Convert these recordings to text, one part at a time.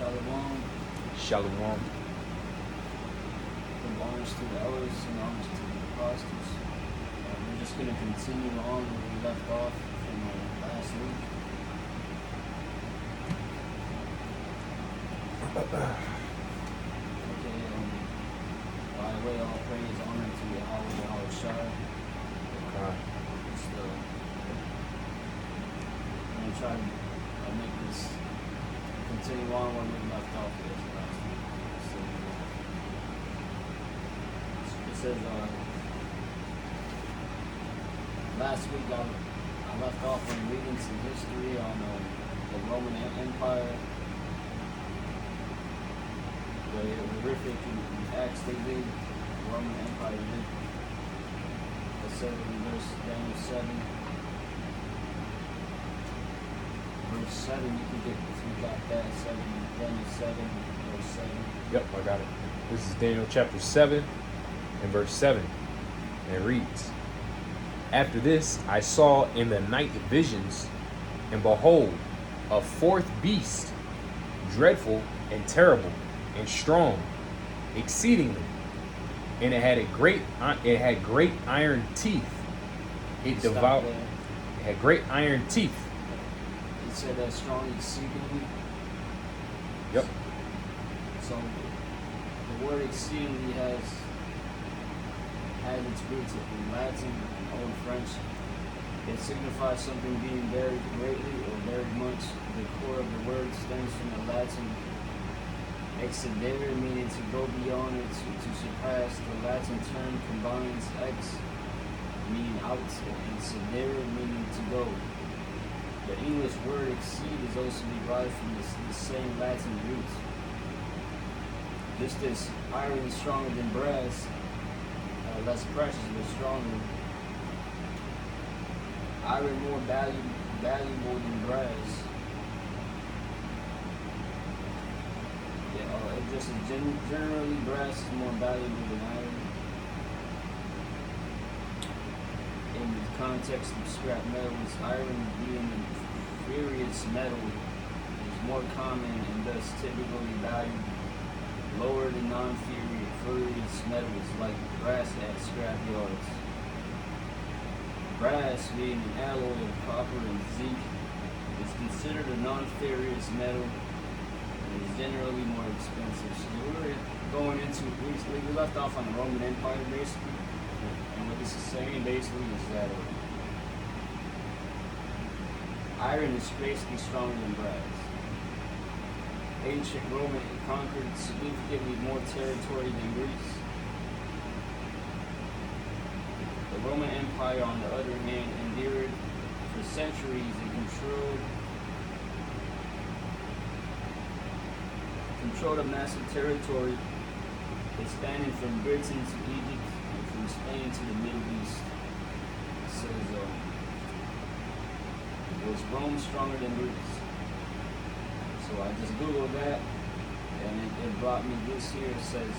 Shalom. Shalom. From honors to the elders and honors to the apostles. We're just going to continue on where we left off from last week. Okay, by the way, all praise, honor to Yahweh. Just I'm going to try to make this continue on where we left off with last week. So, it says, last week I left off on reading some history on the Roman Empire. The horrific acts they did, the Roman Empire did. It said in verse Daniel 7. Verse 7, you can get, if you got that, Daniel 7, verse 7. Yep, I got it. This is Daniel chapter 7 and verse 7. And it reads, After this I saw in the night visions, and behold, a fourth beast, dreadful and terrible and strong, exceedingly, and it had great iron teeth. It devoured. It had great iron teeth. It said that strong exceedingly. Yep. So the word exceedingly has its roots in Latin and Old French. It signifies something being very greatly or very much. The core of the word stems from the Latin excedere, meaning to go beyond it, to surpass. The Latin term combines ex, meaning out, and sedere, meaning to go. The English word exceed is also derived from the same Latin root. Just as iron is stronger than brass, less precious but stronger. Iron more valuable than brass. Just generally, brass is more valuable than iron. In the context of scrap metals, iron being an inferior metal is more common and thus typically valued lower than non-ferrous metals like brass at scrap yards. Brass, being an alloy of copper and zinc, is considered a non-ferrous metal and is generally more expensive. So we're going into, we left off on the Roman Empire basically, and what this is saying basically is that iron is basically stronger than brass. Ancient Rome conquered significantly more territory than Greece. The Roman Empire, on the other hand, endured for centuries and controlled a massive territory expanding from Britain to Egypt and from Spain to the Middle East. It says, was Rome stronger than Greece? So I just Googled that, and it brought me this here. It says,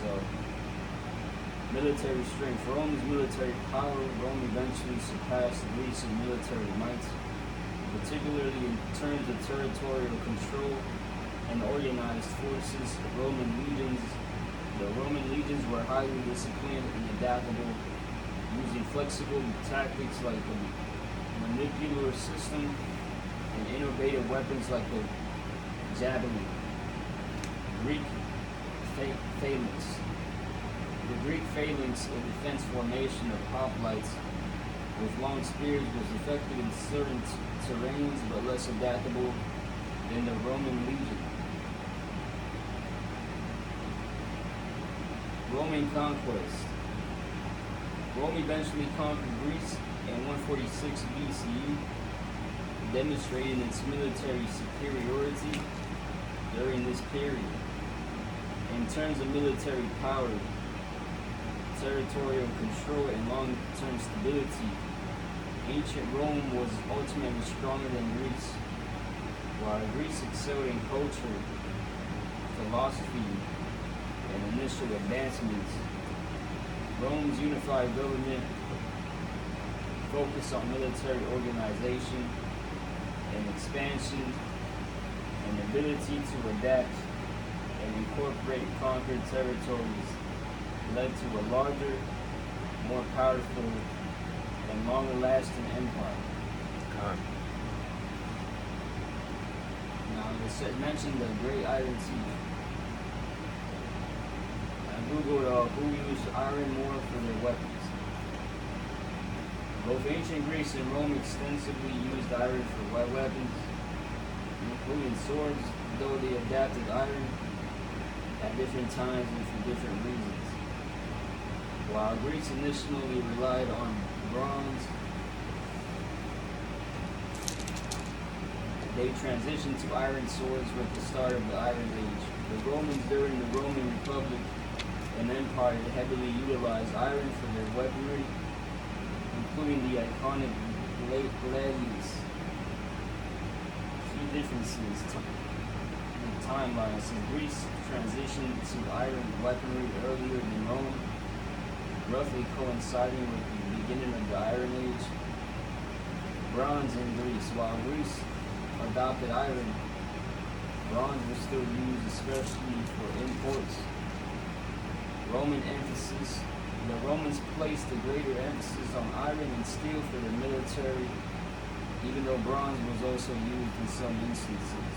military strength. Rome's military power. Rome eventually surpassed Greece in military might, particularly in terms of territorial control and organized forces. The Roman legions were highly disciplined and adaptable, using flexible tactics like the manipular system and innovative weapons like the javelin. Greek phalanx. The Greek phalanx, a defense formation of hoplites with long spears, was effective in certain terrains but less adaptable than the Roman legion. Roman conquest. Rome eventually conquered Greece in 146 BCE, demonstrating its military superiority during this period. In terms of military power, territorial control, and long-term stability, ancient Rome was ultimately stronger than Greece. While Greece excelled in culture, philosophy, and initial advancements, Rome's unified government focused on military organization and expansion and ability to adapt and incorporate conquered territories led to a larger, more powerful, and longer-lasting empire. Now, it mentioned the Great Iron Teeth. I googled who used iron more for their weapons. Both ancient Greece and Rome extensively used iron for weapons, including swords, though they adapted iron at different times and for different reasons. While Greeks initially relied on bronze, they transitioned to iron swords with the start of the Iron Age. The Romans during the Roman Republic and Empire heavily utilized iron for their weaponry, including the iconic gladius. Key differences in timelines. Since Greece transitioned to iron weaponry earlier than Rome, roughly coinciding with the beginning of the Iron Age. Bronze in Greece. While Greece adopted iron, bronze was still used, especially for imports. Roman emphasis. The Romans placed a greater emphasis on iron and steel for their military, even though bronze was also used in some instances.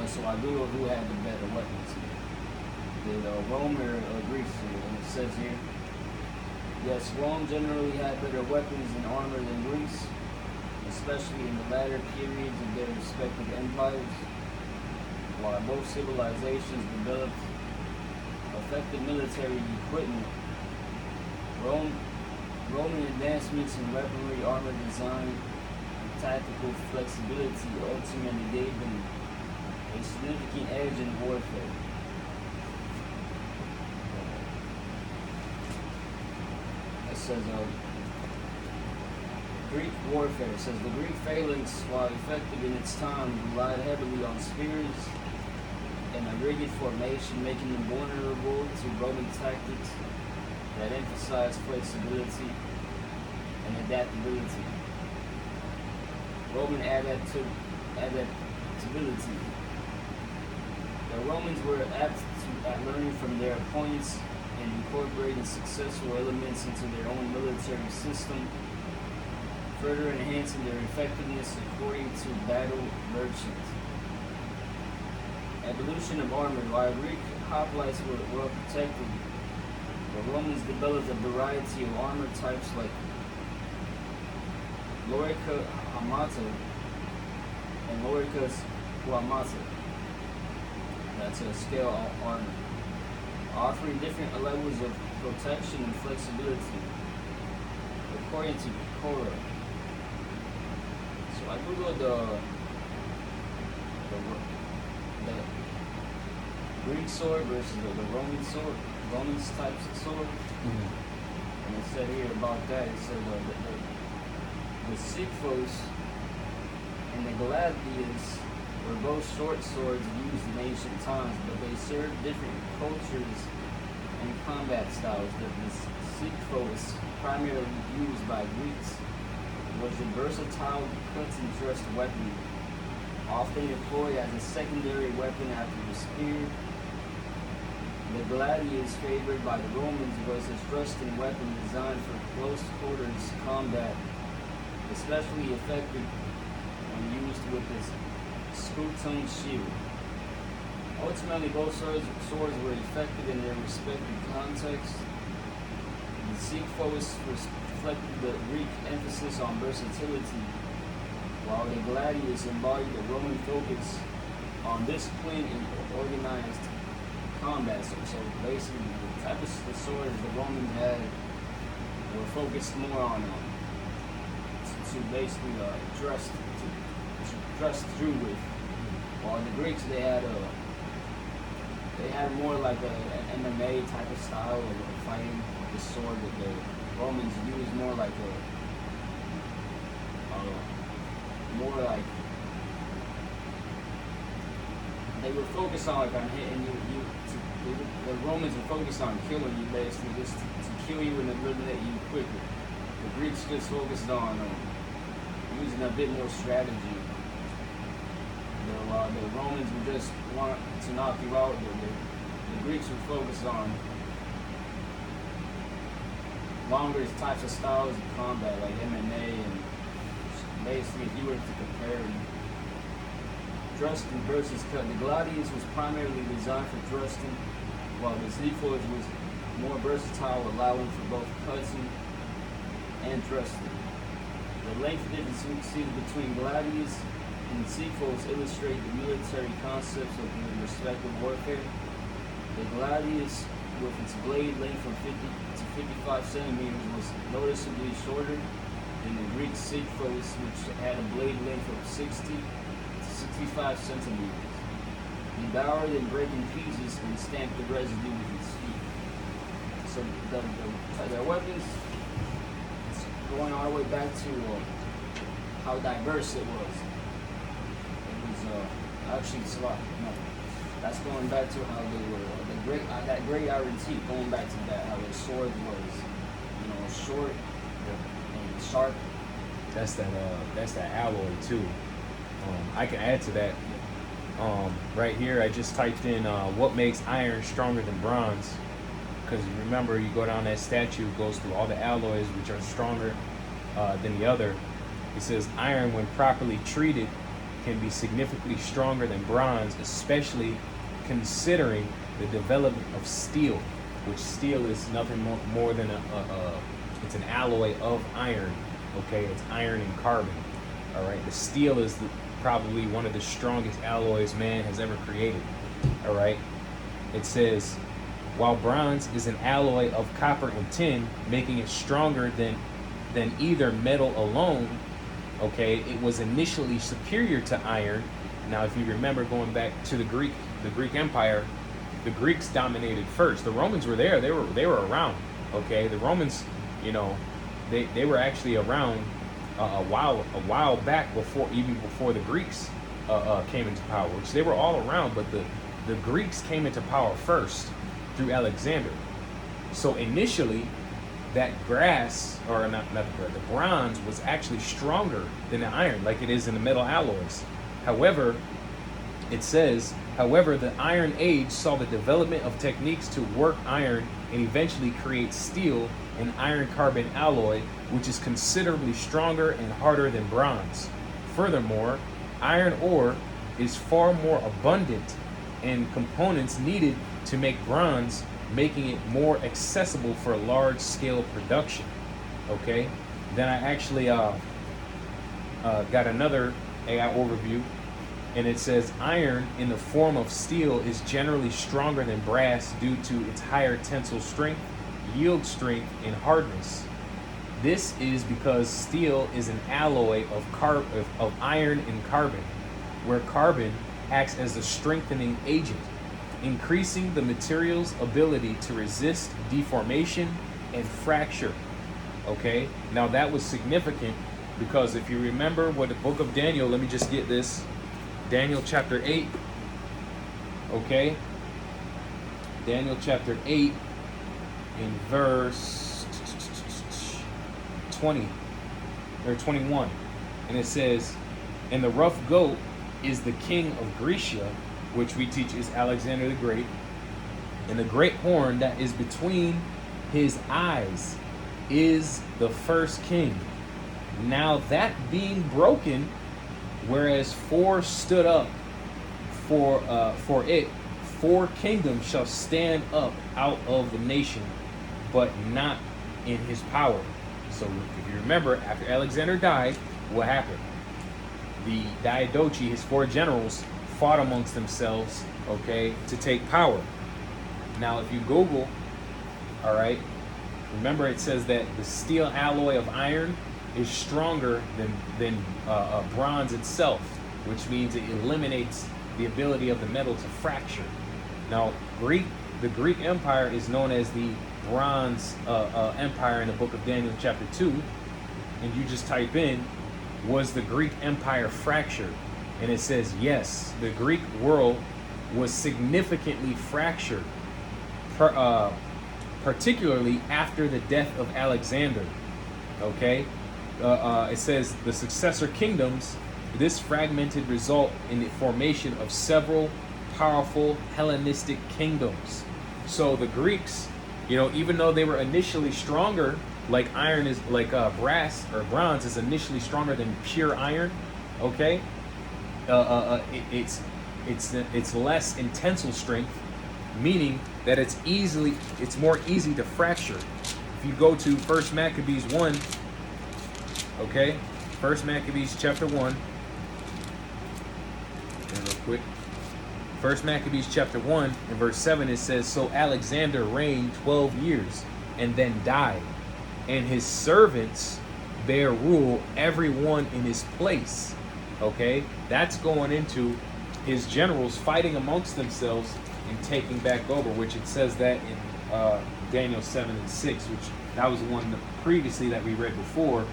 So I googled who had the better weapons. Did Rome or Greece? And it says here, yes, Rome generally had better weapons and armor than Greece, especially in the latter periods of their respective empires. While both civilizations developed effective military equipment, Roman advancements in weaponry, armor design, and tactical flexibility ultimately gave them a significant edge in warfare. It says Greek warfare. It says the Greek phalanx, while effective in its time, relied heavily on spears and a rigid formation, making them vulnerable to Roman tactics that emphasized flexibility and adaptability. Roman adaptability. The Romans were apt at learning from their opponents and incorporating successful elements into their own military system, further enhancing their effectiveness according to battle merchants. Evolution of armor. While Greek hoplites were well protected, the Romans developed a variety of armor types like lorica hamata and loricas huamata. That's a scale armor, offering different levels of protection and flexibility, according to Cora. So I googled the Greek sword versus the Roman sword, Roman types of sword. Mm-hmm. And it said here about that. It said the Sikhos and the gladius were both short swords used in ancient times, but they served different cultures and combat styles. The Sikhos, primarily used by Greeks, was a versatile cut and thrust weapon, often employed as a secondary weapon after the spear. The gladius, favored by the Romans, was a thrusting weapon designed for close quarters combat, especially effective when used with a scutum shield. Ultimately, both swords were effective in their respective contexts. The Sikhos reflected the Greek emphasis on versatility, while the gladius embodied the Roman focus on discipline and organized combat. So basically, the type of the swords the Romans had were focused more on to basically thrust through with, while the Greeks they had more like an MMA type of style of fighting with the sword. That the Romans used more like they were focused on like on hitting you. The Romans were focused on killing you, basically, just to kill you and eliminate you quicker. The Greeks just focused on using a bit more strategy. the Romans would just want to knock you out. The Greeks would focus on longer types of styles of combat, like MMA, and basically, if you were to compare thrusting versus cut, the gladius was primarily designed for thrusting, while the Z-forge was more versatile, allowing for both cutting and thrusting. The length difference seen between gladius and Z-forge illustrate the military concepts of the respective warfare. The gladius, with its blade length from 50 to 55 centimeters, was noticeably shorter than the Greek Z-forge, which had a blade length of 60 to 65 centimeters. He devoured and break in pieces and stamped the residue with his feet. So their weapons, it's going all the way back to how diverse it was. It was actually it's a lot. No, that's going back to how they were that great iron teeth. Going back to that, how their sword was, short and sharp. That's that alloy too. I can add to that. Right here, I just typed in what makes iron stronger than bronze, because you remember, you go down that statue, it goes through all the alloys which are stronger than the other. It says iron, when properly treated, can be significantly stronger than bronze, especially considering the development of steel, which steel is nothing more than it's an alloy of iron. Okay, it's iron and carbon. All right, the steel is probably one of the strongest alloys man has ever created. All right, it says, while bronze is an alloy of copper and tin, making it stronger than either metal alone. Okay, it was initially superior to iron. Now, if you remember, going back to the Greek Empire, the Greeks dominated first. The Romans were there; they were around. Okay, the Romans, they were actually around a while back, before the Greeks came into power, which they were all around, but the Greeks came into power first through Alexander. So initially, that the bronze was actually stronger than the iron, like it is in the metal alloys. However, it says, the Iron Age saw the development of techniques to work iron and eventually create steel, an iron carbon alloy, which is considerably stronger and harder than bronze. Furthermore, iron ore is far more abundant in components needed to make bronze, making it more accessible for large-scale production. Okay, then I actually got another AI overview, and it says iron in the form of steel is generally stronger than brass due to its higher tensile strength, yield strength, and hardness. This is because steel is an alloy of iron and carbon, where carbon acts as a strengthening agent, increasing the material's ability to resist deformation and fracture. Okay, now that was significant because if you remember what the book of Daniel, let me just get this, Daniel chapter 8, okay, Daniel chapter 8 in verse 20 or 21, and it says, and the rough goat is the king of Grecia, which we teach is Alexander the Great, and the great horn that is between his eyes is the first king. Now that being broken, whereas four stood up for it, four kingdoms shall stand up out of the nation, but not in his power. So if you remember, after Alexander died, what happened? The Diadochi, his four generals, fought amongst themselves, okay, to take power. Now, if you Google, all right, remember it says that the steel alloy of iron is stronger than bronze itself, which means it eliminates the ability of the metal to fracture. Now, the Greek Empire is known as the Bronze Empire in the book of Daniel chapter 2, and you just type in, was the Greek Empire fractured? And it says, yes, the Greek world was significantly fractured, particularly after the death of Alexander. Okay, it says the successor kingdoms This fragmented result in the formation of several powerful Hellenistic kingdoms. So the Greeks, even though they were initially stronger, like iron is like brass or bronze is initially stronger than pure iron. Okay, it's less intensile strength, meaning that it's more easy to fracture. If you go to 1 Maccabees 1, okay, 1 Maccabees chapter 1, and real quick. 1 Maccabees chapter 1 and verse 7, it says, "So Alexander reigned 12 years and then died, and his servants bear rule, every one in his place." Okay, that's going into his generals fighting amongst themselves and taking back over, which it says that in Daniel 7 and 6, which that was the one previously that we read before.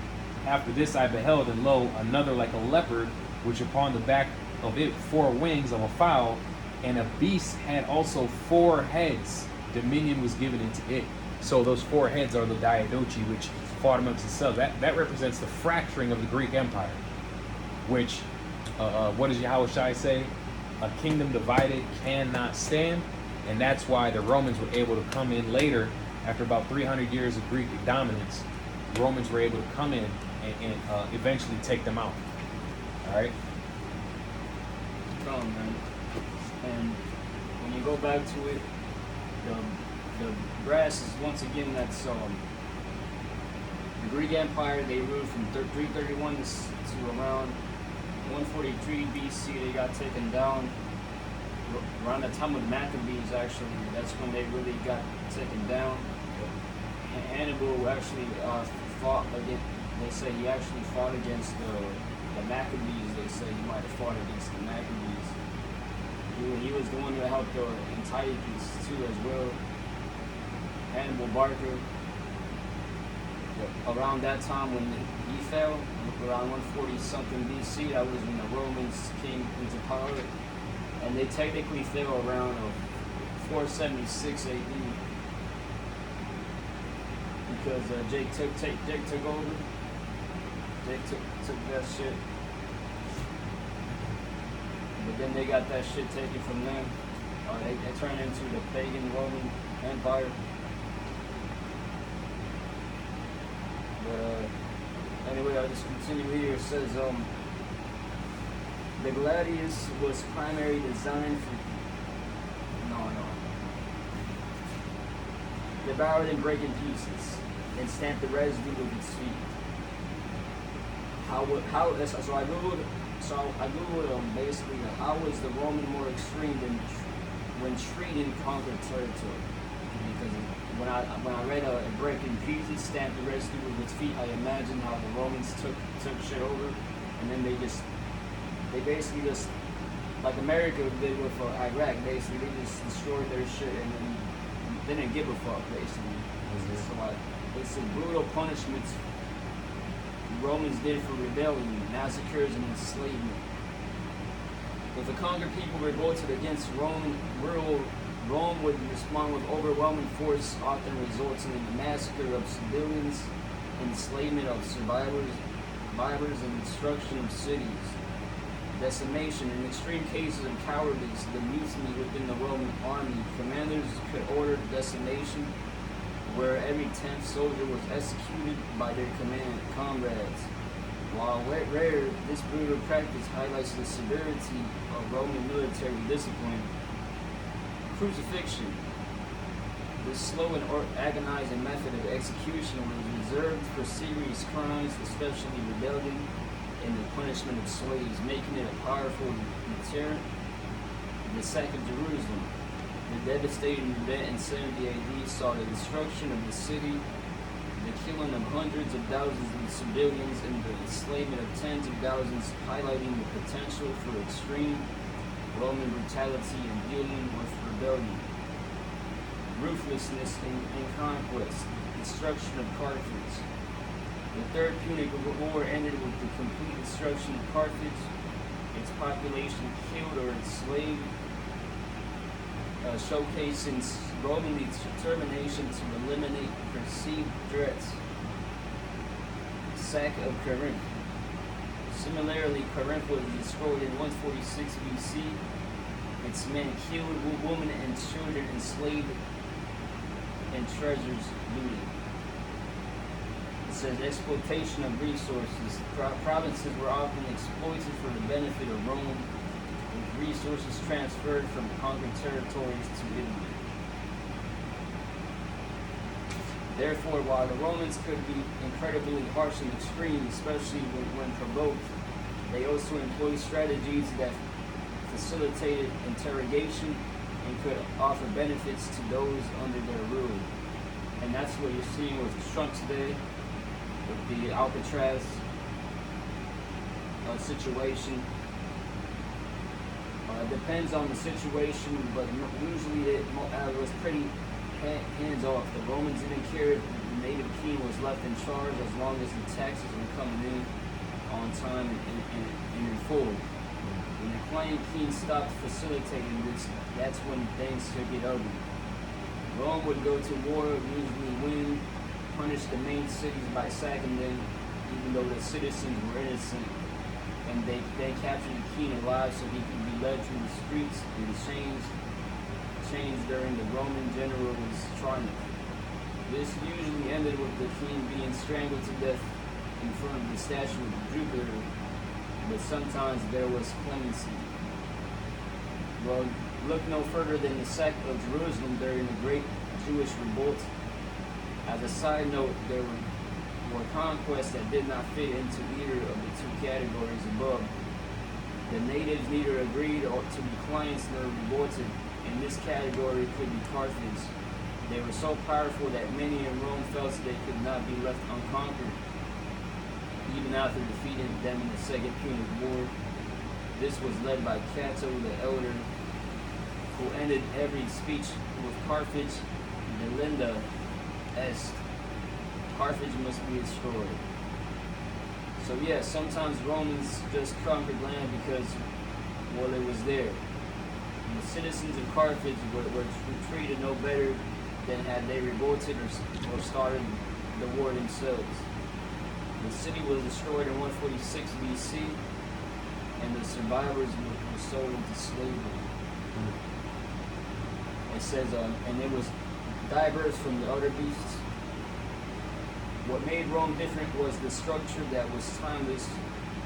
"After this I beheld, and lo, another like a leopard, which upon the back of it 4 wings of a fowl, and a beast had also 4 heads. Dominion was given into it." So those 4 heads are the Diadochi, which fought amongst themselves. That represents the fracturing of the Greek Empire, which, what does Yahushua say? A kingdom divided cannot stand. And that's why the Romans were able to come in later, after about 300 years of Greek dominance. The Romans were able to come in and eventually take them out. All right? Man. And when you go back to it, the brass is once again that's the Greek Empire. They ruled from 331 to around 143 BC. They got taken down around the time of the Maccabees. Actually, that's when they really got taken down. And Hannibal actually fought against. They say he actually fought against the Maccabees. They say he might have fought against the Maccabees. He was the one who helped the Antiochus too as well. Hannibal Barca. Around that time when he fell, around 140 something BC, that was when the Romans came into power, and they technically fell around 476 AD because Jake took over. Jake took that shit. But then they got that shit taken from them. They turned into the pagan Roman Empire. But anyway, I'll just continue here. It says, the gladius was primarily designed for... No. Devour it and break in pieces, and stamp the residue with its feet. So I googled basically how was the Roman more extreme than when treating conquered territory. Because when I read a break in pieces, stamp the residue with its feet, I imagine how the Romans took shit over, and then they basically just like America did with Iraq. Basically, they just destroyed their shit and then they didn't give a fuck. Basically, so it's a brutal punishments the Romans did for rebellion, massacres, and enslavement. If the conquered people revolted against Rome would respond with overwhelming force, often resulting in the massacre of civilians, enslavement of survivors, and destruction of cities. Decimation. In extreme cases of cowardice, the mutiny within the Roman army, commanders could order decimation, where every 10th soldier was executed by their comrades. While rare, this brutal practice highlights the severity of Roman military discipline. Crucifixion. This slow and agonizing method of execution was reserved for serious crimes, especially rebellion and the punishment of slaves, making it a powerful deterrent. The sack of Jerusalem. The devastating event in 70 AD saw the destruction of the city, the killing of hundreds of thousands of civilians, and the enslavement of tens of thousands, highlighting the potential for extreme Roman brutality in dealing with rebellion. Ruthlessness in conquest, destruction of Carthage. The Third Punic War ended with the complete destruction of Carthage, its population killed or enslaved, showcasing Roman determination to eliminate perceived threats. Sack of Corinth. Similarly, Corinth was destroyed in 146 BC. Its men killed, women and children, enslaved, and treasures looted. It says exploitation of resources. Provinces were often exploited for the benefit of Rome, with resources transferred from conquered territories to Italy. Therefore, while the Romans could be incredibly harsh and extreme, especially when provoked, they also employed strategies that facilitated interrogation and could offer benefits to those under their rule. And that's what you're seeing with Trump today, with the Alcatraz situation. It depends on the situation, but usually it was pretty hands off. The Romans didn't care if the native king was left in charge as long as the taxes were coming in on time and in full. When the client king stopped facilitating this, that's when things could get ugly. Rome would go to war, usually win, punish the main cities by sacking them, even though the citizens were innocent. And they captured the king alive so he could be led through the streets in chains during the Roman general's triumph. This usually ended with the king being strangled to death in front of the statue of Jupiter, but sometimes there was clemency. Well, look no further than the sack of Jerusalem during the Great Jewish Revolt. As a side note, there were conquests that did not fit into either of the two categories above. The natives neither agreed or to be clients nor revolted. In this category could be Carthage. They were so powerful that many in Rome felt they could not be left unconquered, even after defeating them in the Second Punic War. This was led by Cato the Elder, who ended every speech with Carthage delenda est. Carthage must be destroyed. So yeah, sometimes Romans just conquered land because, well, it was there. And the citizens of Carthage were treated no better than had they revolted or started the war themselves. The city was destroyed in 146 BC, and the survivors were sold into slavery. It says, and it was diverse from the other beasts. What made Rome different was the structure that was timeless.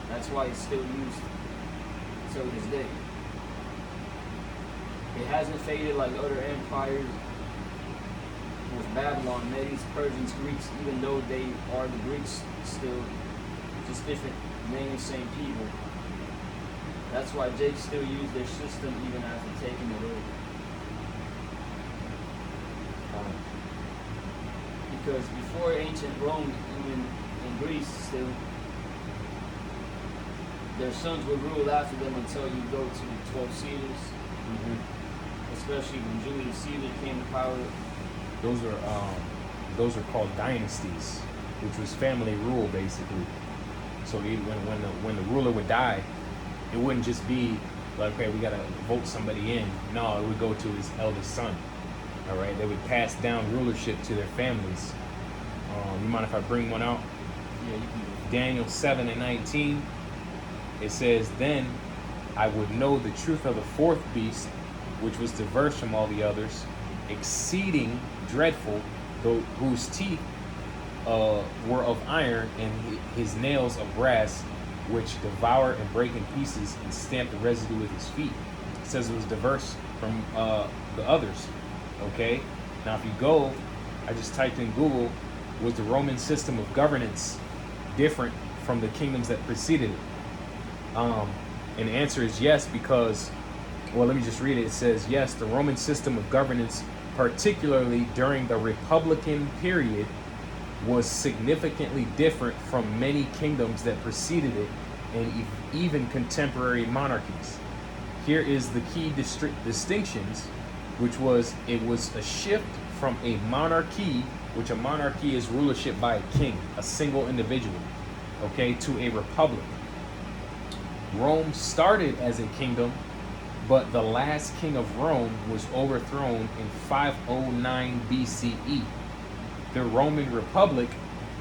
That's why it's still used till this day. It hasn't faded like other empires with Babylon, Medes, Persians, Greeks, even though they are the Greeks still, just different names, same people. That's why Jake still used their system even after taking it over. Because before ancient Rome, even in Greece still, their sons would rule after them until you go to the 12 Caesars. Especially when Julius Caesar came to power. Those are called dynasties, which was family rule basically. So when the ruler would die, it wouldn't just be like, okay, we gotta vote somebody in. No, it would go to his eldest son. All right, they would pass down rulership to their families. You mind if I bring one out? Yeah, you can. Daniel 7:19. It says, "Then I would know the truth of the fourth beast, which was diverse from all the others, exceeding dreadful, though whose teeth were of iron, and his nails of brass, which devour and break in pieces and stamp the residue with his feet." It says it was diverse from the others. Okay, now if you go, I just typed in Google, was the Roman system of governance different from the kingdoms that preceded it? And the answer is yes, because, well, let me just read it. It says, yes, the Roman system of governance, particularly during the Republican period, was significantly different from many kingdoms that preceded it and even contemporary monarchies. Here is the key distinctions, which was, it was a shift from a monarchy, which a monarchy is rulership by a king, a single individual, okay, to a republic. Rome started as a kingdom, but the last king of Rome was overthrown in 509 BCE. The Roman Republic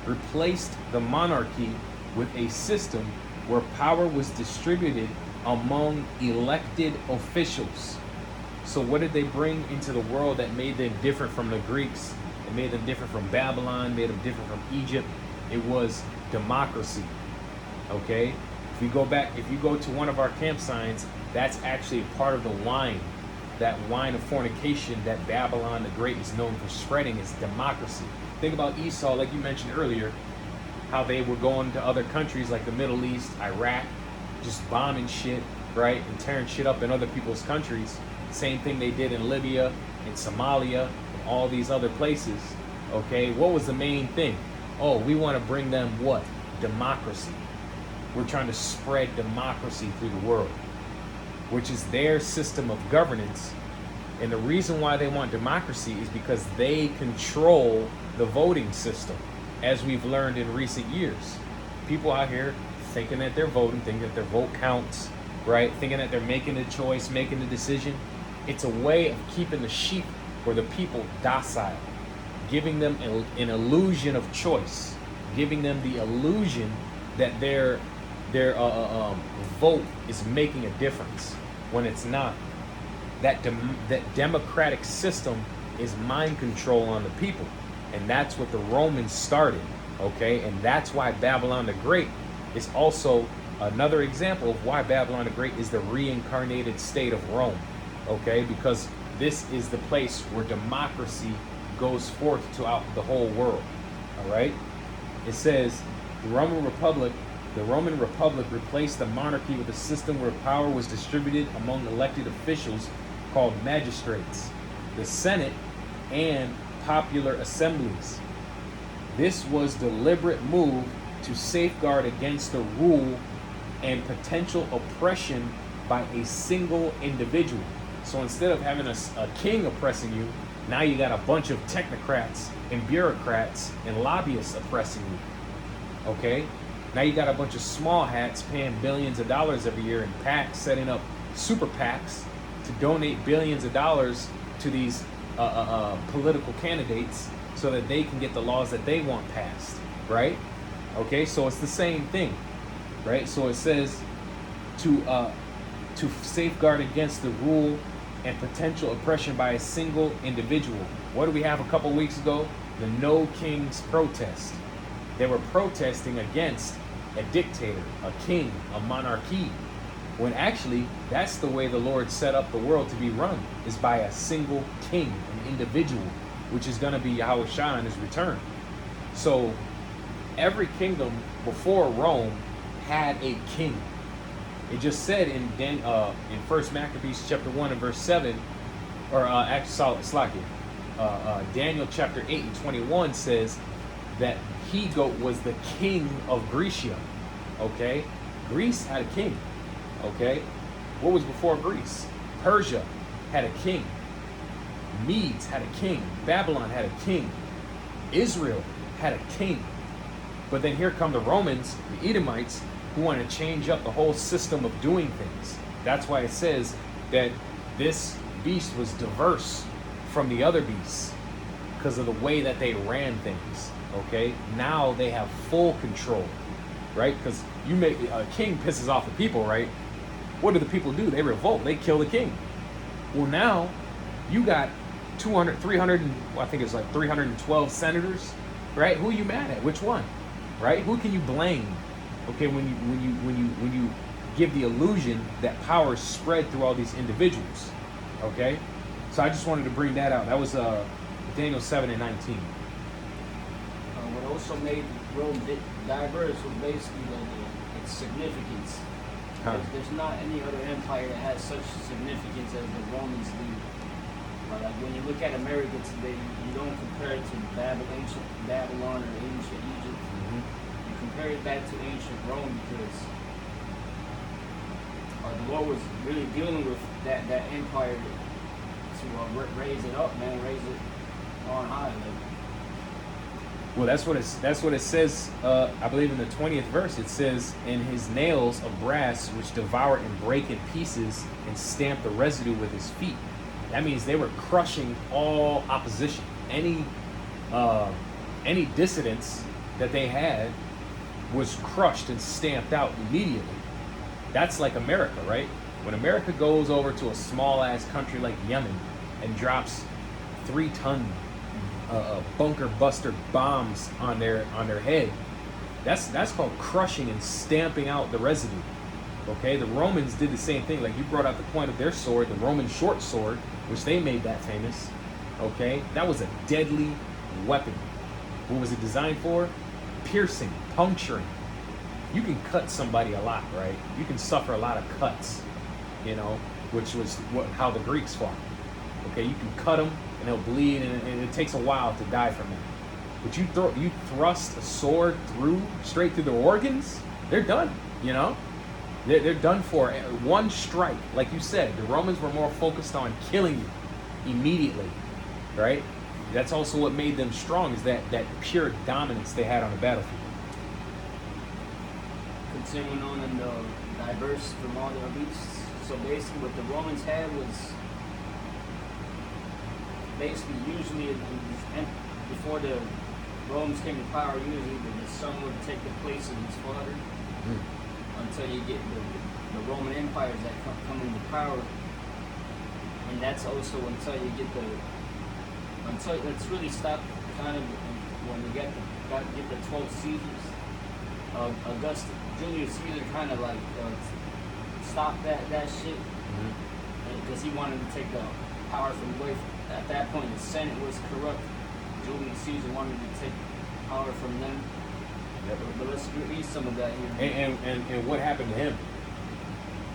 replaced the monarchy with a system where power was distributed among elected officials. So what did they bring into the world that made them different from the Greeks? It made them different from Babylon, made them different from Egypt. It was democracy. Okay? If you go to one of our camp signs, that's actually part of the wine. That wine of fornication that Babylon the Great is known for spreading is democracy. Think about Esau, like you mentioned earlier, how they were going to other countries like the Middle East, Iraq, just bombing shit, right? And tearing shit up in other people's countries. Same thing they did in Libya, in Somalia, and all these other places. Okay, what was the main thing? Oh, we want to bring them what? Democracy. We're trying to spread democracy through the world, which is their system of governance. And the reason why they want democracy is because they control the voting system, as we've learned in recent years. People out here thinking that they're voting, thinking that their vote counts, right? Thinking that they're making a choice, making a decision. It's a way of keeping the sheep or the people docile, giving them an illusion of choice, giving them the illusion that their vote is making a difference when it's not. That democratic system is mind control on the people, and that's what the Romans started. Okay, and that's why Babylon the Great is also another example of why Babylon the Great is the reincarnated state of Rome. Okay, because this is the place where democracy goes forth throughout the whole world. All right, it says the Roman Republic replaced the monarchy with a system where power was distributed among elected officials called magistrates, the Senate, and popular assemblies. This was a deliberate move to safeguard against the rule and potential oppression by a single individual. So instead of having a king oppressing you, now you got a bunch of technocrats and bureaucrats and lobbyists oppressing you. Okay? Now you got a bunch of small hats paying billions of dollars every year in PACs, setting up super PACs to donate billions of dollars to these political candidates so that they can get the laws that they want passed, right? Okay, so it's the same thing, right? So it says to safeguard against the rule and potential oppression by a single individual. What do we have a couple weeks ago? The No Kings protest. They were protesting against a dictator, a king, a monarchy, when actually that's the way the Lord set up the world to be run, is by a single king, an individual, which is going to be Yahushua in his return. So every kingdom before Rome had a king. It just said in 1 Maccabees chapter 1 and verse 7, or Daniel chapter 8 and 21 says that he-goat was the king of Grecia. Okay? Greece had a king. Okay? What was before Greece? Persia had a king. Medes had a king. Babylon had a king. Israel had a king. But then here come the Romans, the Edomites, who want to change up the whole system of doing things. That's why it says that this beast was diverse from the other beasts because of the way that they ran things. Okay? Now they have full control, right? Because a king pisses off the people, right? What do the people do? They revolt. They kill the king. Well, now you got 200, 300, I think it's like 312 senators, right? Who are you mad at? Which one, right? Who can you blame? Okay, when you give the illusion that power is spread through all these individuals. Okay, so I just wanted to bring that out. That was Daniel 7 and 19. What also made Rome diverse was basically its significance. There's not any other empire that has such significance as the Romans do. Like when you look at America today, you don't compare it to ancient Babylon or ancient Egypt. Mm-hmm. You compare it back to ancient Rome because the Lord was really dealing with that empire to raise it up, man, raise it on high. Well, that's what it says. I believe in the 20th verse, it says, "And his nails of brass, which devour and break in pieces, and stamp the residue with his feet." That means they were crushing all opposition, any dissidents that they had. was crushed and stamped out immediately. That's like America, right? When America goes over to a small ass country like Yemen and drops 3-ton bunker buster bombs on their head, that's called crushing and stamping out the residue. Okay, the Romans did the same thing. Like you brought out the point of their sword, the Roman short sword, which they made that famous. Okay, that was a deadly weapon. What was it designed for? Piercing, puncturing. You can cut somebody a lot, right? You can suffer a lot of cuts, you know, which was how the Greeks fought. Okay, you can cut them and they'll bleed, and it takes a while to die from that. But you thrust a sword straight through their organs, they're done, you know? They're done for. One strike, like you said, the Romans were more focused on killing you immediately, right? That's also what made them strong, is that pure dominance they had on the battlefield. Continuing on in the diverse from all their beasts. So basically what the Romans had was usually before the Romans came to power, usually the son would take the place of his father until you get the Roman empires that come into power. And that's also until it's really stopped kind of when you get the 12 Caesars. Julius Caesar kind of like stopped that shit because he wanted to take the power from away. At that point, the Senate was corrupt. Julius Caesar wanted to take power from them. Yep. But let's read some of that here. And what happened to him?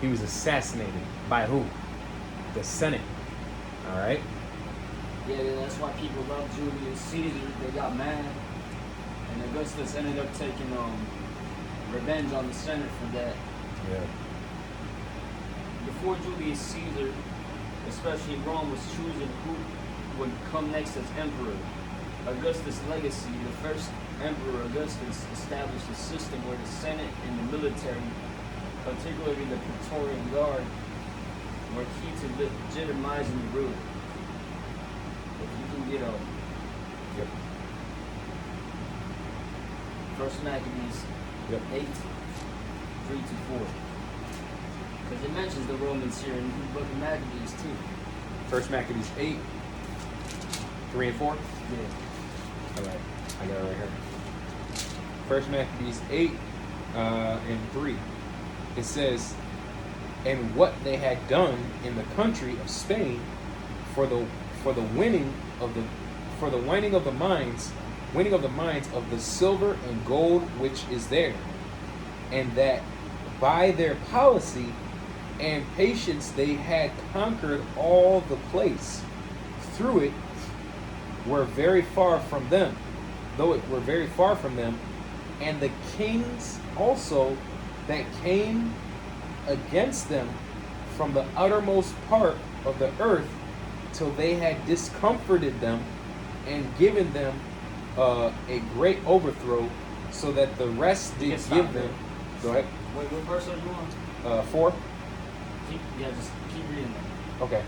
He was assassinated by who? The Senate. All right. Yeah, that's why people love Julius Caesar. They got mad, and Augustus ended up taking revenge on the Senate for that. Yeah. Before Julius Caesar, especially Rome, was choosing who would come next as emperor. Augustus' legacy, the first emperor Augustus, established a system where the Senate and the military, particularly the Praetorian Guard, were key to legitimizing the ruler. If you can get Yep. First Maccabees 8, 3-4. Because it mentions the Romans here in the book of Maccabees too. First Maccabees 8, 3 and 4? Yeah. Alright, I got it right here. First Maccabees 8 and 3. It says, and what they had done in the country of Spain for the winning of the mines of the silver and gold which is there, and that by their policy and patience they had conquered all the place through it were very far from them, and the kings also that came against them from the uttermost part of the earth, till they had discomforted them and given them a great overthrow, so that the rest did give them. Go ahead. Wait, what verse are you on? 4. Just keep reading that. Okay.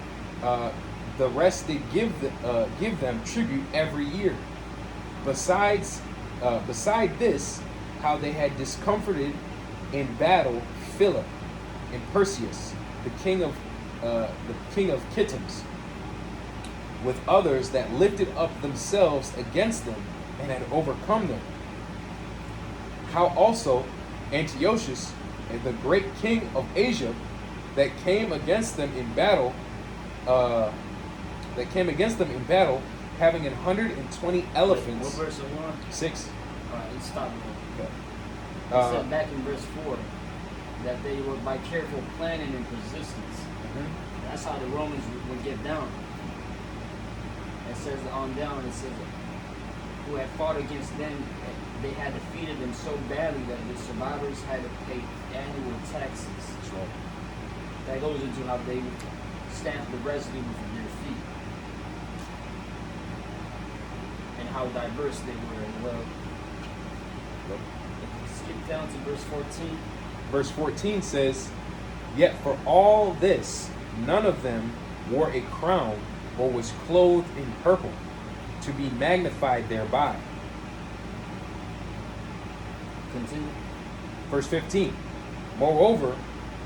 The rest did give them tribute every year. Beside this, how they had discomforted in battle Philip and Perseus, the king of Kittims, with others that lifted up themselves against them and had overcome them. How also Antiochus, and the great king of Asia, that came against them in battle, having 120 elephants. What verse are you on? 6. Alright, let's stop it. Okay. It said back in verse 4 that they were by careful planning and persistence. That's how the Romans would get down. It says on down, it says who had fought against them, they had defeated them so badly that the survivors had to pay annual taxes. That's right. That goes into how they stamped the residue from their feet. And how diverse they were as well. Yep. Skip down to verse 14. Verse 14 says, yet for all this, none of them wore a crown or was clothed in purple, to be magnified thereby. Continue. Verse 15. Moreover,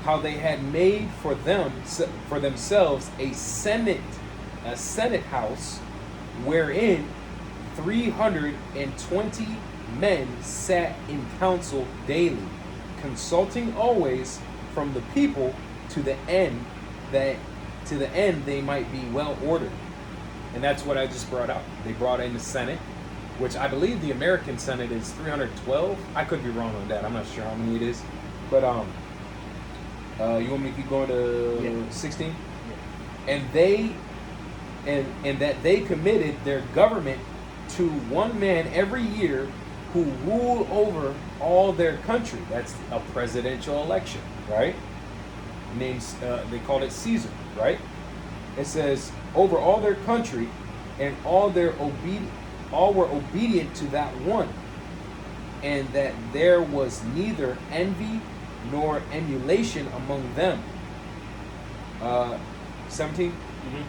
how they had made for themselves a senate house, wherein 320 men sat in council daily, consulting always from the people to the end they might be well ordered. And that's what I just brought out. They brought in the Senate, which I believe the American Senate is 312. I could be wrong on that. I'm not sure how many it is. But you want me to keep going to 16? Yeah. And that they committed their government to one man every year who ruled over all their country. That's a presidential election, right? Names they called it Caesar, right? It says over all their country, and all were obedient to that one, and that there was neither envy nor emulation among them. 17. Mm-hmm.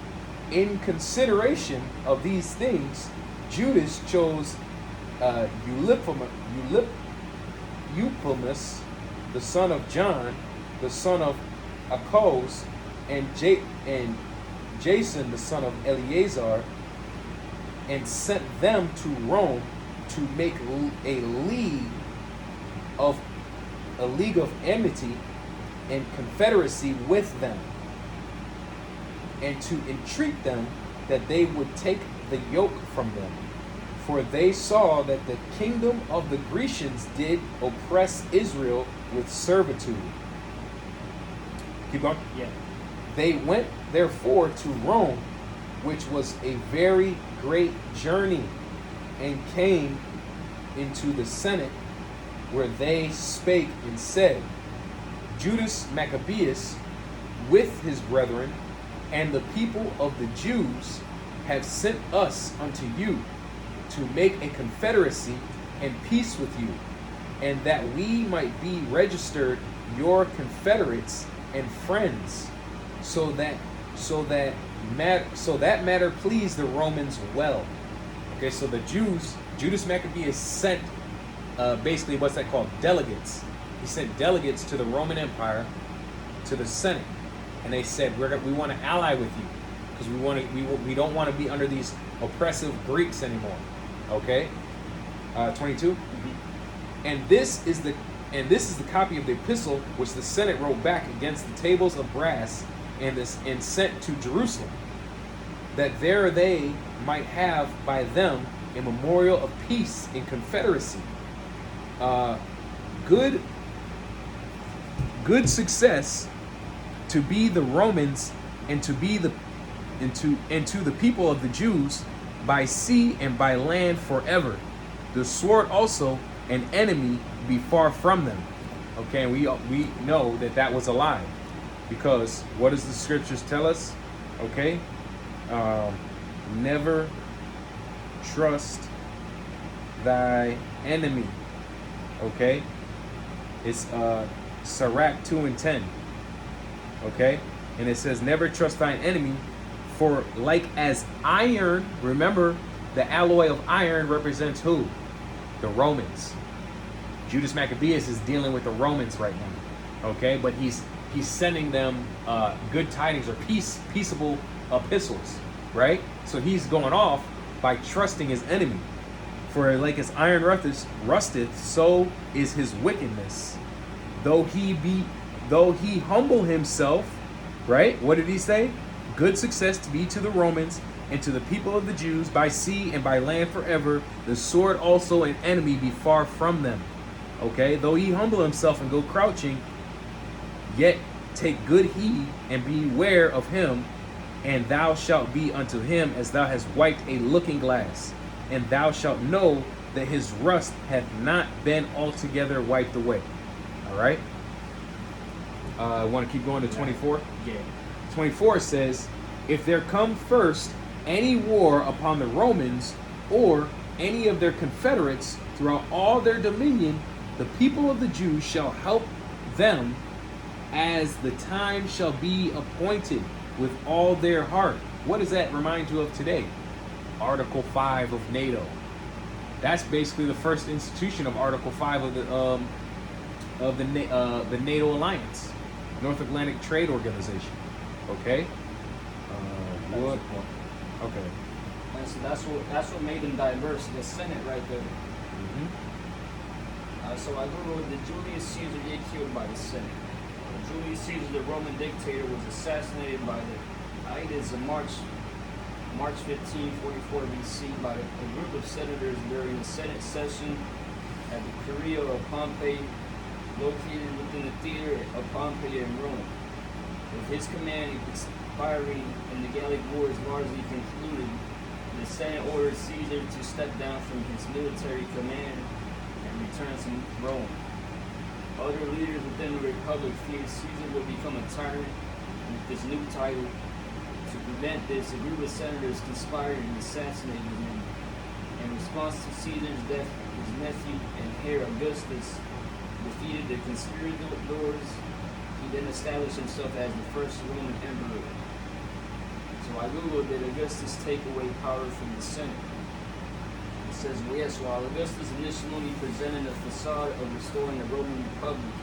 In consideration of these things, Judas chose Eupolemus, the son of John, the son of Achos, and Jason, the son of Eleazar, and sent them to Rome to make a league of enmity and confederacy with them, and to entreat them that they would take the yoke from them. For they saw that the kingdom of the Grecians did oppress Israel with servitude. Keep going? Yeah. They went therefore to Rome, which was a very great journey, and came into the Senate, where they spake and said, Judas Maccabeus with his brethren and the people of the Jews have sent us unto you to make a confederacy and peace with you, and that we might be registered your confederates and friends, so that matter pleased the Romans well. Okay, so the Judas Maccabeus sent basically what's that called? Delegates. He sent delegates to the Roman Empire, to the Senate, and they said we want to ally with you because we don't want to be under these oppressive Greeks anymore. Okay, 22. Mm-hmm. And this is the copy of the epistle which the Senate wrote back against the tables of brass and sent to Jerusalem, that there they might have by them a memorial of peace and confederacy. Good success to be the Romans and to be the to the people of the Jews by sea and by land forever. The sword also an enemy be far from them. Okay, and we know that was a lie, because what does the scriptures tell us? Okay, never trust thy enemy. Okay, it's Sirach 2:10. Okay, and it says never trust thine enemy, for like as iron, remember the alloy of iron represents who? The Romans. Judas Maccabeus is dealing with the Romans right now. Okay, but he's sending them good tidings or peaceable epistles, right? So he's going off by trusting his enemy. For like as iron rusteth, so is his wickedness. Though he humble himself, right? What did he say? Good success to be to the Romans and to the people of the Jews by sea and by land forever. The sword also an enemy be far from them. Okay, though he humble himself and go crouching, yet take good heed and beware of him, and thou shalt be unto him as thou hast wiped a looking glass, and thou shalt know that his rust hath not been altogether wiped away. All right. I want to keep going to 24. Yeah. 24 says, if there come first any war upon the Romans or any of their confederates throughout all their dominion, the people of the Jews shall help them as the time shall be appointed with all their heart. What does that remind you of today? Article 5 of NATO. That's basically the first institution of Article 5 of of the NATO alliance, North Atlantic Trade Organization. Okay. What? Okay. And so that's what made them diverse. The Senate, right there. Mm-hmm. So I googled, did Julius Caesar get killed by the Senate? Julius Caesar, the Roman dictator, was assassinated by the Ides of March 15, 44 BC by a group of senators during the Senate session at the Curia of Pompey, located within the theater of Pompey in Rome. With his command expiring and the Gallic Wars largely concluded, the Senate ordered Caesar to step down from his military command and return to Rome. Other leaders within the Republic feared Caesar would become a tyrant with this new title. To prevent this, a group of senators conspired and assassinated him. In response to Caesar's death, his nephew and heir Augustus defeated the conspirators. He then established himself as the first Roman emperor. So I googled, did Augustus take away power from the Senate? It says, well, yes, while Augustus initially presented a facade of restoring the Roman Republic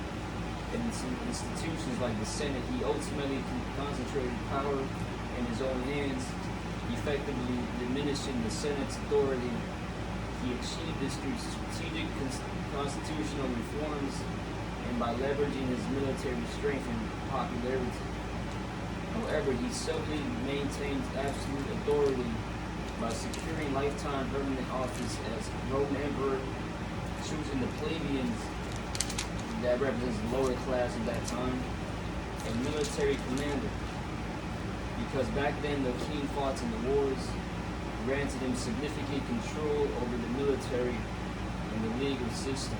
and some institutions like the Senate, he ultimately concentrated power in his own hands, effectively diminishing the Senate's authority. He achieved this through strategic constitutional reforms and by leveraging his military strength and popularity. However, he subtly maintained absolute authority by securing lifetime permanent office as Roman emperor, choosing the plebeians, that represents the lower class at that time, and military commander. Because back then the king fought in the wars, granted him significant control over the military and the legal system.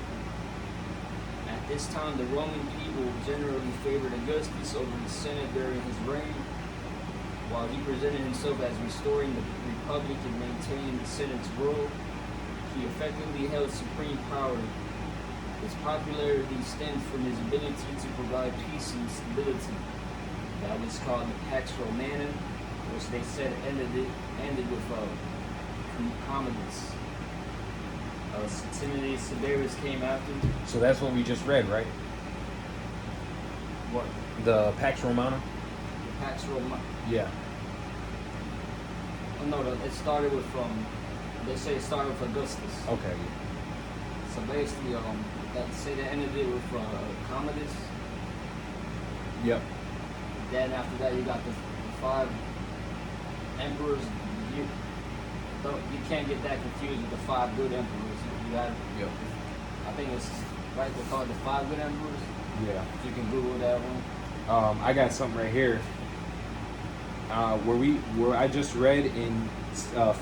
At this time, the Roman people generally favored Augustus over the Senate during his reign, while he presented himself as restoring the Republic and maintaining the Senate's role. He effectively held supreme power. His popularity stemmed from his ability to provide peace and stability. That was called the Pax Romana, which they said ended with Commodus. Septimius Severus came after. So that's what we just read, right? What? The Pax Romana? The Pax Romana. Yeah. Oh, no, it started with, they say it started with Augustus. Okay. So basically, that say they ended it with Commodus. Yep. Then after that, you got the 5 emperors. You can't get that confused with the 5 good emperors. You got, yep. I think it's right. They call it the 5 good emperors. Yeah. If you can Google that one. I got something right here. Where I just read in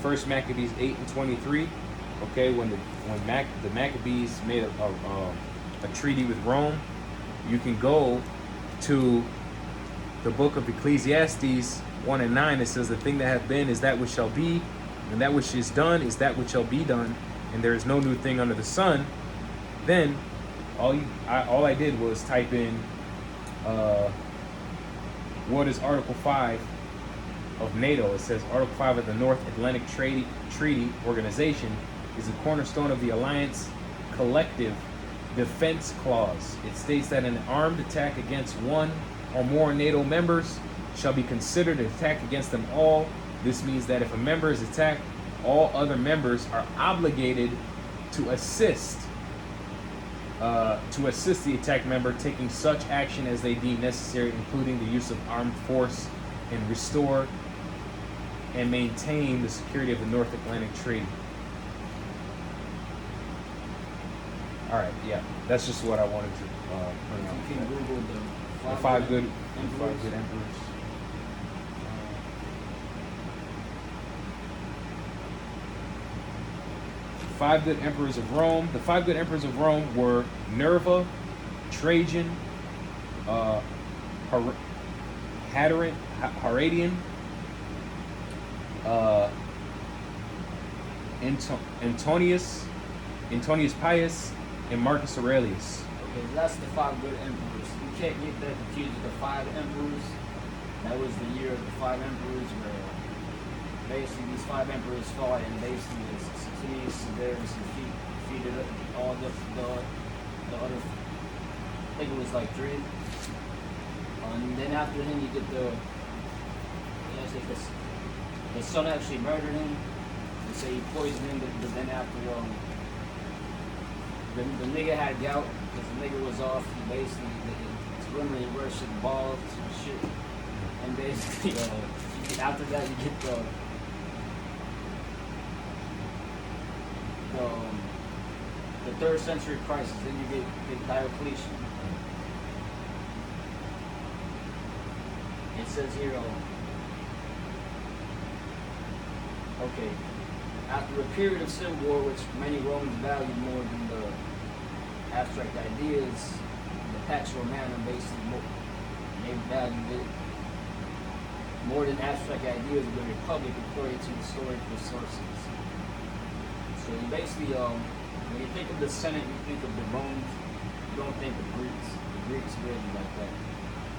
First Maccabees 8:23. Okay, when the Maccabees made a treaty with Rome, you can go to the book of Ecclesiastes 1:9. It says, "The thing that hath been is that which shall be, and that which is done is that which shall be done, and there is no new thing under the sun." Then all I did was type in what is Article 5 of NATO. It says Article 5 of the North Atlantic Treaty Organization is the cornerstone of the alliance collective defense clause. It states that an armed attack against one or more NATO members shall be considered an attack against them all. This means that if a member is attacked, all other members are obligated to assist the attacked member, taking such action as they deem necessary, including the use of armed force, and restore and maintain the security of the North Atlantic Treaty. All right, yeah, that's just what I wanted to bring up. You can Google The 5 good emperors. Five good emperors of Rome. The 5 good emperors of Rome were Nerva, Trajan, Hadrian, Antonius Pius, and Marcus Aurelius. Okay, that's the 5 good emperors. You can't get that confused with the 5 emperors. That was the year of the 5 emperors, where basically these 5 emperors fought, and basically Septimius Severus defeated all the other think it was like 3. And then after him, you get the son actually murdered him. They say he poisoned him, but then after the nigga had gout because the nigga was off. He basically, it's rumor he worshipped balls and shit. And basically, after that, you get the 3rd century crisis. Then you get Diocletian. It says here, okay, after a period of civil war, which many Romans valued more than the abstract ideas, the Pax Romana basically they valued it more than abstract ideas of the Republic according to historical sources. So you basically, when you think of the Senate, you think of the Romans, you don't think of Greeks. The Greeks really like that.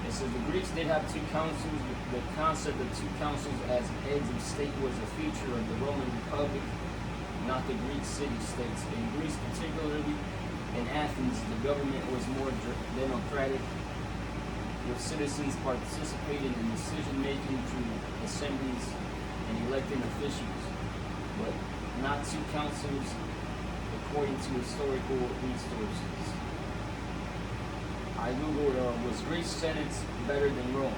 It says the Greeks did have 2 councils. The concept of 2 councils as heads of state was a feature of the Roman Republic, not the Greek city-states. In Greece, particularly in Athens, the government was more democratic, with citizens participating in decision-making through assemblies and electing officials, but not 2 councils according to historical resources. I googled, was Greece Senate better than Rome's?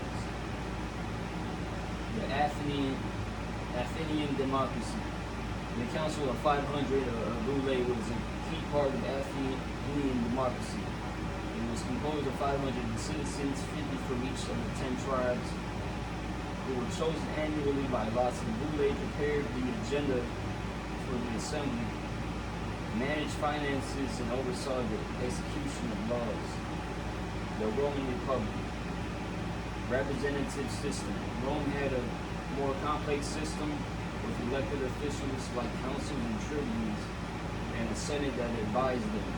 The Athenian democracy. The Council of 500, Boule, was a key part of Athenian democracy. It was composed of 500 citizens, 50 from each of the 10 tribes, who were chosen annually by lots. The Boule prepared the agenda for the assembly, managed finances, and oversaw the execution of laws. The Roman Republic. Representative system. Rome had a more complex system with elected officials like consuls and tribunes, and a senate that advised them.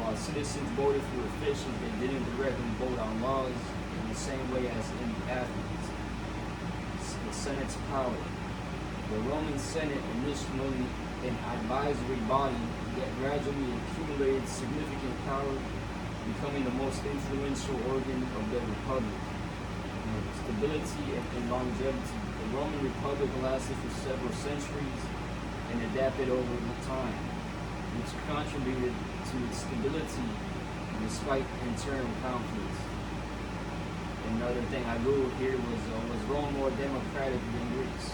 While citizens voted for officials, they didn't directly vote on laws in the same way as in Athens. The Senate's power. The Roman Senate, initially an advisory body, yet gradually accumulated significant power, becoming the most influential organ of the Republic. Stability and longevity. The Roman Republic lasted for several centuries and adapted over time, which contributed to its stability despite internal conflicts. Another thing I googled here was Rome more democratic than Greece?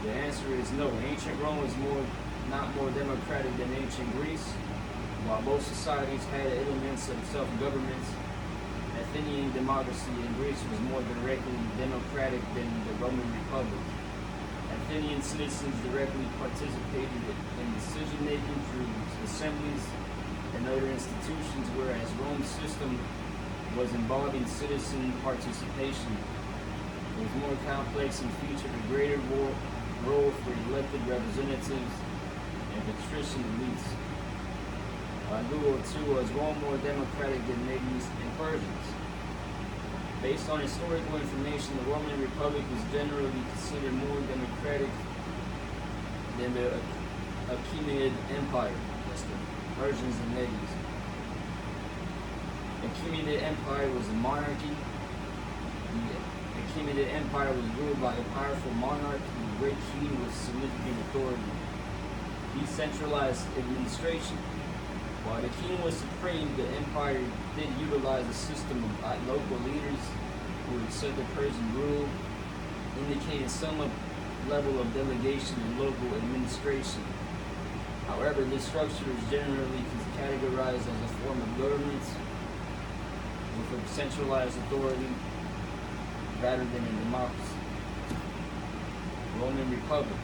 The answer is no. Ancient Rome was not more democratic than ancient Greece. While both societies had elements of self-government, Athenian democracy in Greece was more directly democratic than the Roman Republic. Athenian citizens directly participated in decision-making through assemblies and other institutions, whereas Rome's system was involving citizen participation. It was more complex and featured a greater role for elected representatives and patrician elites. Google too, was Rome more democratic than Medes and Persians? Based on historical information, the Roman Republic was generally considered more democratic than the Achaemenid Empire, that's the Persians and Medes. The Achaemenid Empire was a monarchy. The Achaemenid Empire was ruled by a powerful monarch and a great king with significant authority. Decentralized administration. While the king was supreme, the empire did utilize a system of local leaders who would accept the Persian rule, indicating some level of delegation and local administration. However, this structure is generally categorized as a form of government with a centralized authority rather than a democracy. Roman Republic.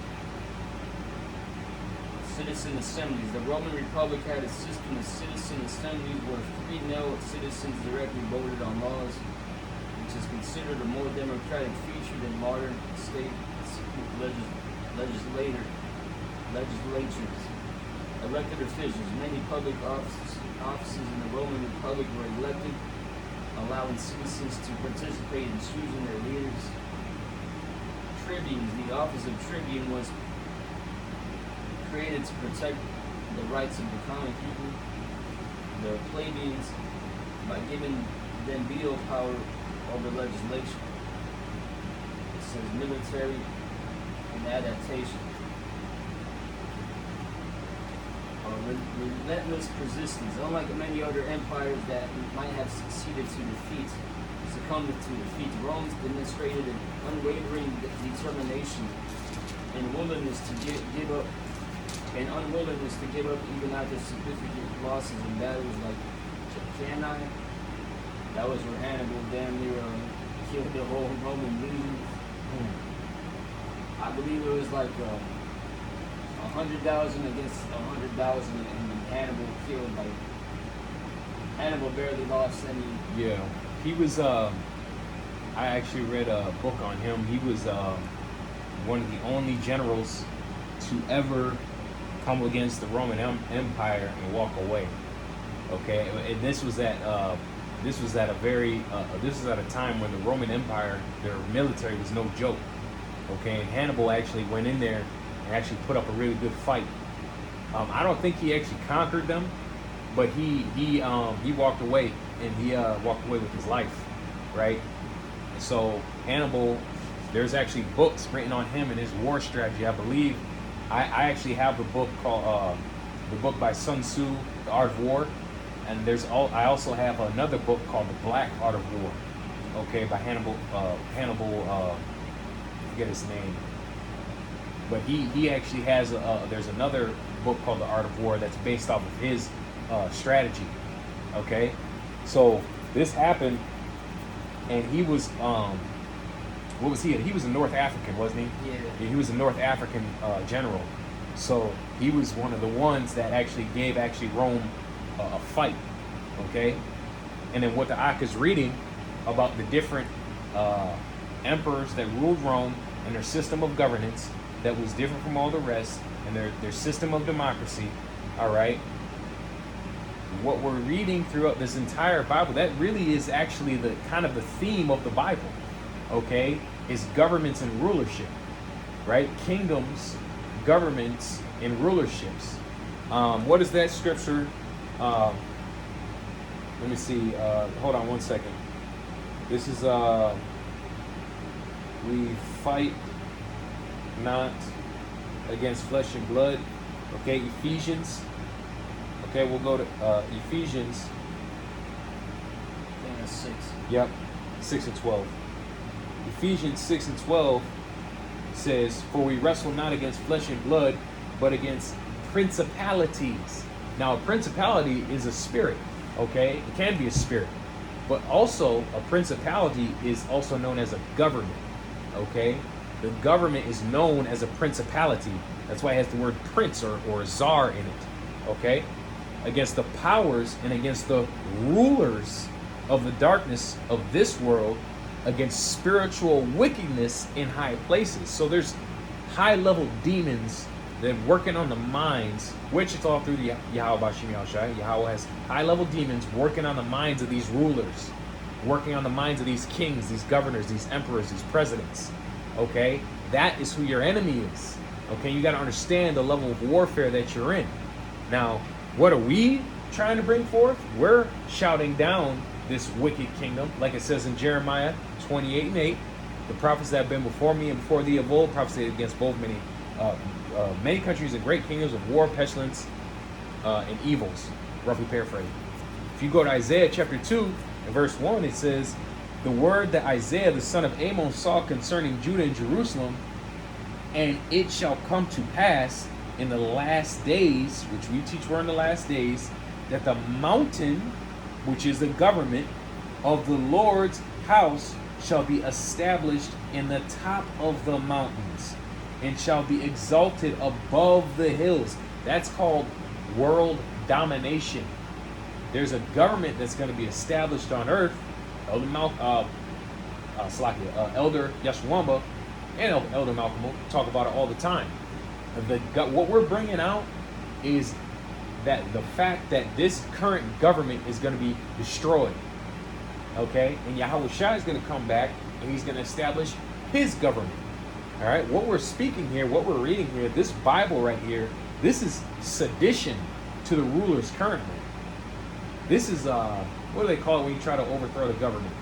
Citizen assemblies. The Roman Republic had a system of citizen assemblies where free male citizens directly voted on laws, which is considered a more democratic feature than modern state legislatures. Elected officials. Many public offices in the Roman Republic were elected, allowing citizens to participate in choosing their leaders. Tribunes. The office of tribune was created to protect the rights of the common people. The plebeians. by giving them veto power over legislation. It says military and adaptation. Relentless persistence. Unlike many other empires that might have succumbed to defeat, Rome demonstrated an unwavering determination and willingness to give up, even after significant losses in battles like Cannae. That was where Hannibal damn near killed the whole Roman legion. I believe it was like 100,000 against 100,000, and Hannibal barely lost any. Yeah, he was. I actually read a book on him. He was one of the only generals to ever come against the Roman Empire and walk away. Okay, and this was at a time when the Roman Empire, their military was no joke. Okay, and Hannibal actually went in there and actually put up a really good fight. I don't think he actually conquered them, but he walked away, and he walked away with his life, right? So Hannibal, there's actually books written on him and his war strategy. I believe I actually have the book called the book by Sun Tzu, The Art of War, and I also have another book called The Black Art of War, okay, by Hannibal. Forget his name, but he actually has there's another book called The Art of War that's based off of his strategy. Okay, so this happened, and he was what was he? He was a North African, wasn't he? Yeah. He was a North African general. So he was one of the ones that actually gave Rome a fight. Okay, and then what the Ak is reading about the different emperors that ruled Rome and their system of governance that was different from all the rest, and their system of democracy. All right, what we're reading throughout this entire Bible, that really is actually the kind of the theme of the Bible. Okay, is governments and rulership, right? Kingdoms, governments, and rulerships. What is that scripture? Let me see. Hold on one second. This is we fight not against flesh and blood. Okay, Ephesians. Okay, we'll go to Ephesians. I think that's 6. Yep, 6 and 12. Ephesians 6 and 12 says, "For we wrestle not against flesh and blood, but against principalities." Now, a principality is a spirit, okay? It can be a spirit. But also, a principality is also known as a government, okay? The government is known as a principality. That's why it has the word prince or czar in it, okay? Against the powers and against the rulers of the darkness of this world, against spiritual wickedness in high places. So there's high-level demons that are working on the minds, which it's all through the Yahweh Bashim Yahushai. Yahweh has high-level demons working on the minds of these rulers, working on the minds of these kings, these governors, these emperors, these presidents. Okay? That is who your enemy is. Okay? You got to understand the level of warfare that you're in. Now, what are we trying to bring forth? We're shouting down this wicked kingdom, like it says in Jeremiah 28 and 8. The prophets that have been before me and before thee of old prophesied against both many countries and great kingdoms of war, pestilence, and evils. Roughly paraphrased. If you go to Isaiah chapter 2 and verse 1, it says, "The word that Isaiah the son of Amos saw concerning Judah and Jerusalem, and it shall come to pass in the last days," which we teach we're in the last days, "that the mountain, which is the government of the Lord's house, shall be established in the top of the mountains, and shall be exalted above the hills." That's called world domination. There's a government that's going to be established on earth. Elder Yeshwamba and Elder Malcolm will talk about it all the time. What we're bringing out is that the fact that this current government is going to be destroyed. Okay? And Yahweh Shai is going to come back, and he's going to establish his government. All right? What we're speaking here, what we're reading here, this Bible right here, this is sedition to the rulers currently. This is what do they call it when you try to overthrow the government?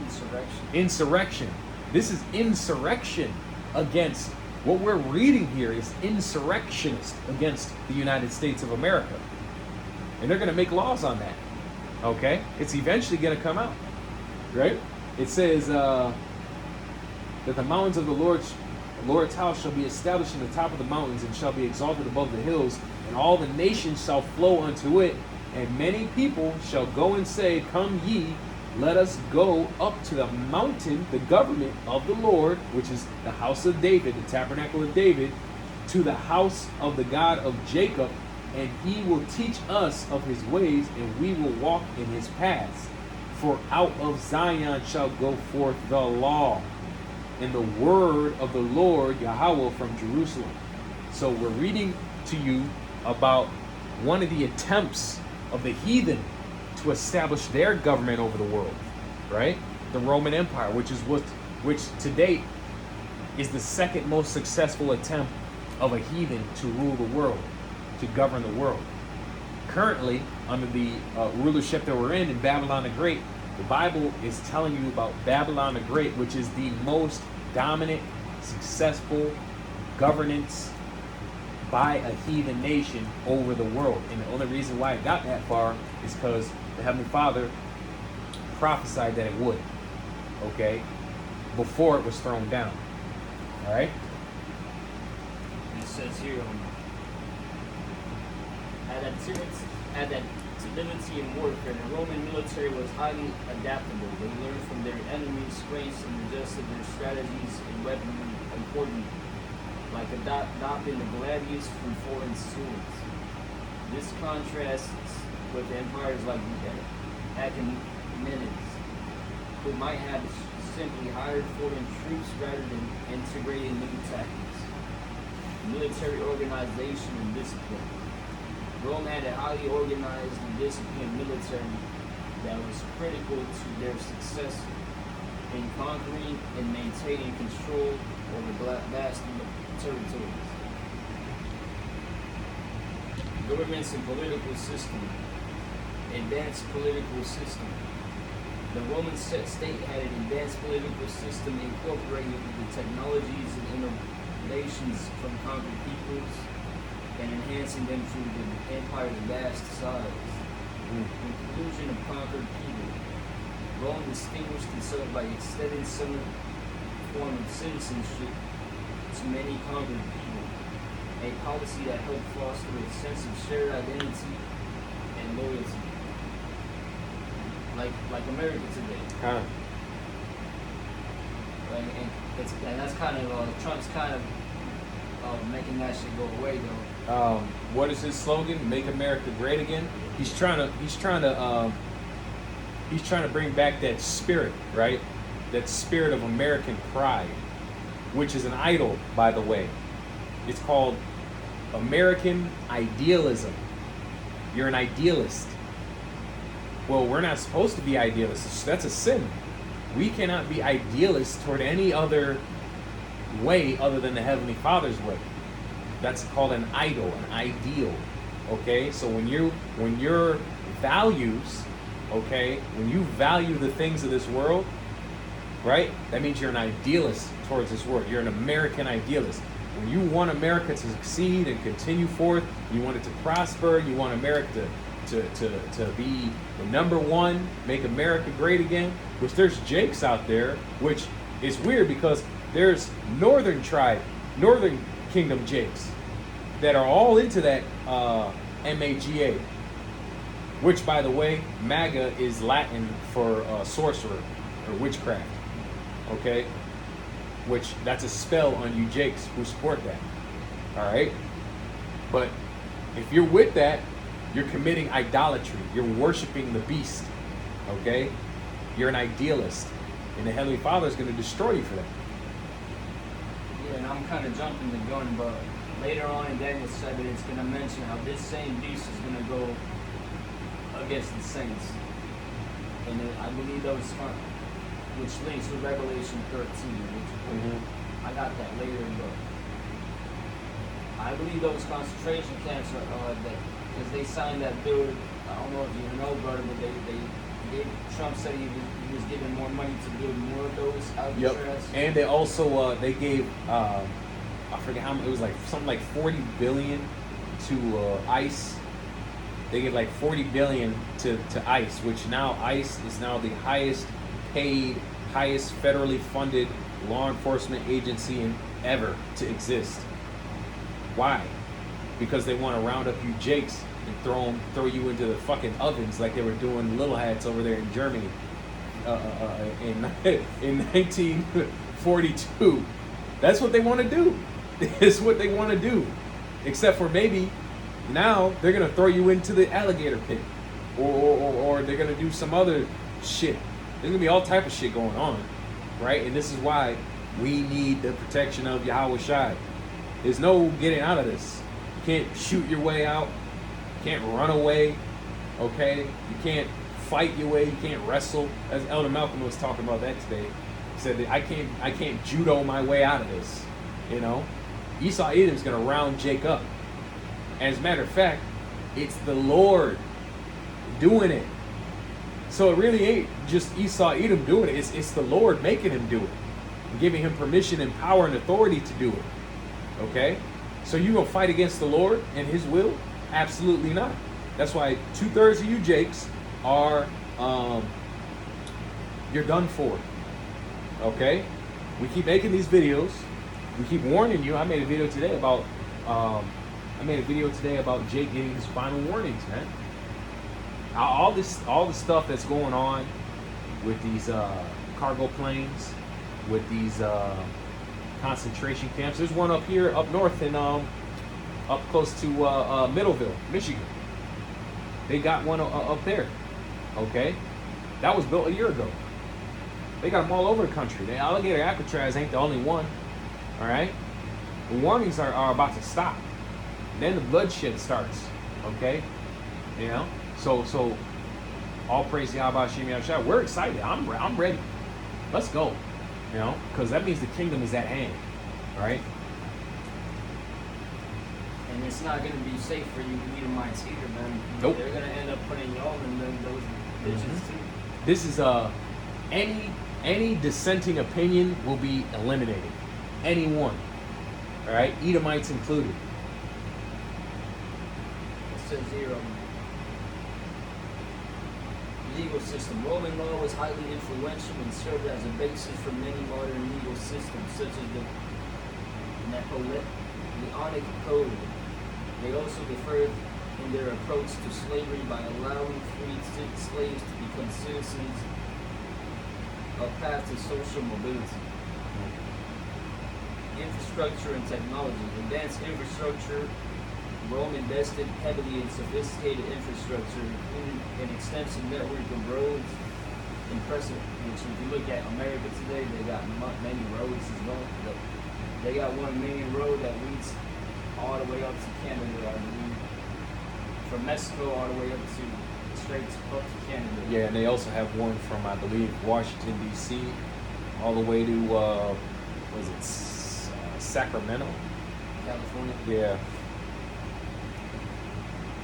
Insurrection. Insurrection. This is insurrection against, what we're reading here is insurrectionist against the United States of America. And they're going to make laws on that. Okay? It's eventually going to come out. Right? It says that the mountains of the Lord's house shall be established in the top of the mountains and shall be exalted above the hills, and all the nations shall flow unto it, and many people shall go and say, Come ye, let us go up to the mountain, the government of the Lord, which is the house of David, the tabernacle of David, to the house of the God of Jacob, and he will teach us of his ways, and we will walk in his paths. For out of Zion shall go forth the law, and the word of the Lord Yahweh from Jerusalem. So we're reading to you about one of the attempts of the heathen to establish their government over the world, right? The Roman Empire, which to date is the second most successful attempt of a heathen to rule the world, to govern the world. Currently, under the rulership that we're in Babylon the Great, the Bible is telling you about Babylon the Great, which is the most dominant, successful governance by a heathen nation over the world. And the only reason why it got that far is because the Heavenly Father prophesied that it would, okay, before it was thrown down. All right? And it says here, adaptability in warfare. The Roman military was highly adaptable. They learned from their enemies' strengths and adjusted their strategies and weaponry accordingly, like adopting the gladius from foreign swords. This contrasts with empires like the Achaemenids, who might have simply hired foreign troops rather than integrating new tactics. Military organization and discipline. Rome had a highly organized and disciplined military that was critical to their success in conquering and maintaining control over vast territories. Governments and political system. Advanced political system. The Roman state had an advanced political system incorporating the technologies and innovations from conquered peoples and enhancing them through the empire's vast size. In conclusion of conquered people, Rome distinguished itself by extending some form of citizenship to many conquered people, a policy that helped foster a sense of shared identity and loyalty. Like America today. Huh. And that's kind of Trump's kind of making that shit go away though. What is his slogan? Make America great again. He's trying to bring back that spirit, right? That spirit of American pride, which is an idol, by the way. It's called American idealism. You're an idealist. Well, we're not supposed to be idealists. That's a sin. We cannot be idealists toward any other way other than the Heavenly Father's way. That's called an idol, an ideal. Okay? So when your values, okay, when you value the things of this world, right? That means you're an idealist towards this world. You're an American idealist. When you want America to succeed and continue forth, you want it to prosper, you want America to be the number one, make America great again, which there's Jakes out there, which is weird because there's Northern Kingdom Jakes that are all into that MAGA, which, by the way, MAGA is Latin for sorcerer or witchcraft, okay? Which, that's a spell on you Jakes who support that, all right? But if you're with that, you're committing idolatry. You're worshiping the beast, okay? You're an idealist, and the Heavenly Father is going to destroy you for that. Yeah, and I'm kind of jumping the gun, but later on in Daniel 7, it's going to mention how this same beast is going to go against the saints. And I believe those, which links with Revelation 13, which I got that later, but I believe those concentration camps are that because they signed that bill I don't know if you know, brother, but Trump said he was giving more money to build more of those Alcatraz. Yep. And they also they gave I forget how much, it was like something like 40 billion to ICE. They gave like 40 billion to ICE, which now ICE is now the highest paid, highest federally funded law enforcement agency ever to exist. Why? Because they want to round up you jakes and throw you into the fucking ovens like they were doing little hats over there in Germany in 1942. That's what they want to do. It's what they want to do. Except for maybe now they're gonna throw you into the alligator pit, or they're gonna do some other shit. There's gonna be all type of shit going on, right? And this is why we need the protection of Yahweh Shai. There's no getting out of this. You can't shoot your way out. You can't run away. Okay? You can't fight your way. You can't wrestle. As Elder Malcolm was talking about that today. He said that I can't judo my way out of this. You know? Esau Edom's gonna round Jake up. As a matter of fact, it's the Lord doing it. So it really ain't just Esau Edom doing it. It's the Lord making him do it. And giving him permission and power and authority to do it. Okay? So you gonna fight against the Lord and his will? Absolutely not. That's why 2/3 of you Jakes are you're done for. Okay? We keep making these videos. We keep warning you. I made a video today about Jake getting his final warnings, man. All the stuff that's going on with these cargo planes, with these concentration camps. There's one up here, up north, in up close to Middleville, Michigan. They got one up there. Okay, that was built a year ago. They got them all over the country. The alligator Alcatraz ain't the only one. All right, the warnings are about to stop. Then the bloodshed starts. Okay, you know. So all praise Yahweh Shem Yahshua. We're excited. I'm ready. Let's go. You know, because that means the kingdom is at hand. Right? And it's not going to be safe for you Edomites either, man. Nope. They're going to end up putting y'all in those bitches too. This is any dissenting opinion will be eliminated. Anyone. All right? Edomites included. It says here, legal system. Roman law was highly influential and served as a basis for many modern legal systems, such as the Napoleonic Code. They also differed in their approach to slavery by allowing freed slaves to become citizens, a path to social mobility. Infrastructure and technology. Advanced infrastructure. Rome invested heavily in sophisticated infrastructure, including an extensive network of roads. Impressive, which if you look at America today, they got many roads as well. They got one main road that leads all the way up to Canada, I believe. From Mexico all the way up to straight up to Canada. Yeah, and they also have one from, I believe, Washington, D.C. all the way to, was it Sacramento? California. Yeah.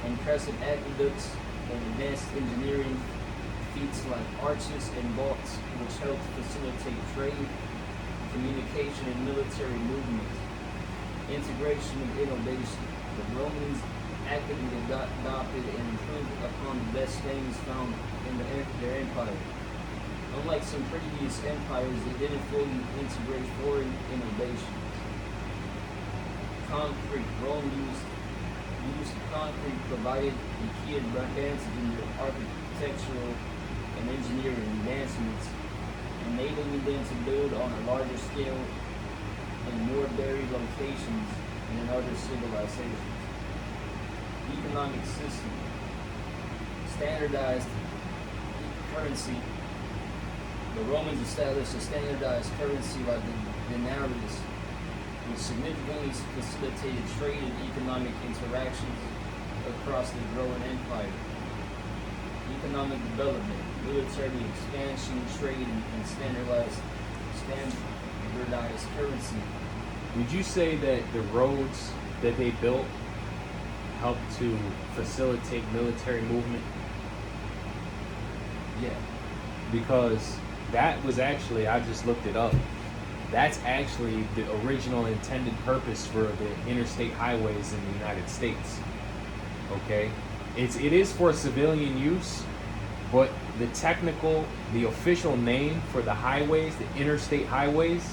Impressive aqueducts and advanced engineering feats like arches and vaults, which helped facilitate trade, communication, and military movements. Integration and innovation. The Romans actively adopted and improved upon the best things found in their empire. Unlike some previous empires, they didn't fully integrate foreign innovations. Concrete. Rome used concrete provided a key advantage in their architectural and engineering advancements, enabling them to build on a larger scale in more varied locations than other civilizations. Economic system. Standardized currency. The Romans established a standardized currency like the denarius, which significantly facilitated trade and economic interactions across the growing empire. Economic development, military expansion, trade, and standardized currency. Would you say that the roads that they built help to facilitate military movement? Yeah, because that was actually, I just looked it up. That's actually the original intended purpose for the interstate highways in the United States. Okay, it is for civilian use, but the official name for the highways, the interstate highways,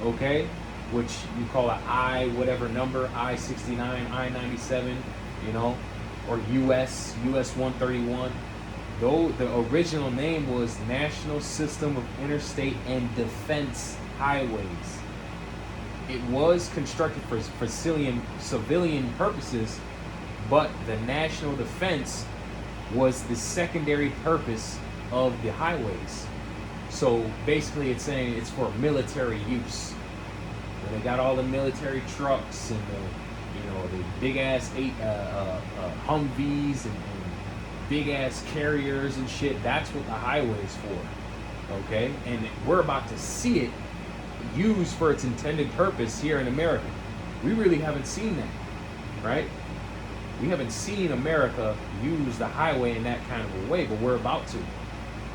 okay, which you call an I whatever number, I-69, I-97, you know, or US 131. Though the original name was National System of Interstate and Defense Highways. It was constructed for civilian purposes, but the national defense was the secondary purpose of the highways. So basically it's saying it's for military use. And they got all the military trucks and the big ass Humvees and big ass carriers and shit. That's what the highway's for. Okay? And we're about to see it used for its intended purpose here in America. We really haven't seen that, right? We haven't seen America use the highway in that kind of a way, but we're about to.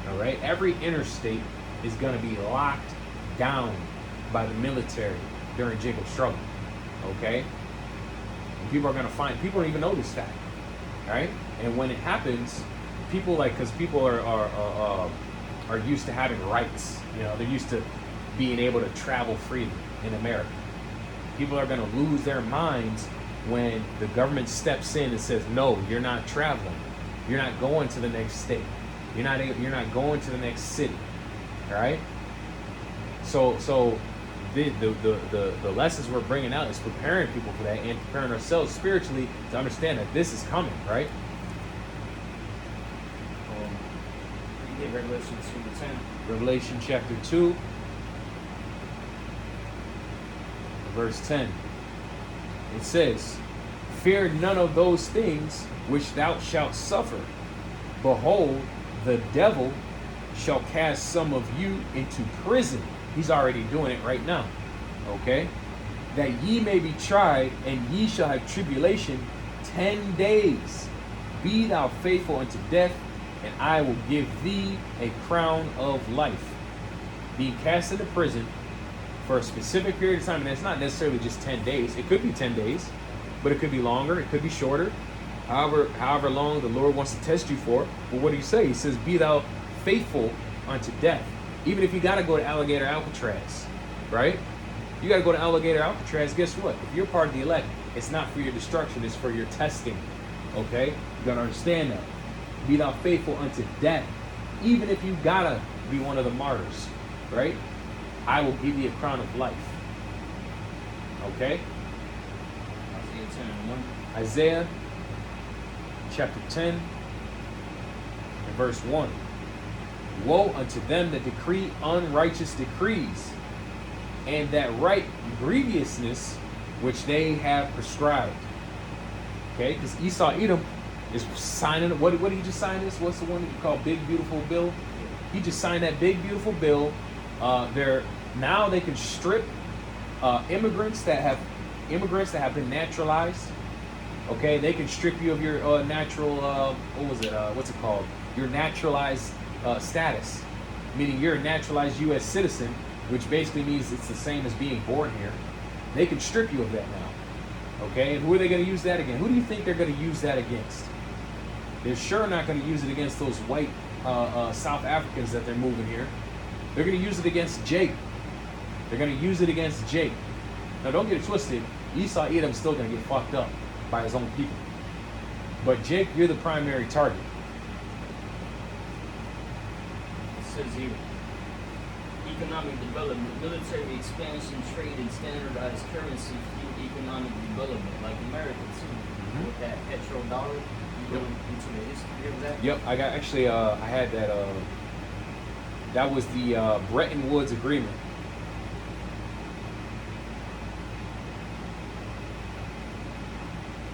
All right? Every interstate is going to be locked down by the military during Jacob's struggle. Okay? And people don't even know this fact. Right? And when it happens, people because people are used to having rights. You know, they're used to being able to travel freely in America. People are going to lose their minds when the government steps in and says, "No, you're not traveling. You're not going to the next state. You're not going to the next city." All right. So the lessons we're bringing out is preparing people for that and preparing ourselves spiritually to understand that this is coming, right? You get Revelation 2:10. Revelation chapter 2, verse 10. It says, "Fear none of those things which thou shalt suffer. Behold, the devil shall cast some of you into prison." He's already doing it right now. Okay? "That ye may be tried, and ye shall have tribulation 10 days. Be thou faithful unto death, and I will give thee a crown of life." Being cast into prison for a specific period of time, and it's not necessarily just 10 days. It could be 10 days, but it could be longer, it could be shorter. However long the Lord wants to test you for. But what do you say? He says, "Be thou faithful unto death." Even if you got to go to Alligator Alcatraz, right? You got to go to Alligator Alcatraz. Guess what? If you're part of the elect, it's not for your destruction. It's for your testing. Okay? You got to understand that. Be thou faithful unto death. Even if you got to be one of the martyrs, right? I will give you a crown of life. Okay? Isaiah 10:1. Isaiah chapter 10 and verse 1. "Woe unto them that decree unrighteous decrees, and that write grievousness which they have prescribed." Okay, because Esau Edom is signing. What did he just sign this? What's the one that you call Big Beautiful Bill? He just signed that Big Beautiful Bill. Now they can strip immigrants that have been naturalized. Okay, they can strip you of your natural. What's it called? Your naturalized status, meaning you're a naturalized U.S. citizen, which basically means it's the same as being born here. They can strip you of that now. Okay, and who are they going to use that against? Who do you think they're going to use that against? They're sure not going to use it against those white South Africans that they're moving here. They're going to use it against Jake. They're going to use it against Jake. Now, don't get it twisted. Esau Edom's still going to get fucked up by his own people. But Jake, you're the primary target. Says here, economic development, military expansion, trade, and standardized currency fuel economic development, like America too. With that petrodollar, you go into the history of that. Yep, I had that. That was the Bretton Woods Agreement.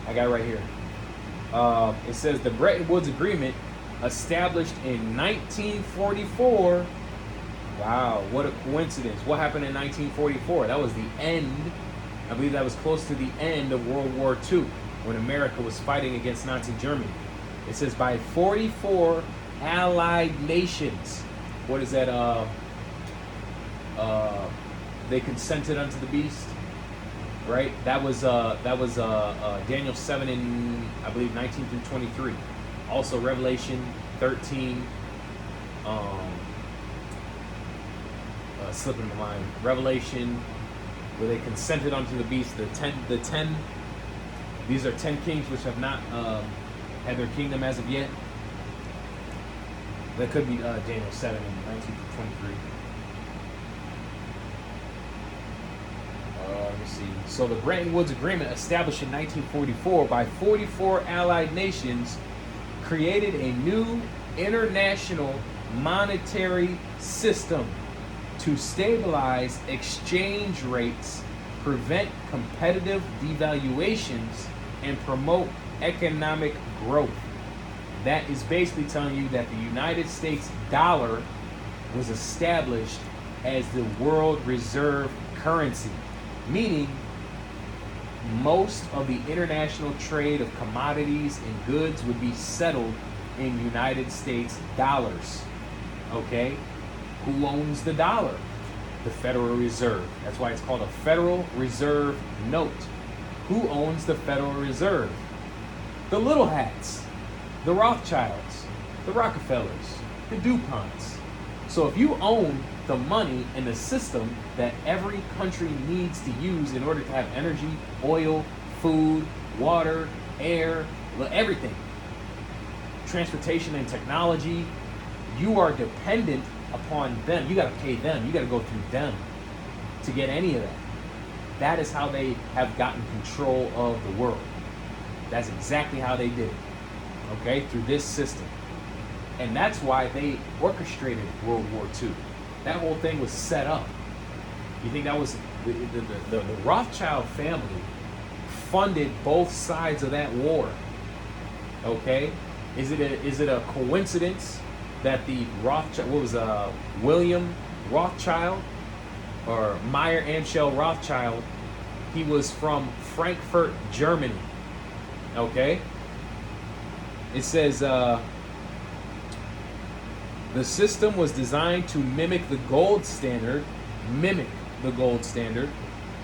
I got it right here. It says the Bretton Woods Agreement, established in 1944. Wow, what a coincidence. What happened in 1944? That was the end. I believe that was close to the end of World War II when America was fighting against Nazi Germany. It says by 44 allied nations. What is that? They consented unto the beast, right? That was Daniel 7 in, I believe, 19 through 23. Also Revelation 13. Slipping my mind. Revelation, where they consented unto the beast. The ten. These are 10 kings which have not had their kingdom as of yet. That could be Daniel 7 and 19 to 23. Let me see. So the Bretton Woods Agreement, established in 1944 by 44 allied nations, created a new international monetary system to stabilize exchange rates, prevent competitive devaluations, and promote economic growth. That is basically telling you that the United States dollar was established as the world reserve currency, meaning most of the international trade of commodities and goods would be settled in United States dollars. Okay? Who owns the dollar? The Federal Reserve. That's why it's called a Federal Reserve note. Who owns the Federal Reserve? The little hats, the Rothschilds, the Rockefellers, the DuPonts. So if you own the money and the system that every country needs to use in order to have energy, oil, food, water, air, everything, transportation and technology, you are dependent upon them. You got to pay them. You got to go through them to get any of that. That is how they have gotten control of the world. That's exactly how they did it. Okay, through this system. And that's why they orchestrated World War II. That whole thing was set up. You think that was the Rothschild family funded both sides of that war? Okay, is it a coincidence that the Rothschild, William Rothschild or Meyer Amschel Rothschild, he was from Frankfurt, Germany. Okay, it says the system was designed to mimic the gold standard,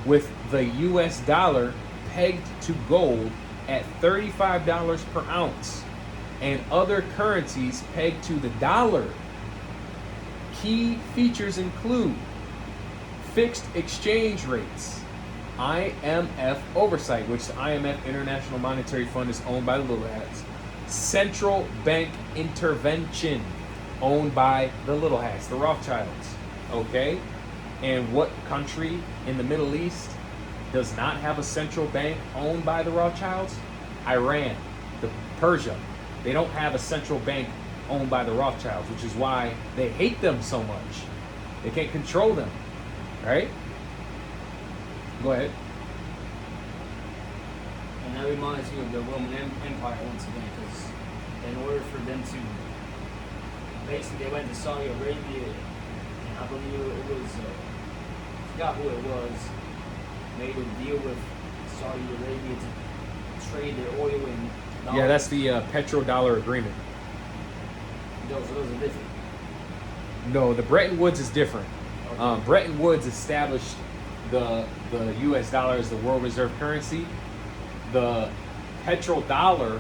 with the US dollar pegged to gold at $35 per ounce, and other currencies pegged to the dollar. Key features include fixed exchange rates, IMF oversight, which the IMF, International Monetary Fund, is owned by the little hats, central bank intervention, owned by the little hats, the Rothschilds. Okay? And what country in the Middle East does not have a central bank owned by the Rothschilds? Iran, Persia. They don't have a central bank owned by the Rothschilds, which is why they hate them so much. They can't control them, right? Go ahead. And that reminds me of the Roman Empire once again, because in order for them to, basically they went to Saudi Arabia, and I believe it was, I forgot who it was, made a deal with Saudi Arabia to trade their oil in dollars. Yeah, that's the petrodollar agreement. Those are different. No, the Bretton Woods is different. Okay. Bretton Woods established the U.S. dollar as the world reserve currency. The petrodollar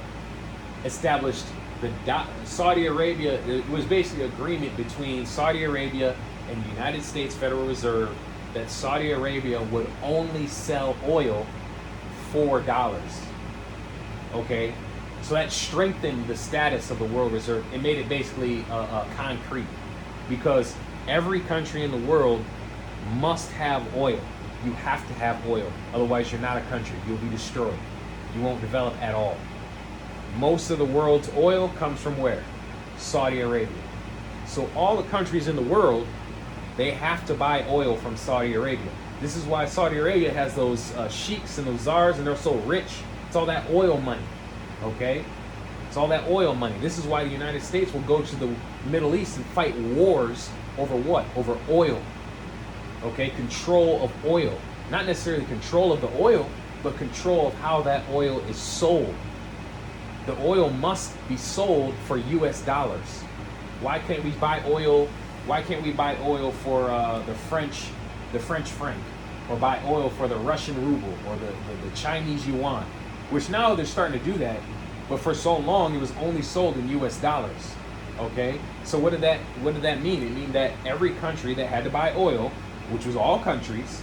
established Saudi Arabia. It was basically an agreement between Saudi Arabia and the United States Federal Reserve that Saudi Arabia would only sell oil for dollars. Okay, so that strengthened the status of the world reserve. It made it basically concrete, because every country in the world must have oil. You have to have oil, otherwise you're not a country. You'll be destroyed. You won't develop at all. Most of the world's oil comes from where? Saudi Arabia. So all the countries in the world, they have to buy oil from Saudi Arabia. This is why Saudi Arabia has those sheiks and those czars, and they're so rich. It's all that oil money, okay? It's all that oil money. This is why the United States will go to the Middle East and fight wars over what? Over oil, okay? Control of oil. Not necessarily control of the oil, but control of how that oil is sold. The oil must be sold for U.S. dollars. Why can't we buy oil? Why can't we buy oil for the French franc, or buy oil for the Russian ruble or the Chinese yuan? Which now they're starting to do that, but for so long it was only sold in U.S. dollars. Okay, so what did that mean? It mean that every country that had to buy oil, which was all countries,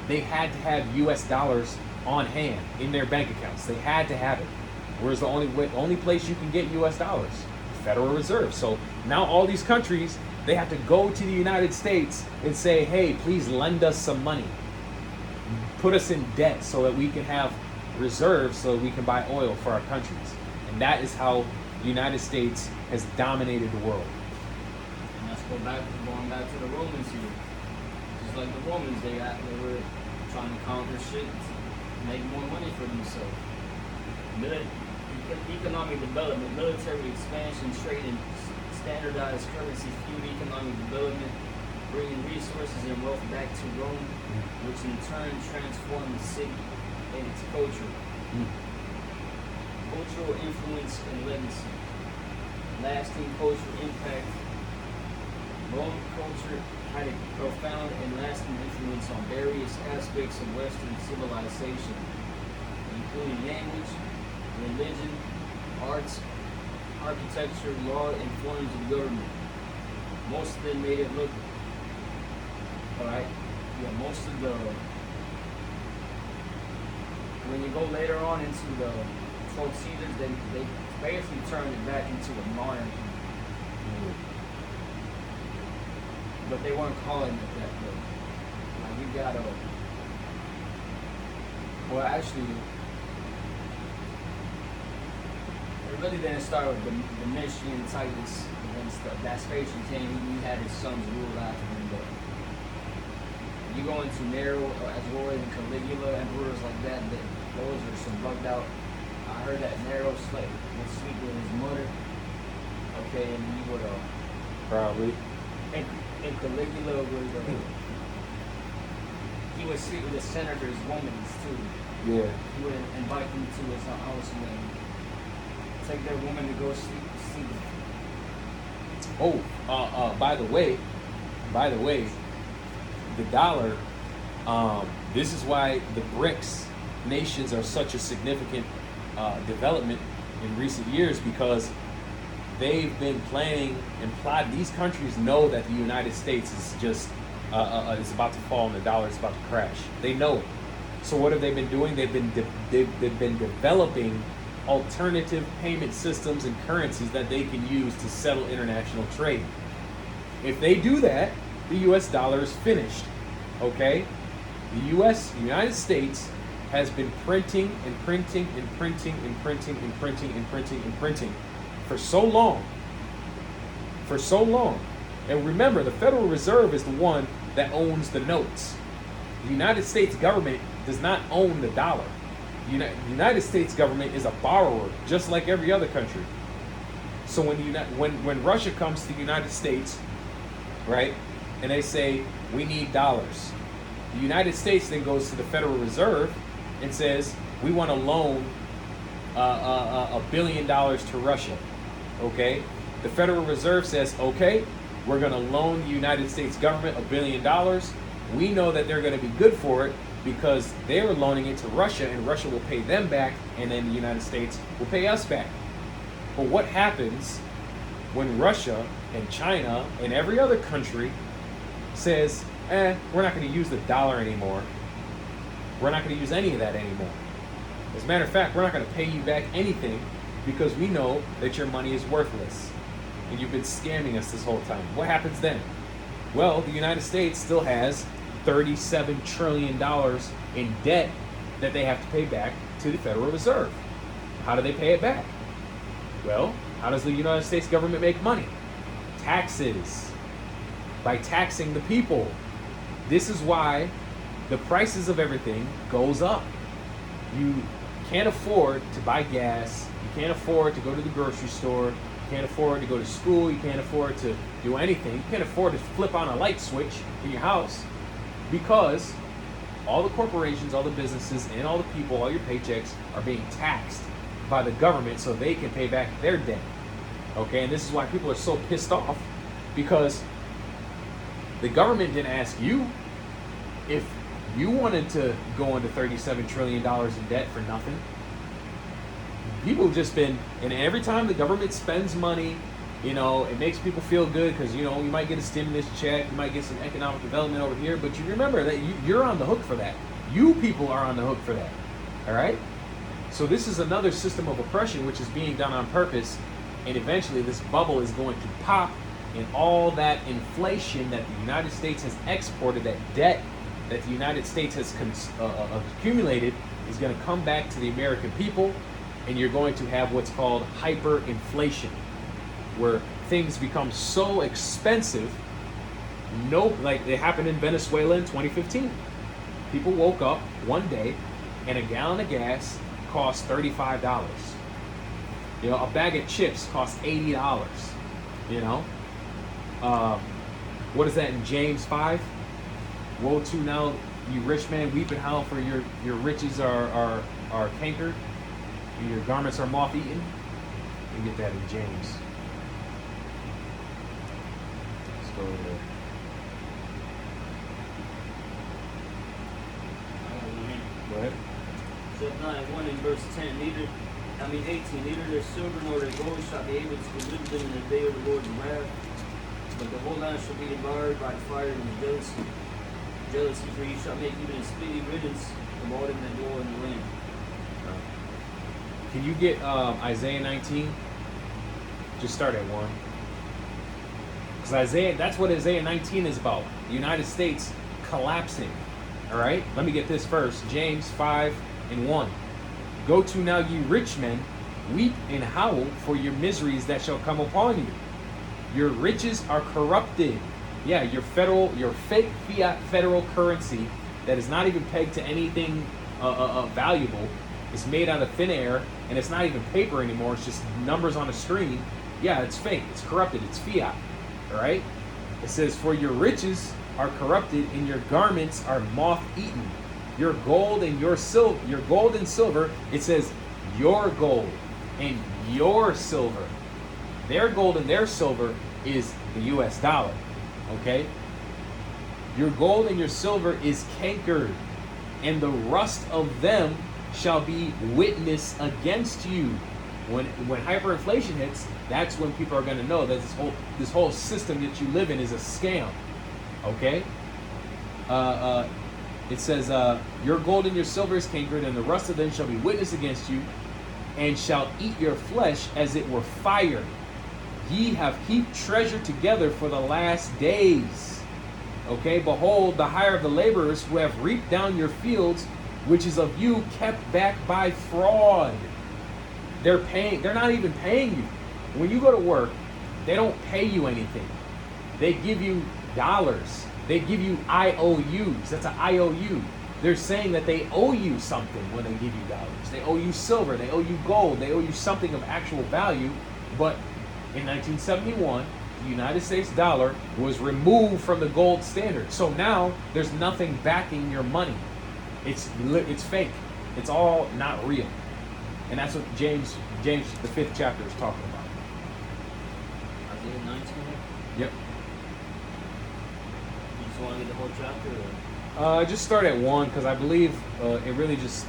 they had to have U.S. dollars on hand in their bank accounts. They had to have it. Whereas the only place you can get U.S. dollars, Federal Reserve. So now all these countries, they have to go to the United States and say, hey, please lend us some money. Put us in debt so that we can have reserves so that we can buy oil for our countries. And that is how the United States has dominated the world. And let's going back to the Romans here. Just like the Romans, they were trying to conquer shit, make more money for themselves. Economic development, military expansion, trade, and standardized currency fueled economic development, bringing resources and wealth back to Rome, which in turn transformed the city and its culture. Cultural influence and legacy. Lasting cultural impact. Roman culture had a profound and lasting influence on various aspects of Western civilization, including language, religion, arts, architecture, law, and forms of government. Most of them made it look, alright, yeah, most of the, when you go later on into the 12 Caesars, they basically turned it back into a monarchy. But they weren't calling it that, though. Like, you gotta, well, actually, it really didn't start with Domitian, Titus, and stuff. Vespasian came, he had his sons rule after him, but you go into Nero, as well as Caligula, emperors like that, those are some bugged out. I heard that Nero would sleep with his mother, okay, and he would, Probably. and Caligula would, he would sleep with the senators' women too. Yeah. He would invite them to his house and then take their woman to go sleep. Oh, by the way, the dollar. This is why the BRICS nations are such a significant development in recent years, because they've been planning and plotting. These countries know that the United States is just is about to fall and the dollar is about to crash. They know it. So what have they been doing? They've been developing alternative payment systems and currencies that they can use to settle international trade. If they do that, the U.S. dollar is finished. Okay? The United States has been printing and printing and printing and printing and printing and printing and printing for so long. For so long. And remember, the Federal Reserve is the one that owns the notes. The United States government does not own the dollar. The United States government is a borrower, just like every other country. So when Russia comes to the United States, right, and they say, we need dollars, the United States then goes to the Federal Reserve and says, we want to loan $1 billion to Russia. Okay? The Federal Reserve says, okay, we're going to loan the United States government $1 billion. We know that they're going to be good for it because they are loaning it to Russia, and Russia will pay them back, and then the United States will pay us back. But what happens when Russia and China and every other country says, we're not going to use the dollar anymore. We're not going to use any of that anymore. As a matter of fact, we're not going to pay you back anything because we know that your money is worthless and you've been scamming us this whole time. What happens then? Well, the United States still has $37 trillion in debt that they have to pay back to the Federal Reserve. How do they pay it back? Well, how does the United States government make money? Taxes. By taxing the people. This is why the prices of everything goes up. You can't afford to buy gas. You can't afford to go to the grocery store. You can't afford to go to school. You can't afford to do anything. You can't afford to flip on a light switch in your house because all the corporations, all the businesses, and all the people, all your paychecks are being taxed by the government so they can pay back their debt. Okay, and this is why people are so pissed off, because the government didn't ask you if you wanted to go into $37 trillion in debt for nothing. People have just been, and every time the government spends money, it makes people feel good because, you might get a stimulus check, you might get some economic development over here, but you remember that you're on the hook for that. You people are on the hook for that. All right? So this is another system of oppression which is being done on purpose, and eventually this bubble is going to pop, and all that inflation that the United States has exported, that debt that the United States has accumulated, is going to come back to the American people, and you're going to have what's called hyperinflation, where things become so expensive. Like it happened in Venezuela in 2015. People woke up one day and a gallon of gas cost $35. A bag of chips cost $80. What is that in James 5? Woe to now, you rich man, weep and howl, for your riches are cankered, and your garments are moth-eaten. You get that in James. Let's go there. Go ahead. Zephaniah 1 in verse 10, 18, neither their silver nor their gold shall be able to deliver them in the day of the Lord's wrath, but the whole land shall be devoured by fire and jealousy. For you shall make even a speedy riddance of all them that dwell in the land. Can you get Isaiah 19? Just start at 1. Because that's what Isaiah 19 is about. The United States collapsing. All right? Let me get this first. James 5 and 1. Go to now, ye rich men, weep and howl for your miseries that shall come upon you. Your riches are corrupted. Yeah, your fake fiat federal currency that is not even pegged to anything valuable. It's made out of thin air, and it's not even paper anymore. It's just numbers on a screen. Yeah, it's fake. It's corrupted. It's fiat. All right? It says, for your riches are corrupted, and your garments are moth-eaten. Your gold and silver. It says your gold and your silver. Their gold and their silver is the U.S. dollar. Okay? Your gold and your silver is cankered, and the rust of them shall be witness against you. When hyperinflation hits, that's when people are going to know that this whole system that you live in is a scam. Okay? It says, your gold and your silver is cankered, and the rust of them shall be witness against you, and shall eat your flesh as it were fire. Ye have heaped treasure together for the last days. Okay, behold, the hire of the laborers who have reaped down your fields, which is of you, kept back by fraud. They're not even paying you. When you go to work, they don't pay you anything. They give you dollars. They give you IOUs. That's an IOU. They're saying that they owe you something when they give you dollars. They owe you silver. They owe you gold. They owe you something of actual value. But in 1971, the United States dollar was removed from the gold standard. So now there's nothing backing your money. It's fake. It's all not real. And that's what James the 5th chapter is talking about. Isaiah 19? Yep. You just want to get the whole chapter? Or? Just start at 1, because I believe it really just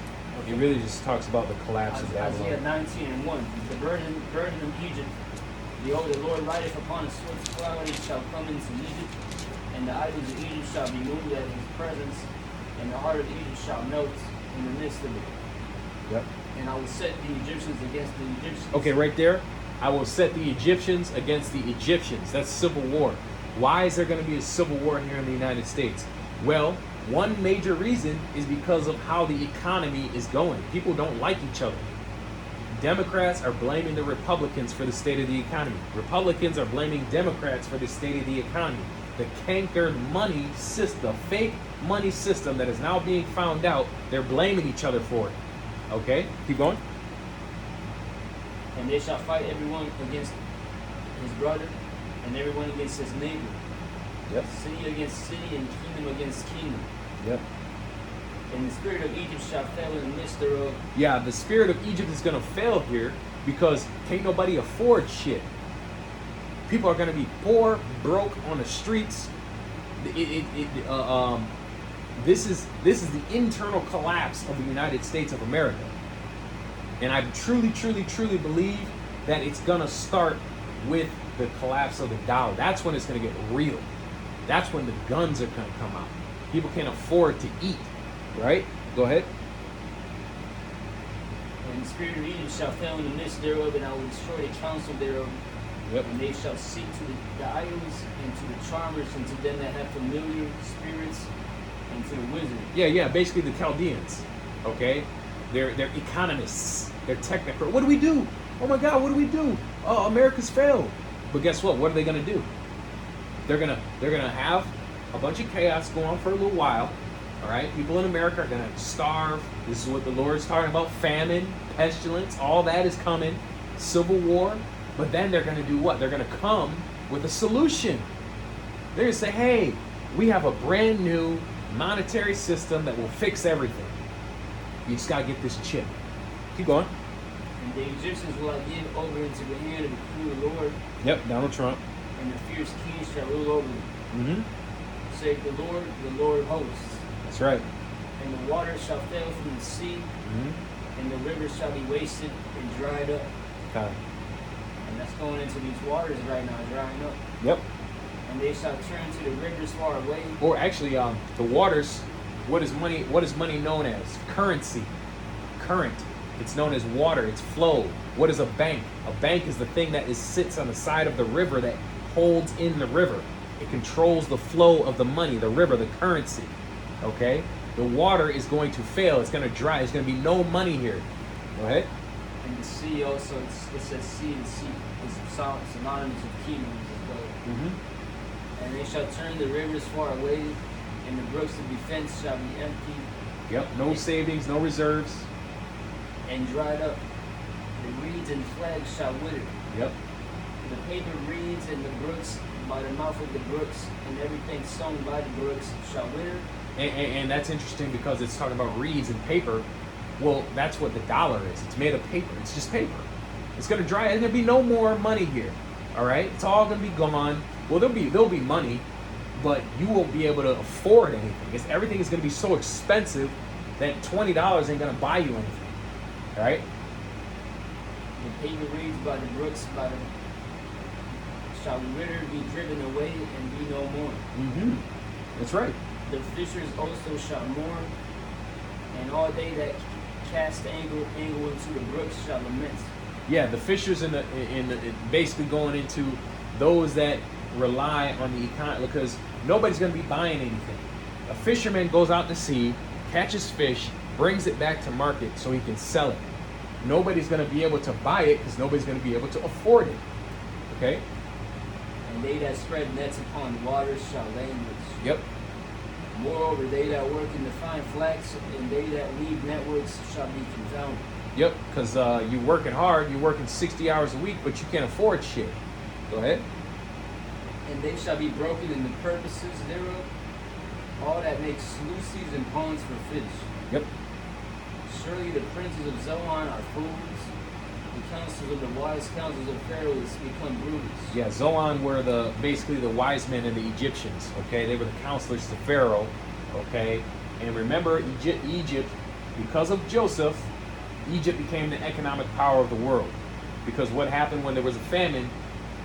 talks about the collapse of Babylon. Isaiah 19 and 1. The burden of Egypt. Behold, the Lord rideth upon a swift cloud, and shall come into Egypt, and the idols of Egypt shall be moved at his presence, and the heart of Egypt shall melt in the midst of it. Yep. And I will set the Egyptians against the Egyptians. Okay, right there. I will set the Egyptians against the Egyptians. That's civil war. Why is there going to be a civil war here in the United States? Well, one major reason is because of how the economy is going. People don't like each other. Democrats are blaming the Republicans for the state of the economy. Republicans are blaming Democrats for the state of the economy. The cankered money system, the fake money system that is now being found out, they're blaming each other for it. Okay, keep going. And they shall fight everyone against his brother, and everyone against his neighbor. Yep. City against city, and kingdom against kingdom. Yep. And the spirit of Egypt shall fail in the midst thereof. Yeah, the spirit of Egypt is going to fail here because can't nobody afford shit. People are going to be poor, broke on the streets. This is the internal collapse of the United States of America. And I truly, truly, truly believe that it's going to start with the collapse of the dollar. That's when it's going to get real. That's when the guns are going to come out. People can't afford to eat, right? Go ahead. And the spirit of Egypt shall fail in the midst thereof, and I will destroy the counsel thereof. Yep. And they shall seek to the idols, and to the charmers, and to them that have familiar spirits, and to the wizards. Yeah, basically the Chaldeans, okay? They're economists. They're technical. What do we do? Oh my God, what do we do? Oh, America's failed. But guess what? What are they gonna do? They're gonna have a bunch of chaos go on for a little while. All right, people in America are gonna starve. This is what the Lord's talking about: famine, pestilence, all that is coming, civil war. But then they're gonna do what? They're gonna come with a solution. They're gonna say, "Hey, we have a brand new monetary system that will fix everything. You just gotta get this chip." Keep going. And the Egyptians will I give over into the hand of the cruel Lord. Yep, Donald Trump. And the fierce king shall rule over them. Mm-hmm. Say the Lord of hosts. That's right. And the waters shall fail from the sea, and the rivers shall be wasted and dried up. Okay. And that's going into these waters right now, drying up. Yep. And they shall turn to the rivers far away. Or actually, the waters. What is money? What is money known as? Currency. Current. It's known as water. It's flow. What is a bank? A bank is the thing that sits on the side of the river that holds in the river. It controls the flow of the money, the river, the currency. Okay? The water is going to fail. It's going to dry. There's going to be no money here. Go ahead. And the sea also, it says sea, and sea is synonymous with kingdoms as well. Mm-hmm. And they shall turn the rivers far away, and the brooks of defense shall be empty. Yep. No savings, no reserves. And dried up. The reeds and flags shall wither. Yep. The paper reeds and the brooks by the mouth of the brooks, and everything sown by the brooks shall wither. And that's interesting because it's talking about reeds and paper. Well, that's what the dollar is. It's made of paper. It's just paper. It's going to dry. There's going to be no more money here. All right? It's all going to be gone. Well, there'll be money, but you won't be able to afford anything. Everything is going to be so expensive that $20 ain't going to buy you anything. All right? The paper reeds by the brooks shall wither, be driven away, and be no more. Mm-hmm. That's right. The fishers also shall mourn, and all they that cast angle into the brooks shall lament. Yeah, the fishers basically going into those that rely on the economy, because nobody's going to be buying anything. A fisherman goes out to sea, catches fish, brings it back to market so he can sell it. Nobody's going to be able to buy it because nobody's going to be able to afford it. Okay? And they that spread nets upon the waters shall languish. Yep. Moreover, they that work in the fine flax and they that weave networks shall be confounded. Yep, because you're working hard, you're working 60 hours a week, but you can't afford shit. Go ahead. And they shall be broken in the purposes thereof, all that make sluices and ponds for fish. Yep. Surely the princes of Zoan are fools. The counsels of the wise counsels of Pharaoh is become brutish. Yeah, Zoan were basically the wise men and the Egyptians. Okay, they were the counselors to Pharaoh. Okay, and remember Egypt, because of Joseph, Egypt became the economic power of the world. Because what happened when there was a famine?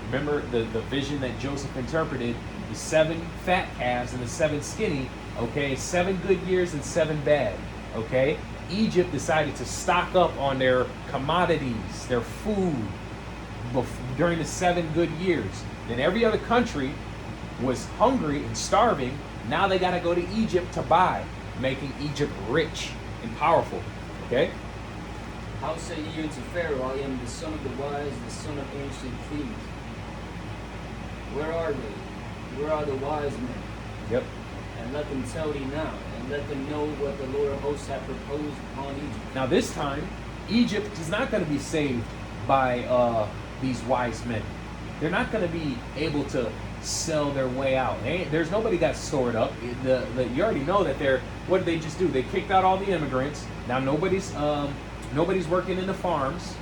Remember the vision that Joseph interpreted: the 7 fat calves and the 7 skinny. Okay, 7 good years and 7 bad. Okay. Egypt decided to stock up on their commodities, their food, during the 7 good years. Then every other country was hungry and starving. Now they got to go to Egypt to buy, making Egypt rich and powerful. Okay? How say ye unto Pharaoh, I am the son of the wise, the son of ancient kings? Where are they? Where are the wise men? Yep. And let them tell thee now, and let them know what the Lord of hosts hath proposed upon Egypt. Now this time, Egypt is not going to be saved by these wise men. They're not going to be able to sell their way out. There's nobody got stored up. You already know that what did they just do? They kicked out all the immigrants. Now nobody's working in the farms.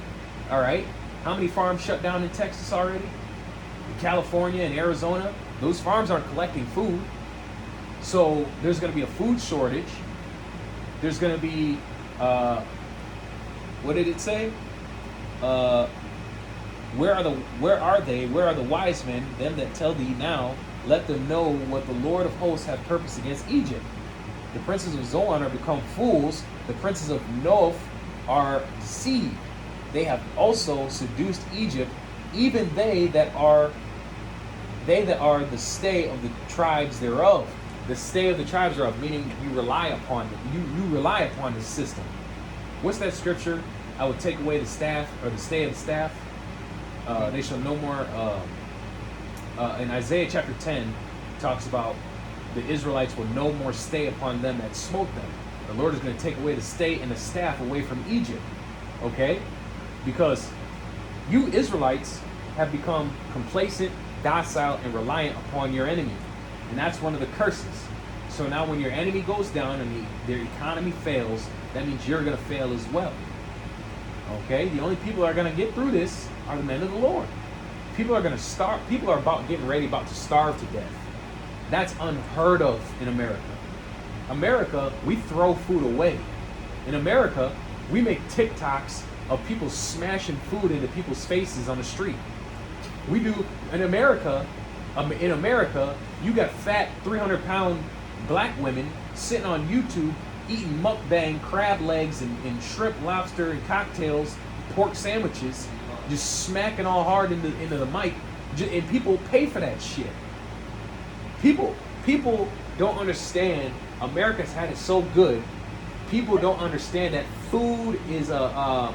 All right. How many farms shut down in Texas already? In California and Arizona, those farms aren't collecting food. So there's going to be a food shortage. There's going to be, what did it say? Where are they? Where are the wise men? Them that tell thee now, let them know what the Lord of hosts hath purposed against Egypt. The princes of Zoan are become fools. The princes of Noph are deceived. They have also seduced Egypt, even they that are the stay of the tribes thereof. The stay of the tribes thereof, meaning you rely upon it. You rely upon the system. What's that scripture? I will take away the staff, or the stay of the staff. They shall no more. In Isaiah chapter 10, talks about the Israelites will no more stay upon them that smote them. The Lord is going to take away the stay and the staff away from Egypt. Okay? Because you Israelites have become complacent, docile, and reliant upon your enemy. And that's one of the curses. So now when your enemy goes down and their economy fails, that means you're going to fail as well. Okay? The only people that are going to get through this are the men of the Lord. People are going to starve. People are about to starve to death. That's unheard of in America. America, we throw food away. In America, we make TikToks of people smashing food into people's faces on the street. We do in America. You got fat 300-pound black women sitting on YouTube eating mukbang crab legs and shrimp, lobster, and cocktails, pork sandwiches, just smacking all hard into the mic, and people pay for that shit. People don't understand. America's had it so good. People don't understand that food is a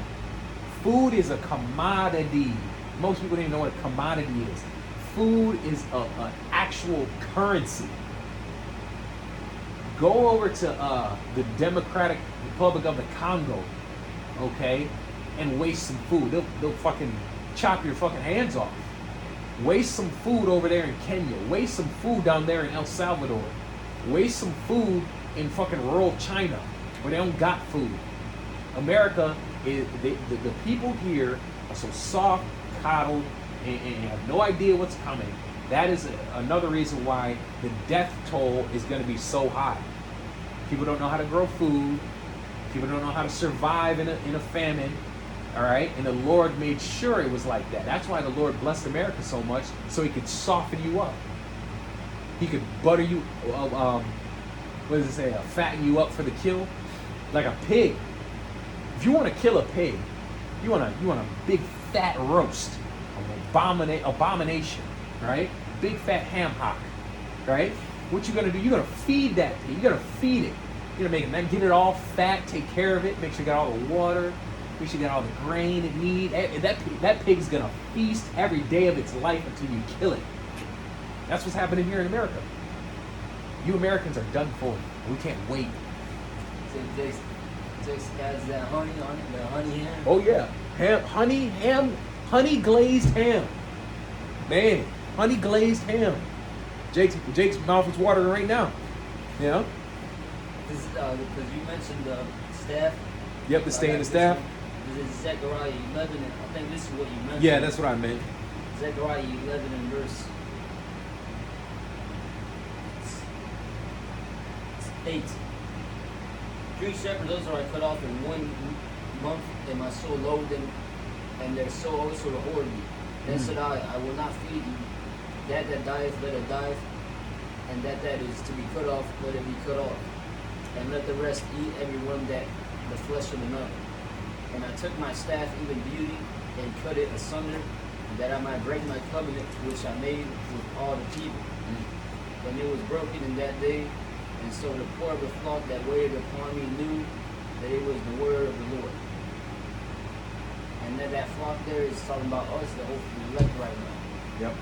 commodity. Most people don't even know what a commodity is. Food is an actual currency. Go over to the Democratic Republic of the Congo, okay, and waste some food. They'll fucking chop your fucking hands off. Waste some food over there in Kenya. Waste some food down there in El Salvador. Waste some food in fucking rural China where they don't got food. America, the people here are so soft, coddled, and have no idea what's coming. That is another reason why the death toll is going to be so high. People don't know how to grow food. People don't know how to survive in a famine. All right? And the Lord made sure it was like that. That's why the Lord blessed America so much, so he could soften you up. He could butter you, what does it say, fatten you up for the kill? Like a pig. If you want to kill a pig, you want a big fat roast, an abomination, right? Big fat ham hock, right? What you gonna do? You're gonna feed that pig. You're gonna feed it. You're gonna get it all fat, take care of it, make sure you got all the water, make sure you got all the grain it needs. That pig's gonna feast every day of its life until you kill it. That's what's happening here in America. You Americans are done for. We can't wait. Just has that honey on it, the honey ham. Oh yeah, honey glazed ham. Man, honey glazed ham. Jake's mouth is watering right now. Yeah. This because you mentioned the staff. Yep, the stay in the staff. This is Zechariah 11, and I think this is what you mentioned. Yeah, that's what I meant. Zechariah 11 and verse 8. 3 shepherds, those are I cut off in 1 month, and my soul loathed them, and their soul also abhorred me. Then said I will not feed you. That dieth, let it die, and that is to be cut off, let it be cut off. And let the rest eat every one that the flesh of another. And I took my staff, even beauty, and cut it asunder, that I might break my covenant which I made with all the people. And it was broken in that day, and so the poor of the flock that waited upon me knew that it was the word of the Lord. And that flock there is talking about us, the elect right now. Yep.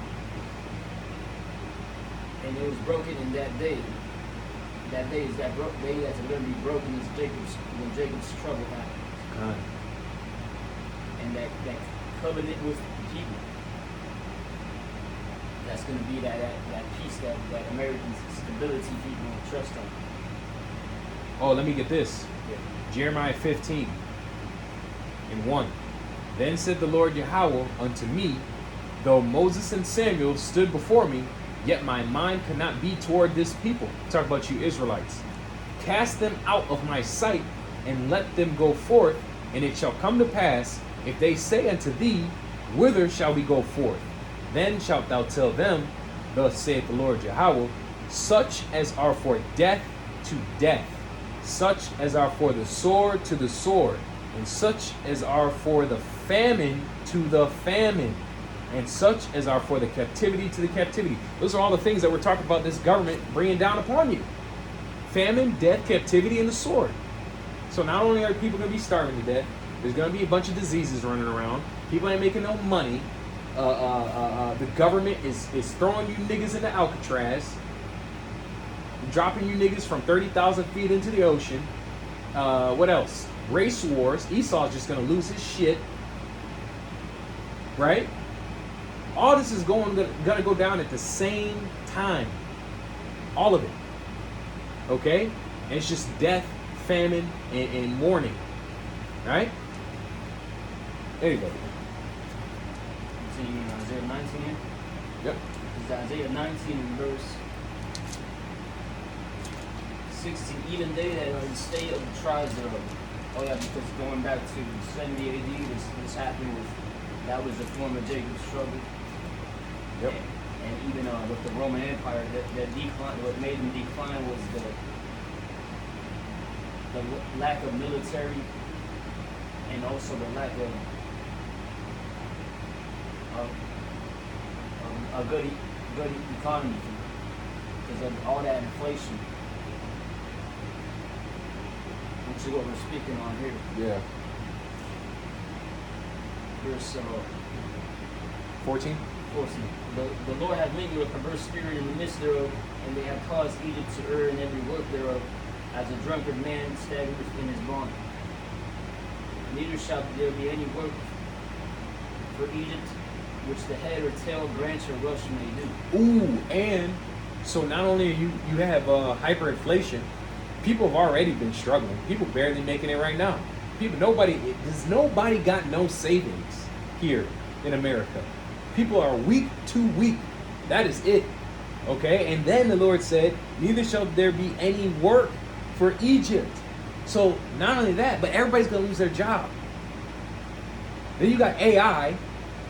And it was broken in that day. That day is that day that's going to be broken is when Jacob's trouble happened. And that covenant with the people. that's going to be that peace, that American stability people will trust on. Oh, let me get this. Yeah. Jeremiah 15:1. Then said the Lord Yahweh unto me, though Moses and Samuel stood before me, yet my mind could not be toward this people. Talk about you Israelites. Cast them out of my sight, and let them go forth, and it shall come to pass, if they say unto thee, whither shall we go forth? Then shalt thou tell them, thus saith the Lord Yahweh, such as are for death to death, such as are for the sword to the sword, and such as are for the famine to the famine, and such as are for the captivity to the captivity. Those are all the things that we're talking about this government bringing down upon you. Famine, death, captivity, and the sword. So not only are people going to be starving to death, there's going to be a bunch of diseases running around. People ain't making no money. The government is throwing you niggas into Alcatraz, dropping you niggas from 30,000 feet into the ocean. What else? Race wars. Esau's just going to lose his shit. Right? All this is going to go down at the same time. All of it. Okay? And it's just death, famine, and mourning. Right? There you go. Continue in Isaiah 19 here. Yep. It's Isaiah 19 and verse 16. Even they that are in the state of the tribes thereof. Oh yeah, because going back to 70 AD, this happened with, that was the form of Jacob's struggle. Yep. And even with the Roman Empire, that decline, what made them decline was the lack of military, and also the lack of a good economy because of all that inflation, which is what we're speaking on here. Yeah. Verse 14. 14. The Lord hath mingled a perverse spirit in the midst thereof, and they have caused Egypt to err in every work thereof, as a drunkard man staggers in his barn. Neither shall there be any work for Egypt, which the head or tail, branch or rush may do. Ooh, and so not only you have hyperinflation, people have already been struggling. People barely making it right now. Nobody got no savings here in America. People are weak to weak. That is it. Okay? And then the Lord said, neither shall there be any work for Egypt. So not only that, but everybody's going to lose their job. Then you got AI.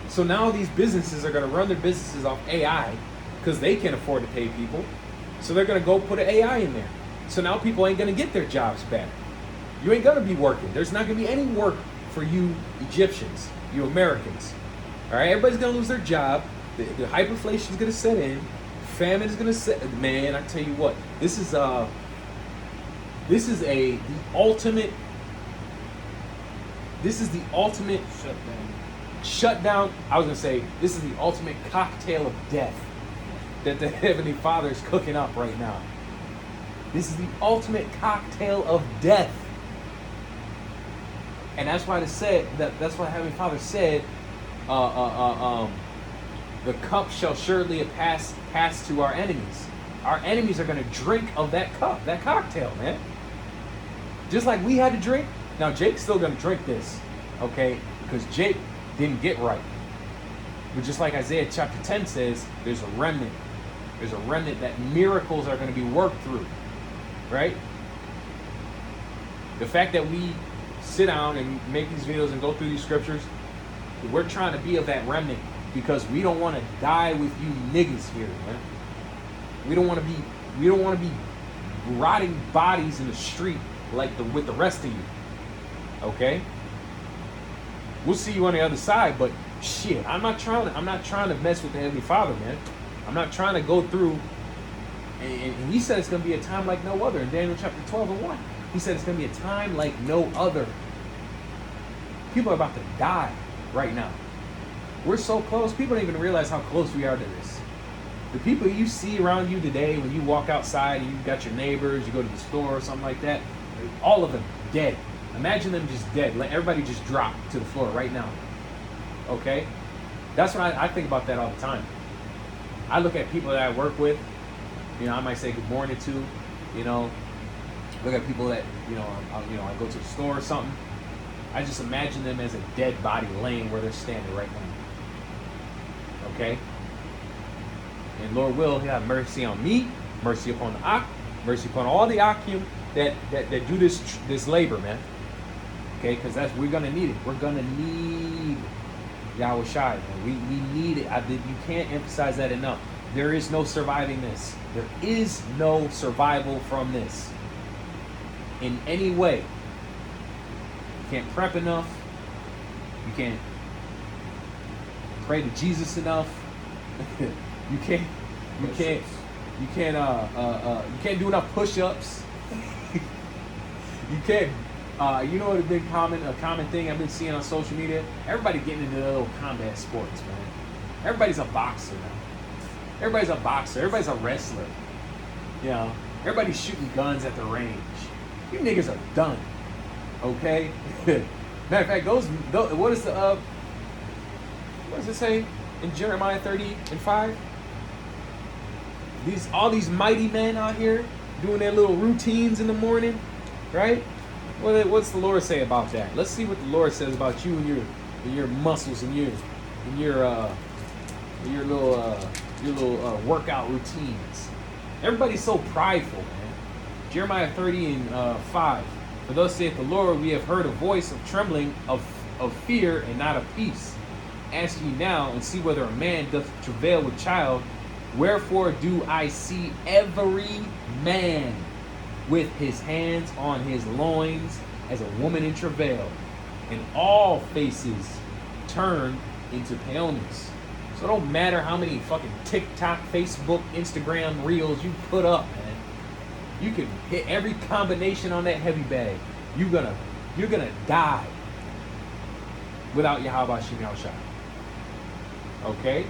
So now these businesses are going to run their businesses off AI because they can't afford to pay people. So they're going to go put an AI in there. So now people ain't going to get their jobs back. You ain't going to be working. There's not going to be any work for you Egyptians, you Americans. All right, everybody's going to lose their job. The hyperinflation is going to set in. Famine is going to set. Man, I tell you what, this is the ultimate shutdown. I was going to say, this is the ultimate cocktail of death that the Heavenly Father is cooking up right now. This is the ultimate cocktail of death. And that's why that's why Heavenly Father said, the cup shall surely pass to our enemies. Our enemies are going to drink of that cup, that cocktail, man. Just like we had to drink. Now Jake's still going to drink this, okay? Because Jake didn't get right. But just like Isaiah chapter 10 says, there's a remnant. There's a remnant that miracles are going to be worked through, right? The fact that we sit down and make these videos and go through these scriptures, we're trying to be of that remnant because we don't want to die with you niggas here, man. We don't want to be rotting bodies in the street with the rest of you. Okay? We'll see you on the other side, but shit, I'm not trying to mess with the Heavenly Father, man. I'm not trying to go through and he said it's going to be a time like no other in Daniel chapter 12:1. He said it's going to be a time like no other. People are about to die right now. We're so close. People don't even realize how close we are to this. The people you see around you today, when you walk outside and you got your neighbors, you go to the store or something like that, all of them dead. Imagine them just dead. Let everybody just drop to the floor right now. Okay? That's what I think about that all the time. I look at people that I work with, you know, I might say good morning to, you know, look at people that, you know, I go to the store or something. I just imagine them as a dead body laying where they're standing right now. Okay? And Lord will, He'll have mercy on me, mercy upon the Ak, mercy upon all the Akim that do this labor, man. Okay? Because we're gonna need it. We're gonna need Yahweh Shai, man. We need it. You can't emphasize that enough. There is no surviving this. There is no survival from this in any way. You can't prep enough. You can't pray to Jesus enough. you can't do enough push-ups. You can't. You know what has been a common thing I've been seeing on social media? Everybody getting into little combat sports, man. Everybody's a boxer now. Everybody's a boxer. Everybody's a wrestler. You know, everybody's shooting guns at the range. You niggas are done. Okay? Matter of fact, what does it say in Jeremiah 30:5? All these mighty men out here doing their little routines in the morning, right? What's the Lord say about that? Let's see what the Lord says about you and your muscles and your little workout routines. Everybody's so prideful, man. Jeremiah 30:5. For thus saith the Lord, we have heard a voice of trembling of fear and not of peace. Ask ye now and see whether a man doth travail with child. Wherefore do I see every man with his hands on his loins as a woman in travail, and all faces turned into paleness. So it don't matter how many fucking TikTok, Facebook, Instagram reels you put up, man. You can hit every combination on that heavy bag. You're gonna die without Yahweh Shem Shai. Okay?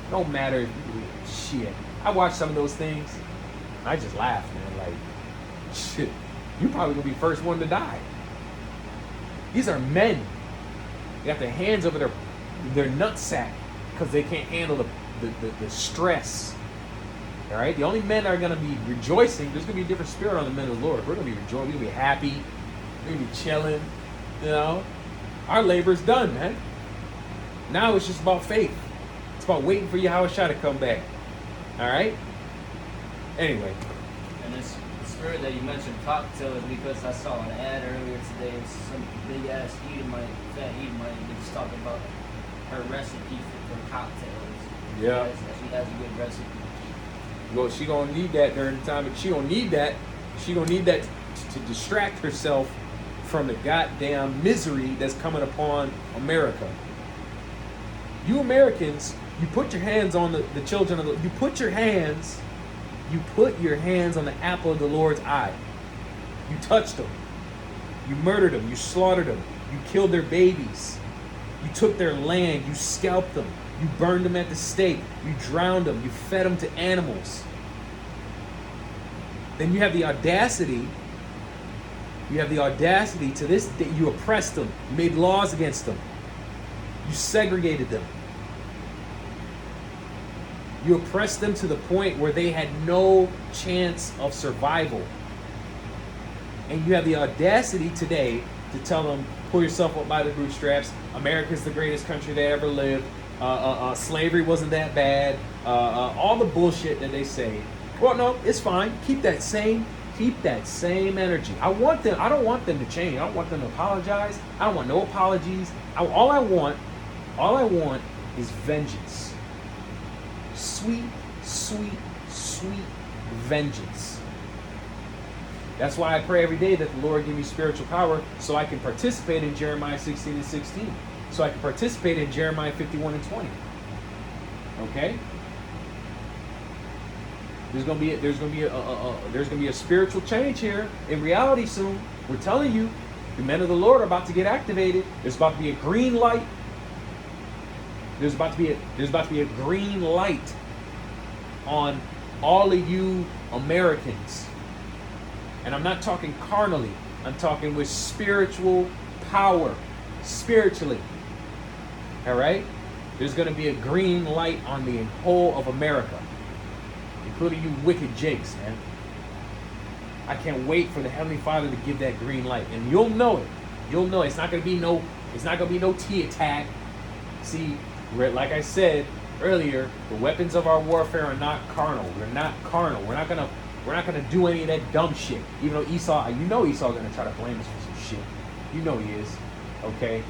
Don't matter if shit. I watch some of those things and I just laugh, man. Like, shit, you're probably gonna be the first one to die. These are men. They got their hands over their nutsack because they can't handle the stress. All right? The only men that are gonna be rejoicing, there's gonna be a different spirit on the men of the Lord. We're gonna be rejoicing, we're gonna be happy, we're gonna be chilling, you know. Our labor's done, man. Now it's just about faith. It's about waiting for Yahweh Shai to come back. All right? Anyway. And this spirit that you mentioned, cocktail, is because I saw an ad earlier today of some big ass Edomite, fat Edomite, that was talking about her recipe for cocktails. Yeah. She has a good recipe. Well, she gonna need that during the time, but she gonna need that to distract herself from the goddamn misery that's coming upon America. You Americans, you put your hands on the children of the, you put your hands on the apple of the Lord's eye. You touched them. You murdered them. You slaughtered them. You killed their babies. You took their land. You scalped them. You burned them at the stake. You drowned them. You fed them to animals. Then you have the audacity to this day, you oppressed them. You made laws against them. You segregated them. You oppressed them to the point where they had no chance of survival. And you have the audacity today to tell them, pull yourself up by the bootstraps. America's the greatest country that ever lived. Slavery wasn't that bad. All the bullshit that they say. Well, no, it's fine. Keep that same energy. I don't want them to change. I don't want them to apologize. I don't want no apologies. All I want is vengeance. Sweet, sweet, sweet vengeance. That's why I pray every day that the Lord give me spiritual power so I can participate in Jeremiah 16:16. So I can participate in Jeremiah 51:20. Okay? There's gonna be a spiritual change here in reality soon. We're telling you, the men of the Lord are about to get activated. There's about to be a green light. There's about to be a green light on all of you Americans. And I'm not talking carnally. I'm talking with spiritual power. Spiritually. All right? There's going to be a green light on the whole of America, including you wicked jakes, man. I can't wait for the Heavenly Father to give that green light, and you'll know it. You'll know it. It's not going to be no. It's not going to be no T attack. See, like I said earlier, the weapons of our warfare are not carnal. We're not carnal. We're not gonna do any of that dumb shit. Even though Esau, you know Esau gonna try to blame us for some shit. You know he is. Okay.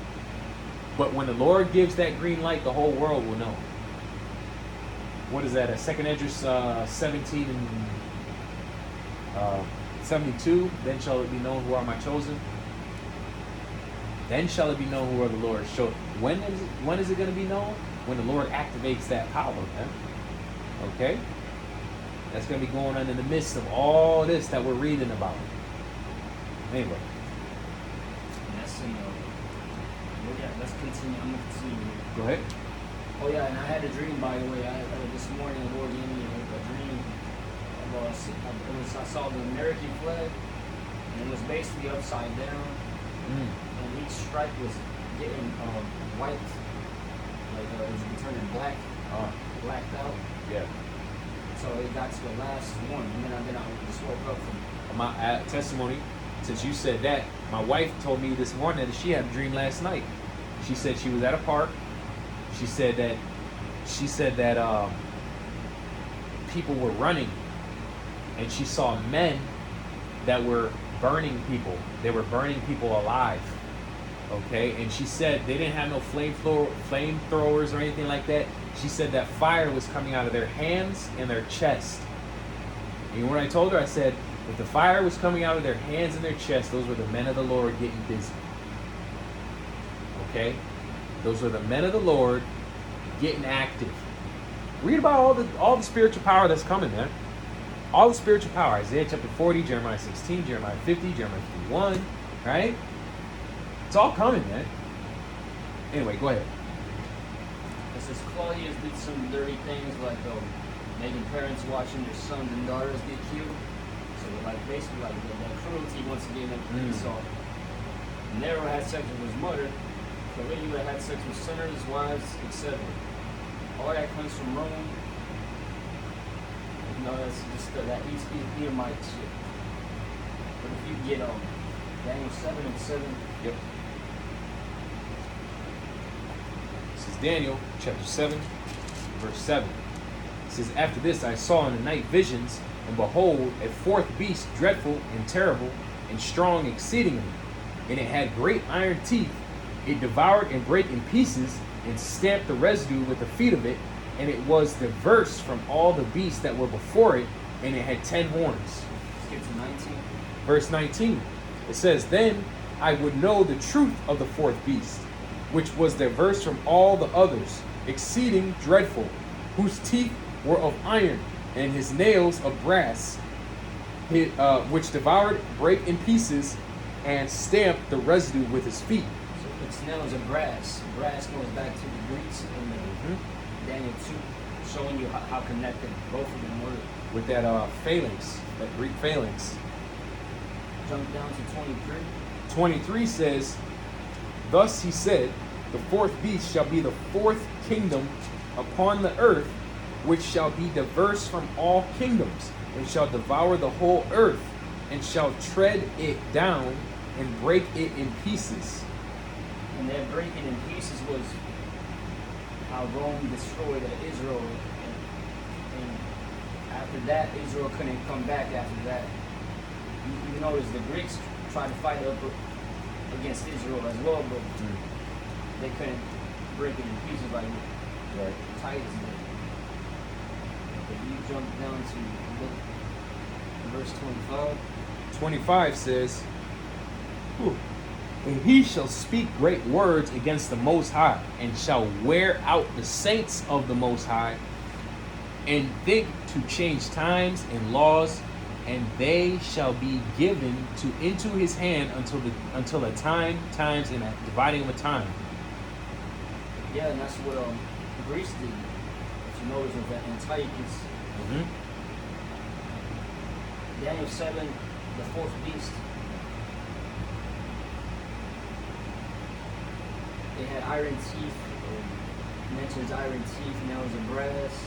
But when the Lord gives that green light, the whole world will know. What is that? 2 Esdras 17 and 72. Then shall it be known who are my chosen. Then shall it be known who are the Lord. So when is it going to be known? When the Lord activates that power, man. Okay? That's going to be going on in the midst of all this that we're reading about. Anyway. That's well, yeah, let's continue. I'm going to continue. Go ahead. Oh, yeah, and I had a dream, by the way. This morning, the Lord gave me a dream. I saw the American flag, and it was basically upside down. And each stripe was getting white, like it was turning black, blacked out. Yeah. So it got to the last one, and then I just woke up from my testimony. Since you said that, my wife told me this morning that she had a dream last night. She said she was at a park. She said that people were running, and she saw men that were burning people. They were burning people alive. Okay, and she said they didn't have no flamethrowers or anything like that. She said that fire was coming out of their hands and their chest. And when I told her, I said, if the fire was coming out of their hands and their chest, those were the men of the Lord getting busy. Okay? Those were the men of the Lord getting active. Read about all the spiritual power that's coming, man. All the spiritual power. Isaiah chapter 40, Jeremiah 16, Jeremiah 50, Jeremiah 51, right? It's all coming, man. Anyway, go ahead. It says Claudius did some dirty things like making parents watching their sons and daughters get killed. So like basically like the cruelty once again that Esau. Nero had sex with his mother. Caligula had sex with sinners, wives, etc. All that comes from Rome. No, that's just that Edomite shit. But if you get Daniel 7 and 7. Yep. This is Daniel chapter 7, verse 7. It says, after this I saw in the night visions, and behold, a fourth beast, dreadful and terrible, and strong exceedingly. And it had great iron teeth. It devoured and brake in pieces, and stamped the residue with the feet of it. And it was diverse from all the beasts that were before it, and it had 10 horns. Let's get to 19. Verse 19. It says, then I would know the truth of the fourth beast, which was diverse from all the others, exceeding dreadful, whose teeth were of iron, and his nails of brass, which devoured, brake in pieces, and stamped the residue with his feet. So its nails of brass. Brass goes back to the Greeks in Daniel 2, showing you how connected both of them were. With that phalanx, that Greek phalanx. Jump down to 23. 23 says, thus he said, the fourth beast shall be the fourth kingdom upon the earth, which shall be diverse from all kingdoms, and shall devour the whole earth, and shall tread it down, and break it in pieces. And that breaking in pieces was how Rome destroyed Israel. And after that, Israel couldn't come back after that. You notice the Greeks tried to fight up against Israel as well, but they couldn't break it in pieces like Titus did. But you jump down to verse 25. 25 says, and he shall speak great words against the Most High, and shall wear out the saints of the Most High, and think to change times and laws, and they shall be given into his hand until the times, and a dividing of a time. Yeah, and that's what Greece did. If you notice with that Antiochus. Daniel 7, the fourth beast. They had iron teeth. mentions iron teeth, nails, and brass.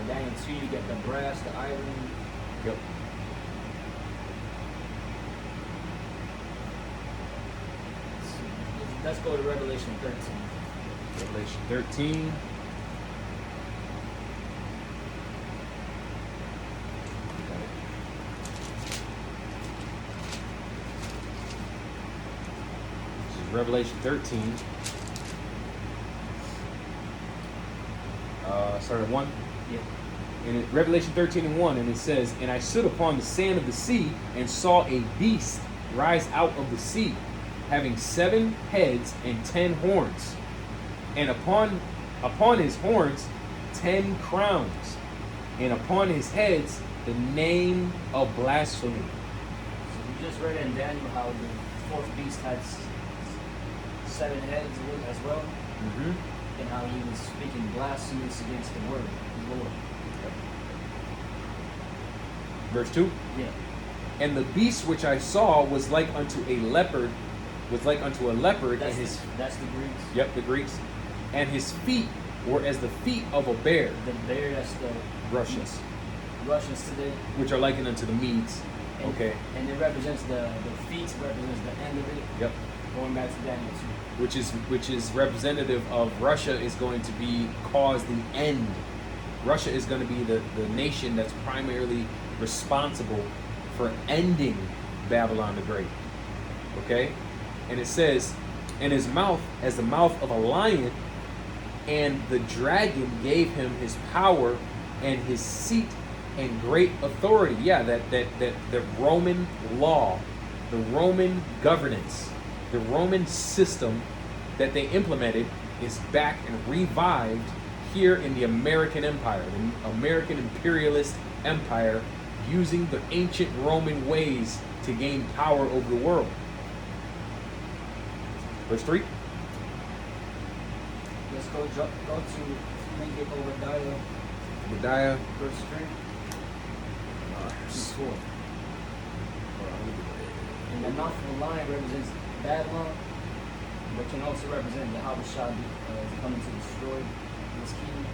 Daniel 2, you get the brass, the iron. Yep. Let's go to Revelation 13. Revelation 13. This is Revelation 13. Start at 1. Yeah. In Revelation 13 and 1, and it says, "And I stood upon the sand of the sea, and saw a beast rise out of the sea, having 7 heads and 10 horns, and upon his horns 10 crowns, and upon his heads the name of blasphemy." So we just read in Daniel how the 4th beast had 7 heads as well, Mm-hmm. and how he was speaking blasphemies against the word of the Lord. Verse 2. Yeah. "And the beast which I saw was like unto a leopard, That's and his that's the Greeks. Yep, the Greeks. And his feet were as the feet of a bear." The bear, that's the Russians, Russians today. which are likened unto the Medes. And, Okay. And it represents the feet represents the end of it. Yep. Going back to Daniel 2. Which is representative of Russia is going to be cause the end. Russia is going to be the nation that's primarily responsible for ending Babylon the Great. Okay? And it says, "And his mouth as the mouth of a lion, and the dragon gave him his power and his seat and great authority." Yeah, that the Roman law, the Roman governance, the Roman system that they implemented is back and revived here in the American Empire, the American imperialist empire, using the ancient Roman ways to gain power over the world. Verse 3. Let's go to make it Obadiah Obadiah. verse 3. Verse 4. And the mouth of the lion represents Babylon, but can also represent the Habashah coming to destroy this kingdom.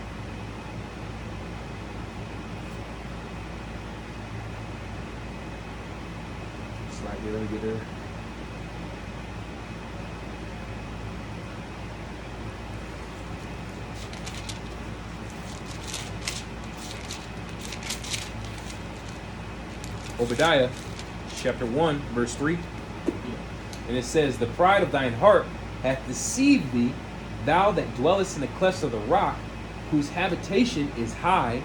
Slightly, let me get there. Obadiah chapter 1 verse 3, and it says, "The pride of thine heart hath deceived thee, thou that dwellest in the clefts of the rock, whose habitation is high,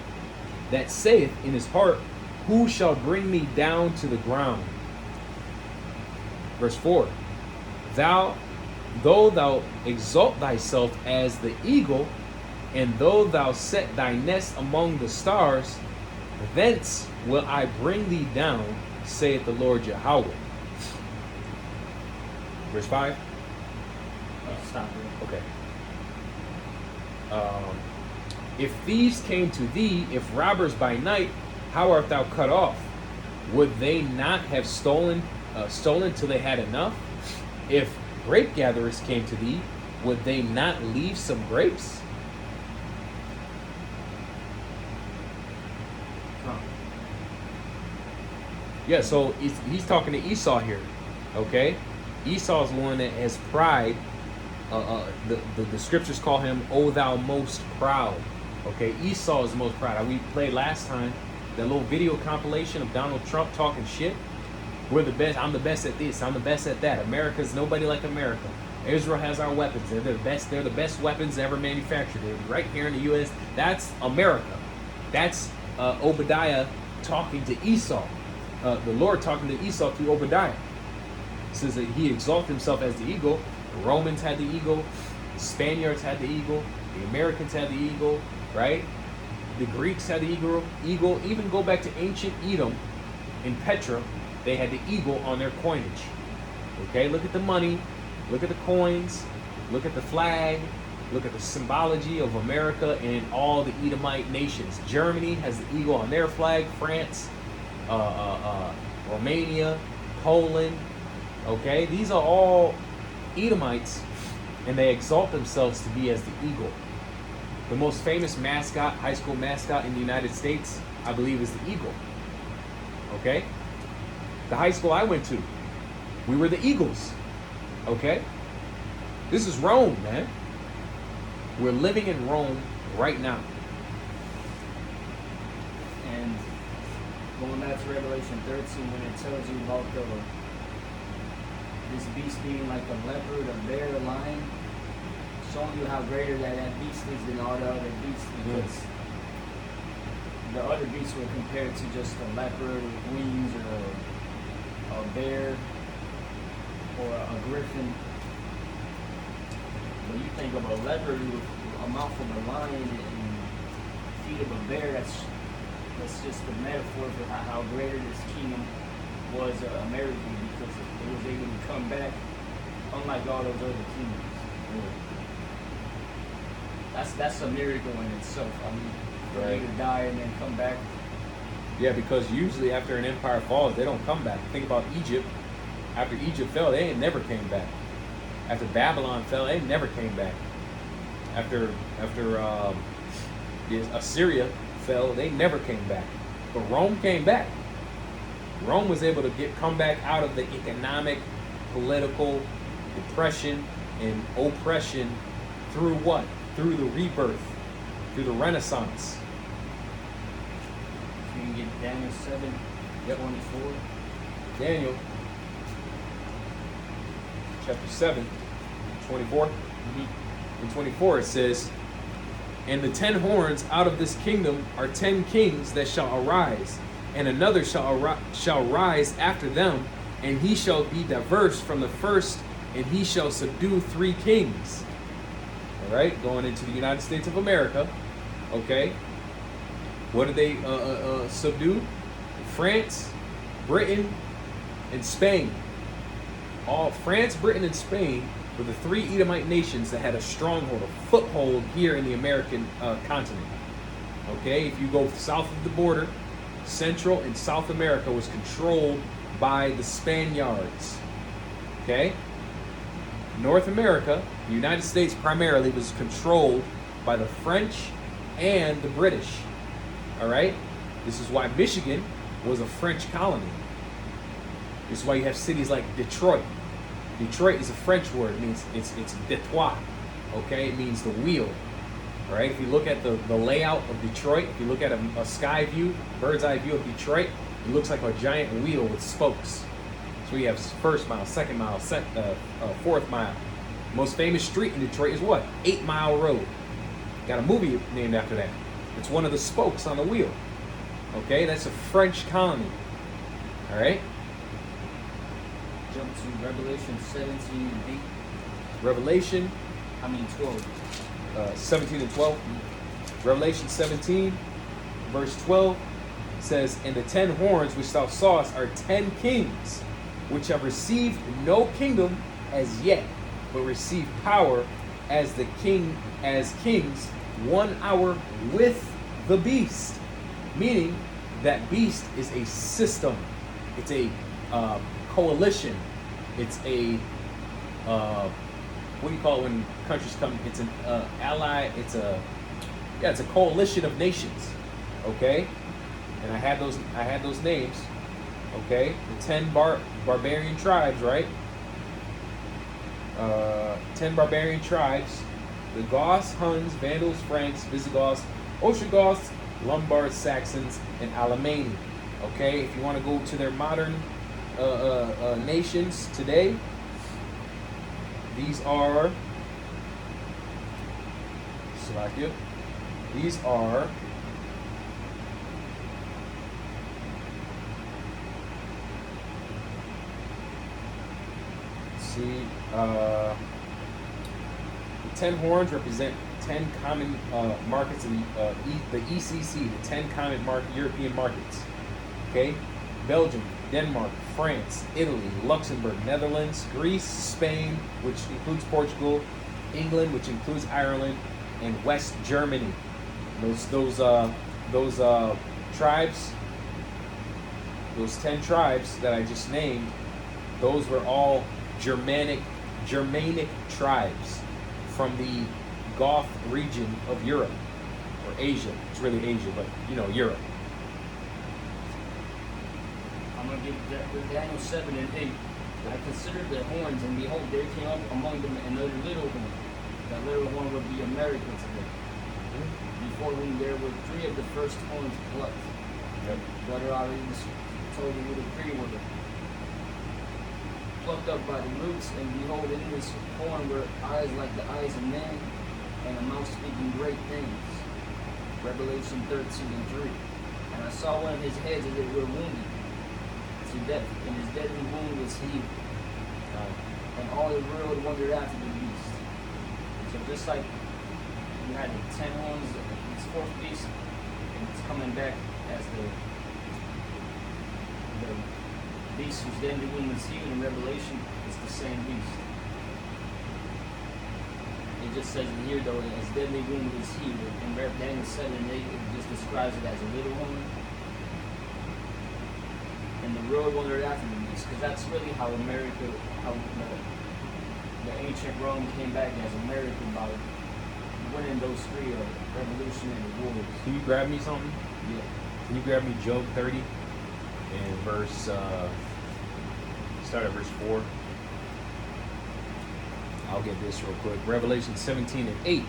that saith in his heart, who shall bring me down to the ground?" Verse 4, though thou exalt thyself as the eagle, and though thou set thy nest among the stars, thence will I bring thee down, saith the Lord Yahweh. Verse 5. Stop it. Okay. If thieves came to thee, if robbers by night, how art thou cut off? Would they not have stolen till they had enough? If grape gatherers came to thee, would they not leave some grapes? Yeah, so he's talking to Esau here, okay? Esau's one that has pride. The scriptures call him, "O thou most proud." Okay, Esau is the most proud. We played last time that little video compilation of Donald Trump talking shit. We're the best. I'm the best at this. I'm the best at that. America's nobody like America. Israel has our weapons. They're the best. They're the best weapons ever manufactured. They're right here in the U.S. That's America. That's Obadiah talking to Esau. The Lord talking to Esau through Obadiah. It says that he exalted himself as the eagle. The Romans had the eagle. The Spaniards had the eagle. The Americans had the eagle, right? The Greeks had the eagle. Even go back to ancient Edom in Petra, they had the eagle on their coinage. Okay, look at the money, look at the coins, look at the flag, look at the symbology of America and all the Edomite nations. Germany has the eagle on their flag. France, Romania, Poland. Okay, these are all Edomites and they exalt themselves to be as the eagle. The most famous mascot, high school mascot in the United States, I believe, is the eagle. Okay? The high school I went to, we were the Eagles. Okay? This is Rome, man. We're living in Rome right now. And going back to Revelation 13, when it tells you about this beast being like a leopard, a bear, a lion, showing you how greater that beast is than all the other beasts, because the other beasts were compared to just a leopard with wings, or a bear, or a griffin. When you think of a leopard with a mouth of a lion and feet of a bear, that's just a metaphor for how greater this kingdom was American, because it was able to come back, unlike all those other kingdoms. That's a miracle in itself. I mean, for you to die and then come back. Yeah, because usually after an empire falls, they don't come back. Think about Egypt. After Egypt fell, they ain't never came back. After Babylon fell, they never came back. After Assyria fell, they never came back. But Rome came back. Rome was able to come back out of the economic, political depression and oppression through what? Through the rebirth, through the Renaissance. So you can get Daniel 7, 24. Daniel, chapter 7, 24. In 24 it says, "And the 10 horns out of this kingdom are 10 kings that shall arise, and another shall rise after them, and he shall be diverse from the first, and he shall subdue 3 kings." All right, going into the United States of America. Okay, what did they subdue? France, Britain, and Spain. All France, Britain, and Spain were the 3 Edomite nations that had a stronghold, a foothold here in the American continent. Okay, if you go south of the border, Central and South America was controlled by the Spaniards. Okay, North America, the United States primarily, was controlled by the French and the British. All right, this is why Michigan was a French colony. This is why you have cities like Detroit. Detroit is a French word. It means it's Detroit. Okay, it means the wheel. All right, if you look at the layout of Detroit, if you look at a sky view, bird's eye view of Detroit, it looks like a giant wheel with spokes. So we have first mile, second mile, fourth mile. Most famous street in Detroit is what? 8 Mile Road. Got a movie named after that. It's one of the spokes on the wheel. Okay, that's a French colony. All right. Jump to Revelation 17 and 8. Revelation 12. 17 and 12. Revelation 17, verse 12 says, "And the 10 horns which thou sawest are 10 kings, which have received no kingdom as yet, but receive power as kings 1 hour with the beast." Meaning that beast is a system. It's a coalition. It's a what do you call it when countries come? It's an ally. It's a coalition of nations. Okay, and I had those names. Okay, the 10 barbarian tribes, right? 10 barbarian tribes: the Goths, Huns, Vandals, Franks, Visigoths, Ostrogoths, Lombards, Saxons, and Alemanni. Okay, if you want to go to their modern nations today, these are Slovakia. These are the 10 horns represent 10 common markets in the ECC, the 10 common European markets. Okay, Belgium, Denmark, France, Italy, Luxembourg, Netherlands, Greece, Spain, which includes Portugal, England, which includes Ireland, and West Germany. Those tribes, those 10 tribes that I just named, those were all Germanic tribes. from the Goth region of Europe, or Asia. It's really Asia, but Europe. I'm going to give Daniel 7 and 8. I considered their horns, and behold, there came up among them another little horn. That little horn would be America today. Before whom there were 3 of the first horns plucked. Yep. Brother already told you what the 3 were. Plucked up by the roots, and behold, in this horn were eyes like the eyes of man, and a mouth speaking great things. Revelation 13 and 3. And I saw one of his heads as it were wounded to death, and his deadly wound was healed. And all the world wondered after the beast. So just like you had the 10 horns, this 4th beast, and it's coming back as the beast whose deadly wound was healed in Revelation, it's the same beast. It just says in here though, as deadly wound was healed. In Daniel 7 and 8, it just describes it as a little woman. And the world wondered after the beast, because that's really how America, how the ancient Rome came back as America by winning those 3 revolutionary wars. Can you grab me something? Yeah. Can you grab me Job 30 and start at verse 4? I'll get this real quick. Revelation 17 and 8.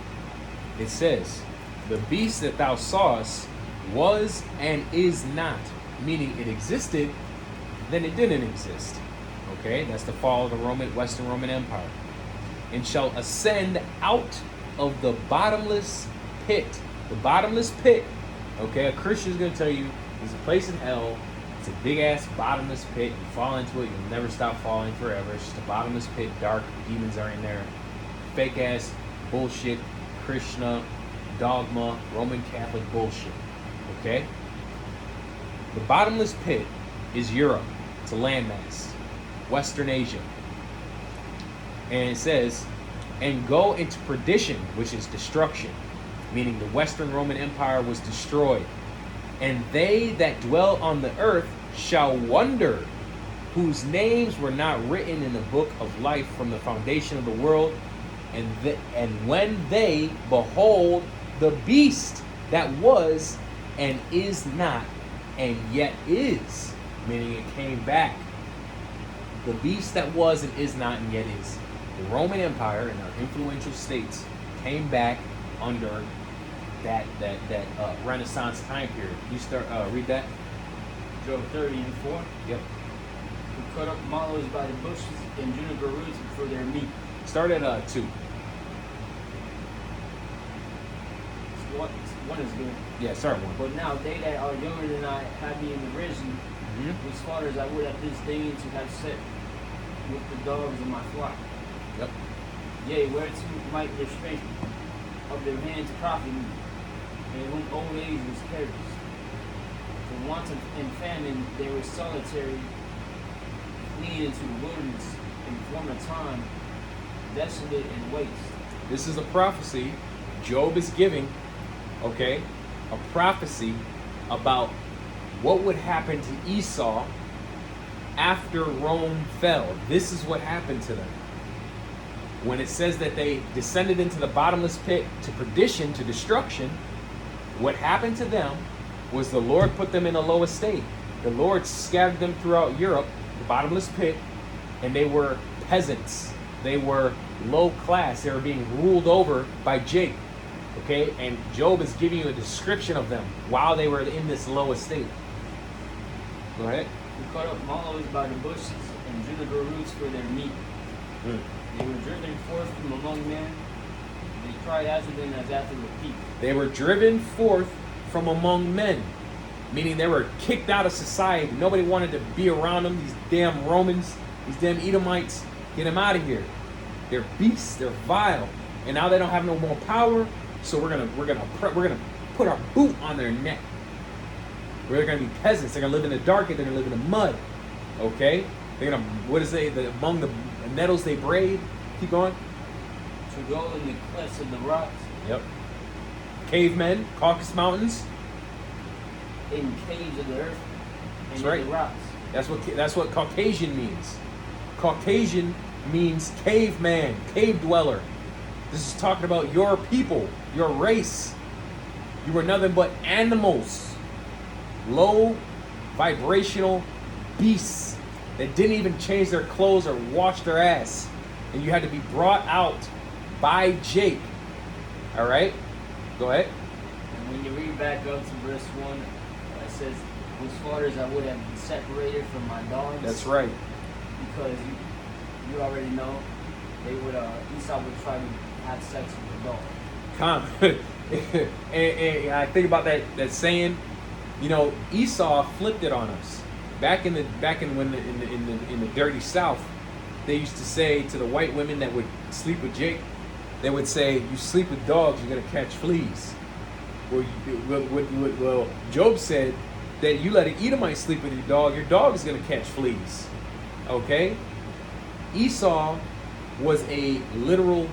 It says, the beast that thou sawest was and is not, meaning it existed, then it didn't exist. Okay, that's the fall of the Western Roman Empire. And shall ascend out of the bottomless pit. The bottomless pit. Okay, a Christian's going to tell you there's a place in hell. It's a big ass bottomless pit. You fall into it, you'll never stop falling forever. It's just a bottomless pit, dark, demons are in there. Fake ass bullshit, Krishna, dogma, Roman Catholic bullshit. Okay? The bottomless pit is Europe. It's a landmass. Western Asia. And it says, and go into perdition, which is destruction, meaning the Western Roman Empire was destroyed. And they that dwell on the earth shall wonder, whose names were not written in the book of life from the foundation of the world. And when they behold the beast that was and is not and yet is, meaning it came back. The beast that was and is not and yet is. The Roman Empire and our influential states came back under that Renaissance time period. You start read that. Job 30 and 4. Yep. Who cut up mallows by the bushes and juniper roots for their meat. Start at 2. One is good. Yeah, start 1. But now they that are younger than I have me in the risen, with slaughters I would at this day to have set with the dogs of my flock. Yep. Yea, whereto might their strength of their hands profit me, and whom old age was perished. For want and famine they were solitary, fleeing into the wilderness in former time, desolate and waste. This is a prophecy Job is giving, okay? A prophecy about what would happen to Esau after Rome fell. This is what happened to them. When it says that they descended into the bottomless pit to perdition, to destruction, what happened to them was the Lord put them in a low estate. The Lord scattered them throughout Europe, the bottomless pit, and they were peasants. They were low class. They were being ruled over by Jake. Okay? And Job is giving you a description of them while they were in this low estate. Go ahead. Who cut up mallows by the bushes and juniper roots for their meat. They were driven forth from among men. They cried after them as after the people. They were driven forth from among men, meaning they were kicked out of society. Nobody wanted to be around them. These damn Romans, these damn Edomites, get them out of here. They're beasts. They're vile, and now they don't have no more power. So we're gonna put our boot on their neck. We're gonna be peasants. They're gonna live in the dark and they're gonna live in the mud. Okay? They're gonna among the nettles they braid. Keep going. To go in the clefts of the rocks. Yep. Cavemen, Caucasus Mountains. In caves of the earth. And That's right. in the rocks. That's what Caucasian means. Caucasian means caveman, cave dweller. This is talking about your people, your race. You were nothing but animals. Low vibrational beasts that didn't even change their clothes or wash their ass. And you had to be brought out by Jake. All right? Go ahead. And when you read back up to verse 1, it says, whose fathers I would have been separated from my dogs. That's right. Because you already know, they would Esau would try to have sex with the dog. and I think about that saying, you know, Esau flipped it on us. Back in the dirty South, they used to say to the white women that would sleep with Jake, they would say, you sleep with dogs, you're gonna catch fleas. Well, Job said that you let an Edomite sleep with your dog is gonna catch fleas. Okay? Esau was a literal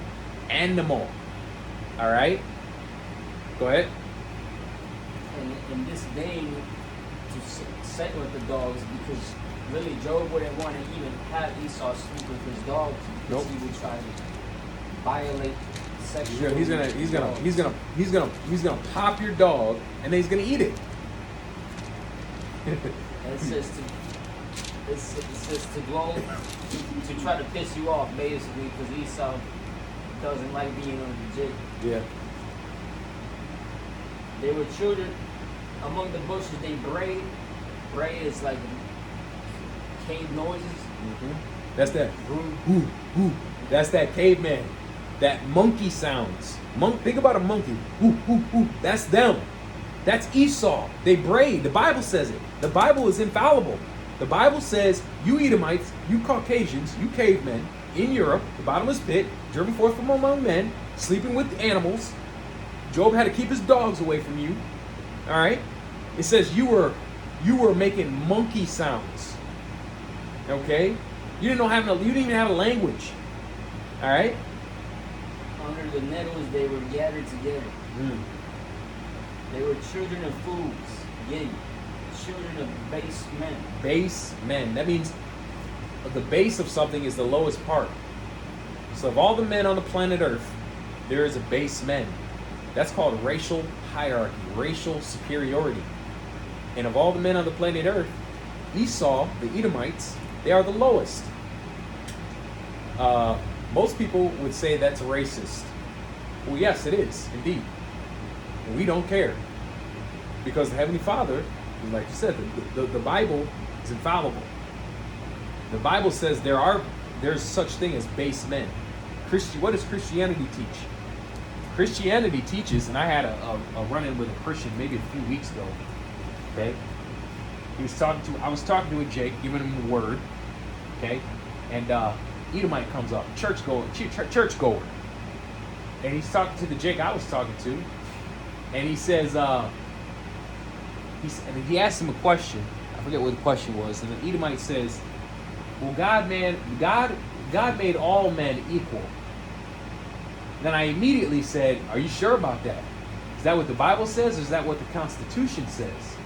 animal. All right? Go ahead. And in this vein, to set with the dogs, because really Job wouldn't want to even have Esau sleep with his dogs, because he would try to violate sexually. He's gonna pop your dog, and then he's gonna eat it. And it says to go to try to piss you off, basically, because Esau doesn't like being on the jig. Yeah. They were children among the bushes. They brayed. Bray is like cave noises. Mm-hmm. That's that. Ooh, ooh. That's that caveman. That monkey sounds. Think about a monkey. Ooh, ooh, ooh. That's them. That's Esau. They brayed. The Bible says it. The Bible is infallible. The Bible says, you Edomites, you Caucasians, you cavemen, in Europe, the bottomless pit, driven forth from among men, sleeping with animals. Job had to keep his dogs away from you. All right? It says you were making monkey sounds. Okay? You didn't even have a language. All right? Under the nettles, they were gathered together. Mm. They were children of fools. Again, children of base men. Base men. That means the base of something is the lowest part. So of all the men on the planet Earth, there is a base men. That's called racial hierarchy, racial superiority. And of all the men on the planet Earth, Esau, the Edomites, they are the lowest. Most people would say that's racist. Well, yes, it is, indeed. And we don't care. Because the Heavenly Father, like you said, the Bible is infallible. The Bible says there's such thing as base men. What does Christianity teach? Christianity teaches, and I had a run-in with a Christian maybe a few weeks ago. Okay, I was talking to a Jake, giving him the word. Okay, and Edomite comes up, churchgoer, and he's talking to the Jake I was talking to, and he says, he asked him a question. I forget what the question was, and the Edomite says, "Well, God made all men equal." Then I immediately said, "Are you sure about that? Is that what the Bible says, or is that what the Constitution says?"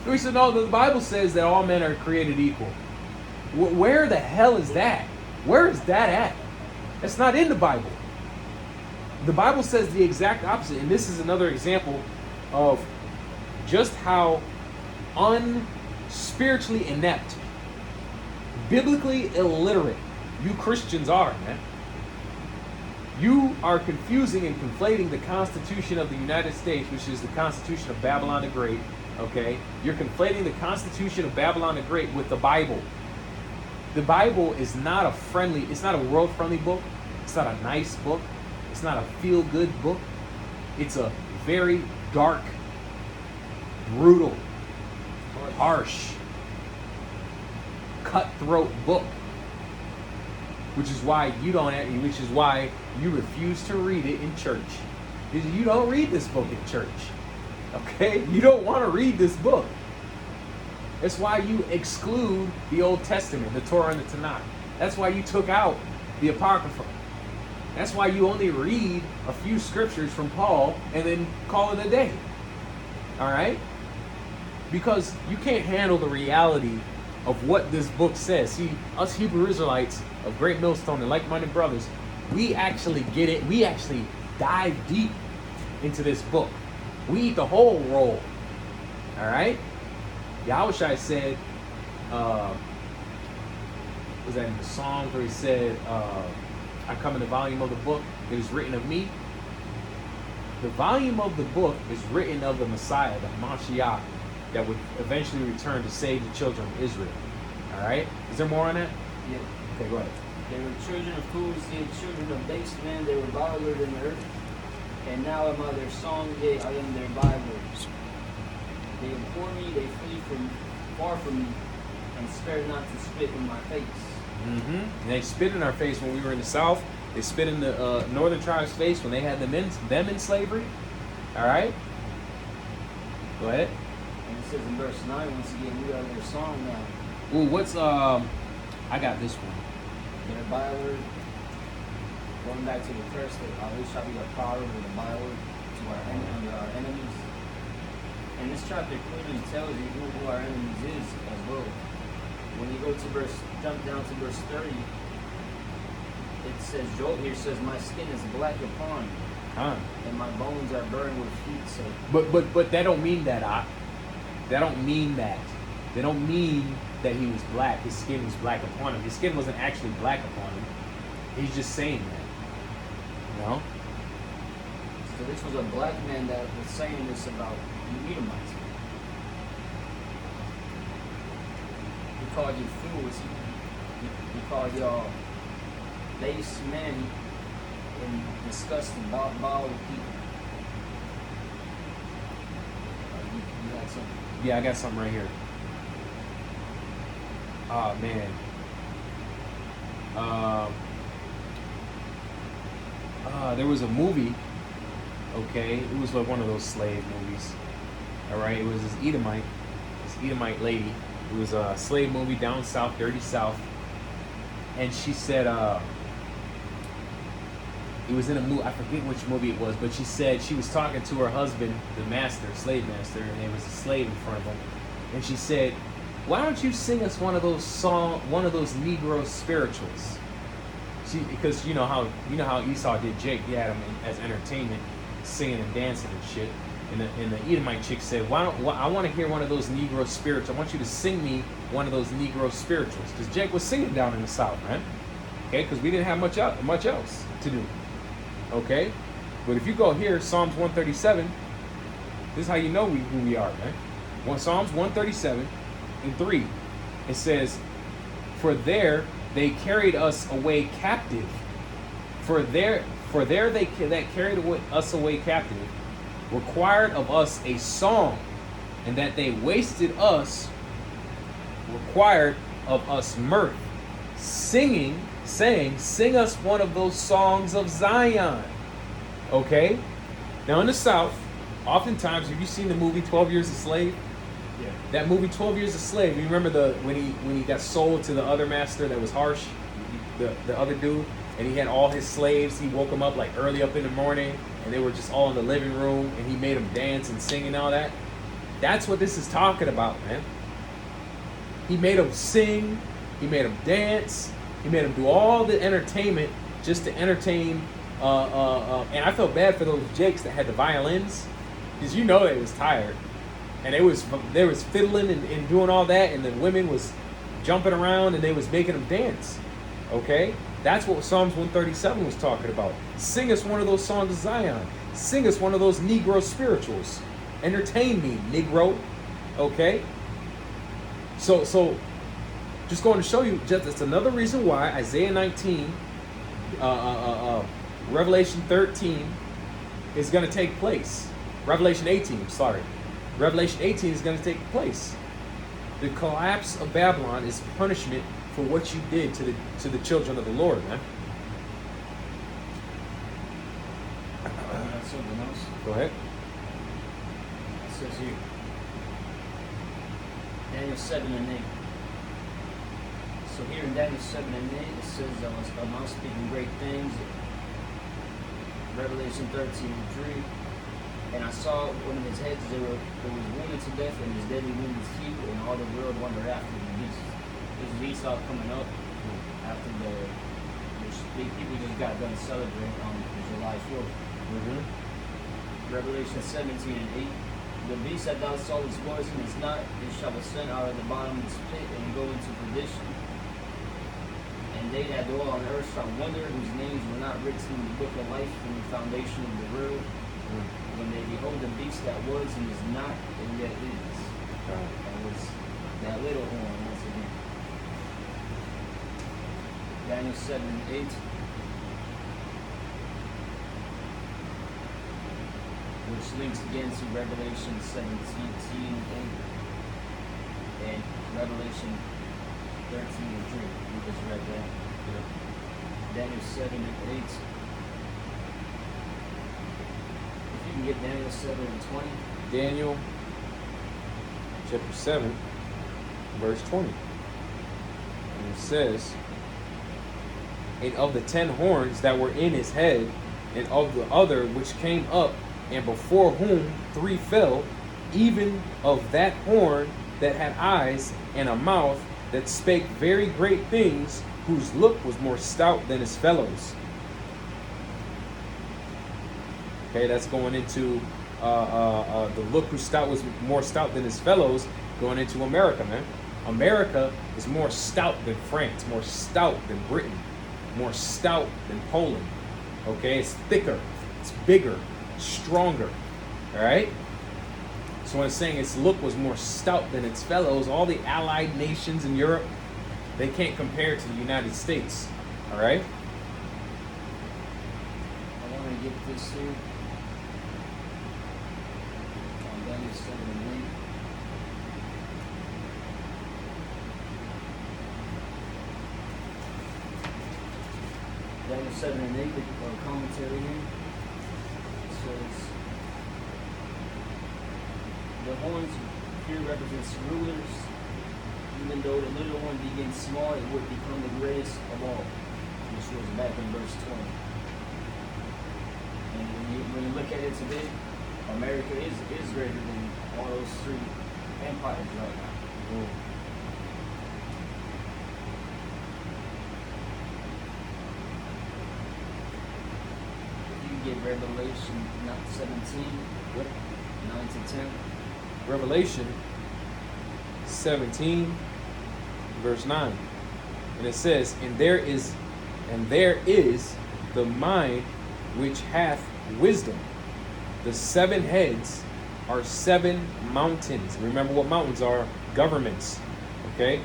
So he said, "No, the Bible says that all men are created equal." Where the hell is that? Where is that at? That's not in the Bible. The Bible says the exact opposite, and this is another example of just how unspiritually inept, biblically illiterate you Christians are, man. You are confusing and conflating the Constitution of the United States, which is the Constitution of Babylon the Great, okay? You're conflating the Constitution of Babylon the Great with the Bible. The Bible is not it's not a world-friendly book. It's not a nice book. It's not a feel-good book. It's a very dark, brutal, harsh, cutthroat book. Which is why you refuse to read it in church. Because you don't read this book in church. Okay? You don't want to read this book. That's why you exclude the Old Testament, the Torah and the Tanakh. That's why you took out the Apocrypha. That's why you only read a few scriptures from Paul and then call it a day. Alright? Because you can't handle the reality of what this book says. See, us Hebrew Israelites of Great Millstone and like-minded brothers, we actually get it. We actually dive deep into this book. We eat the whole roll. All right. Yahushua said, was that in the Psalms where he said, I come in the volume of the book, it is written of me. The volume of the book is written of the Messiah, the Mashiach, that would eventually return to save the children of Israel. All right? Is there more on that? Yeah. Okay, go ahead. They were children of fools, they were children of base men, they were viler than the earth. And now am I their song, yea, I am their byword. They abhor me, they flee far from me, and spare not to spit in my face. Mm-hmm. And they spit in our face when we were in the South. They spit in the northern tribes' face when they had them in slavery. All right? Go ahead. And it says in verse 9, once again, we are their song now. Ooh, what's, I got this one. Their byword. Going back to the curse that always shall be a power over the byword to our enemies. And this chapter clearly tells you who our enemies is as well. When you go to jump down to verse 30, it says, Job here says, my skin is black upon, and my bones are burned with heat. So, but that don't mean that. That don't mean that. They don't mean that he was black. His skin was black upon him. His skin wasn't actually black upon him. He's just saying that. You know? So this was a black man that was saying this about the Edomites. He called you fools. He called y'all base men and disgusting, bald people. You had something? Yeah, I got something right here. Oh, man. There was a movie, okay? It was like one of those slave movies, all right? It was this Edomite lady. It was a slave movie down south, dirty south. And she said, it was in a movie, I forget which movie it was, but she said she was talking to her husband, the master, slave master, and there was a slave in front of him. And she said, why don't you sing us one of those Negro spirituals? Because you know how Esau did Jake. He had him as entertainment, singing and dancing and shit. And the Edomite chick said, I want to hear one of those Negro spirituals. I want you to sing me one of those Negro spirituals. Because Jake was singing down in the South, man. Okay, because we didn't have much else to do. Okay, but if you go here, Psalms 137, this is how you know who we are, man. Psalms 137 and 3, it says, for there they carried us away captive. For there they that carried us away captive required of us a song, and that they wasted us required of us mirth, saying, sing us one of those songs of Zion. Okay? Now in the South, oftentimes, have you seen the movie 12 Years a Slave? Yeah. That movie 12 Years a Slave, you remember when he got sold to the other master that was harsh, the other dude, and he had all his slaves, he woke them up like early up in the morning, and they were just all in the living room, and he made them dance and sing and all that? That's what this is talking about, man. He made them sing, he made them dance, he made them do all the entertainment just to entertain. And I felt bad for those jakes that had the violins, because you know they was tired, and they was fiddling and doing all that, and the women was jumping around and they was making them dance. Okay, that's what Psalms 137 was talking about. Sing us one of those songs of Zion. Sing us one of those Negro spirituals. Entertain me, Negro. Okay. So just going to show you, just it's another reason why Isaiah 19, Revelation 13 is going to take place. Revelation 18, sorry. Revelation 18 is going to take place. The collapse of Babylon is punishment for what you did to the children of the Lord, man. Something else. Go ahead. It says here, Daniel 7 and 8. So here in Daniel 7 and 8, it says, I'm speaking great things. Revelation 13 and 3. And I saw one of his heads, there was wounded to death, and his deadly wound was healed, and all the world wondered after the beast. This is Esau coming up after the which people just got done celebrating on July 4th. Revelation 17 and 8. The beast that thou sawest was and is not, it shall ascend out of the bottomless pit and go into perdition. And they that dwell on earth shall wonder, whose names were not written in the book of life from the foundation of the world, when they behold the beast that was and is not and yet is. That was that little horn once again. Daniel 7 and 8. Which links again to Revelation 17 and 8 and Revelation 13 and 3. We just read that. Daniel 7 and 8. If you can get Daniel 7 and 20. Daniel chapter 7, verse 20. And it says, and of the 10 horns that were in his head, and of the other which came up, and before whom 3 fell, even of that horn that had eyes and a mouth that spake very great things, whose look was more stout than his fellows. Okay, that's going into the look whose stout was more stout than his fellows, going into America, man. America is more stout than France, more stout than Britain, more stout than Poland. Okay, it's thicker, it's bigger, stronger. All right. So when it's saying its look was more stout than its fellows, all the allied nations in Europe, they can't compare to the United States. All right. I want to get this here. Daniel 7 and 8. Daniel 7 and 8, the commentary here. Says, the horns here represents rulers. Even though the little one begins small, it would become the greatest of all. Which was back in verse 20. And when you look at it today, America is greater than all those 3 empires right now. Get Revelation 17, 9 to 10. Revelation 17, verse 9. And it says, and there is the mind which hath wisdom. The 7 heads are 7 mountains. Remember what mountains are? Governments. Okay?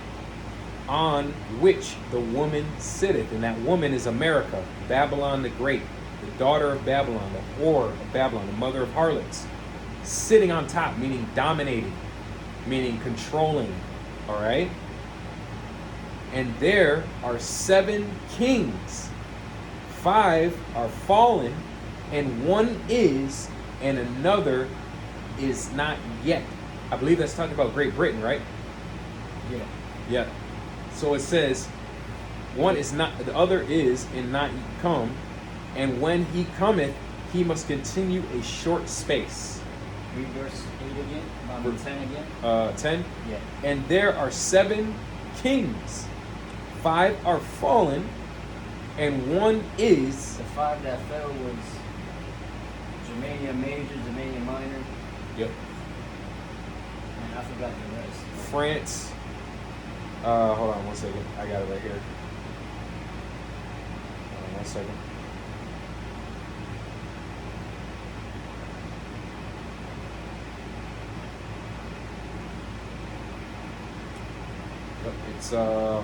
On which the woman sitteth. And that woman is America, Babylon the Great. The daughter of Babylon, the whore of Babylon, the mother of harlots, sitting on top, meaning dominating, meaning controlling. All right? And there are 7 kings. 5 are fallen, and 1 is, and another is not yet. I believe that's talking about Great Britain, right? Yeah. Yeah. So it says, 1 is not, the other is, and not come. And when he cometh, he must continue a short space. Read verse 8 again, about 10 again. 10? Yeah. And there are 7 kings. 5 are fallen, and 1 is. The 5 that fell was Germania Major, Germania Minor. Yep. And I forgot the rest. France. Hold on 1 second. I got it right here. Hold on 1 second. It's not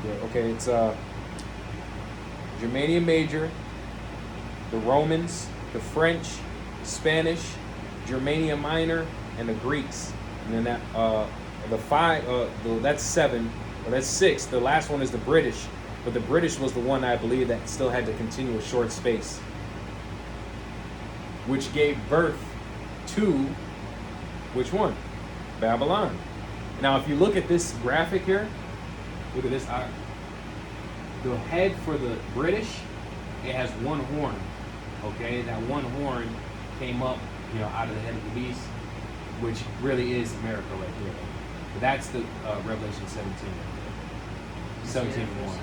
good. Okay, it's Germania Major, the Romans, the French, Spanish, Germania Minor, and the Greeks. And then that the 5 that's 7, or that's 6. The last one is the British. But the British was the one, I believe, that still had to continue a short space, which gave birth to which one? Babylon. Now, if you look at this graphic here, look at this. The head for the British, it has 1 horn. Okay, that 1 horn came up, out of the head of the beast, which really is America right there. But that's the Revelation 17. 17 and 1.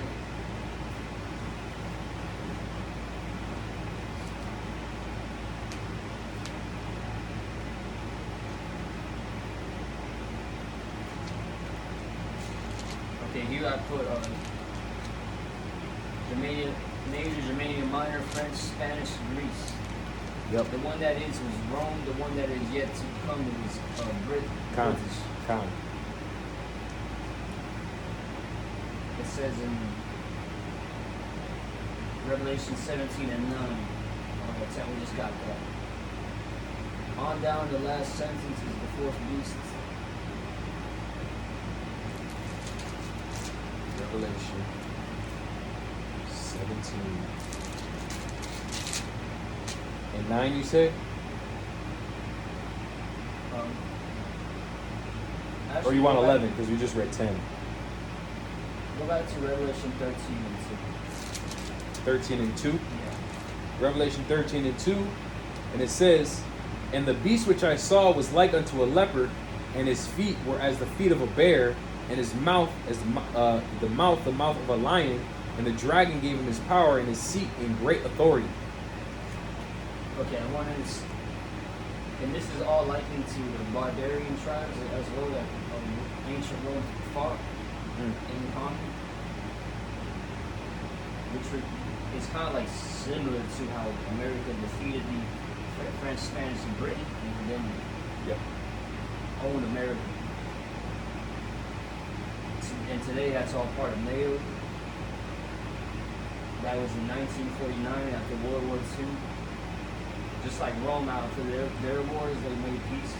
Okay, here I put Germania Major, Germania Minor, French, Spanish, Greece. Yep. The one that is Rome. The one that is yet to come is British. Con. It says in Revelation 17 and 9. That's how we just got that. On down, the last sentence is the fourth beast. Revelation 17 and 9, you said? Or you want 11, because we just read 10. Go back to Revelation 13 and 2. 13 and 2? Yeah. Revelation 13 and 2, and it says, "And the beast which I saw was like unto a leopard, and his feet were as the feet of a bear, and his mouth as the mouth of a lion, and the dragon gave him his power and his seat in great authority." Okay, I want to, and this is all likened to the barbarian tribes as well that ancient Rome fought in common, which is kind of like similar to how America defeated the French, Spanish, and Britain, and then owned America. And today that's all part of NATO. That was in 1949 after World War II. Just like Rome after their wars, they made peace.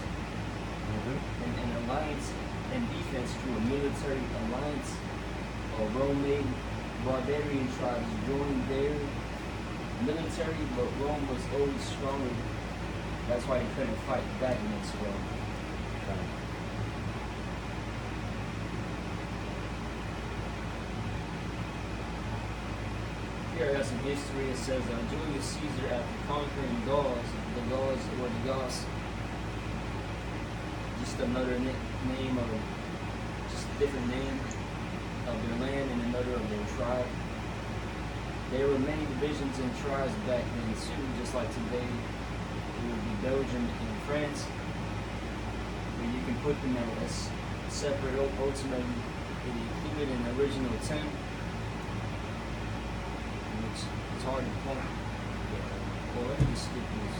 And an alliance and defense through a military alliance. Rome made barbarian tribes join their military, but Rome was always stronger. That's why they couldn't fight back against Rome. Here I got some history. It says Julius Caesar, after conquering the Gauls or the Goths, just another name of, just a different name of their land and another of their tribe. There were many divisions and tribes back then too, just like today. It would be Belgium and France, where you can put them as separate. Ultimately, it included an original 10. It's hard to point. Well, let me just skip this.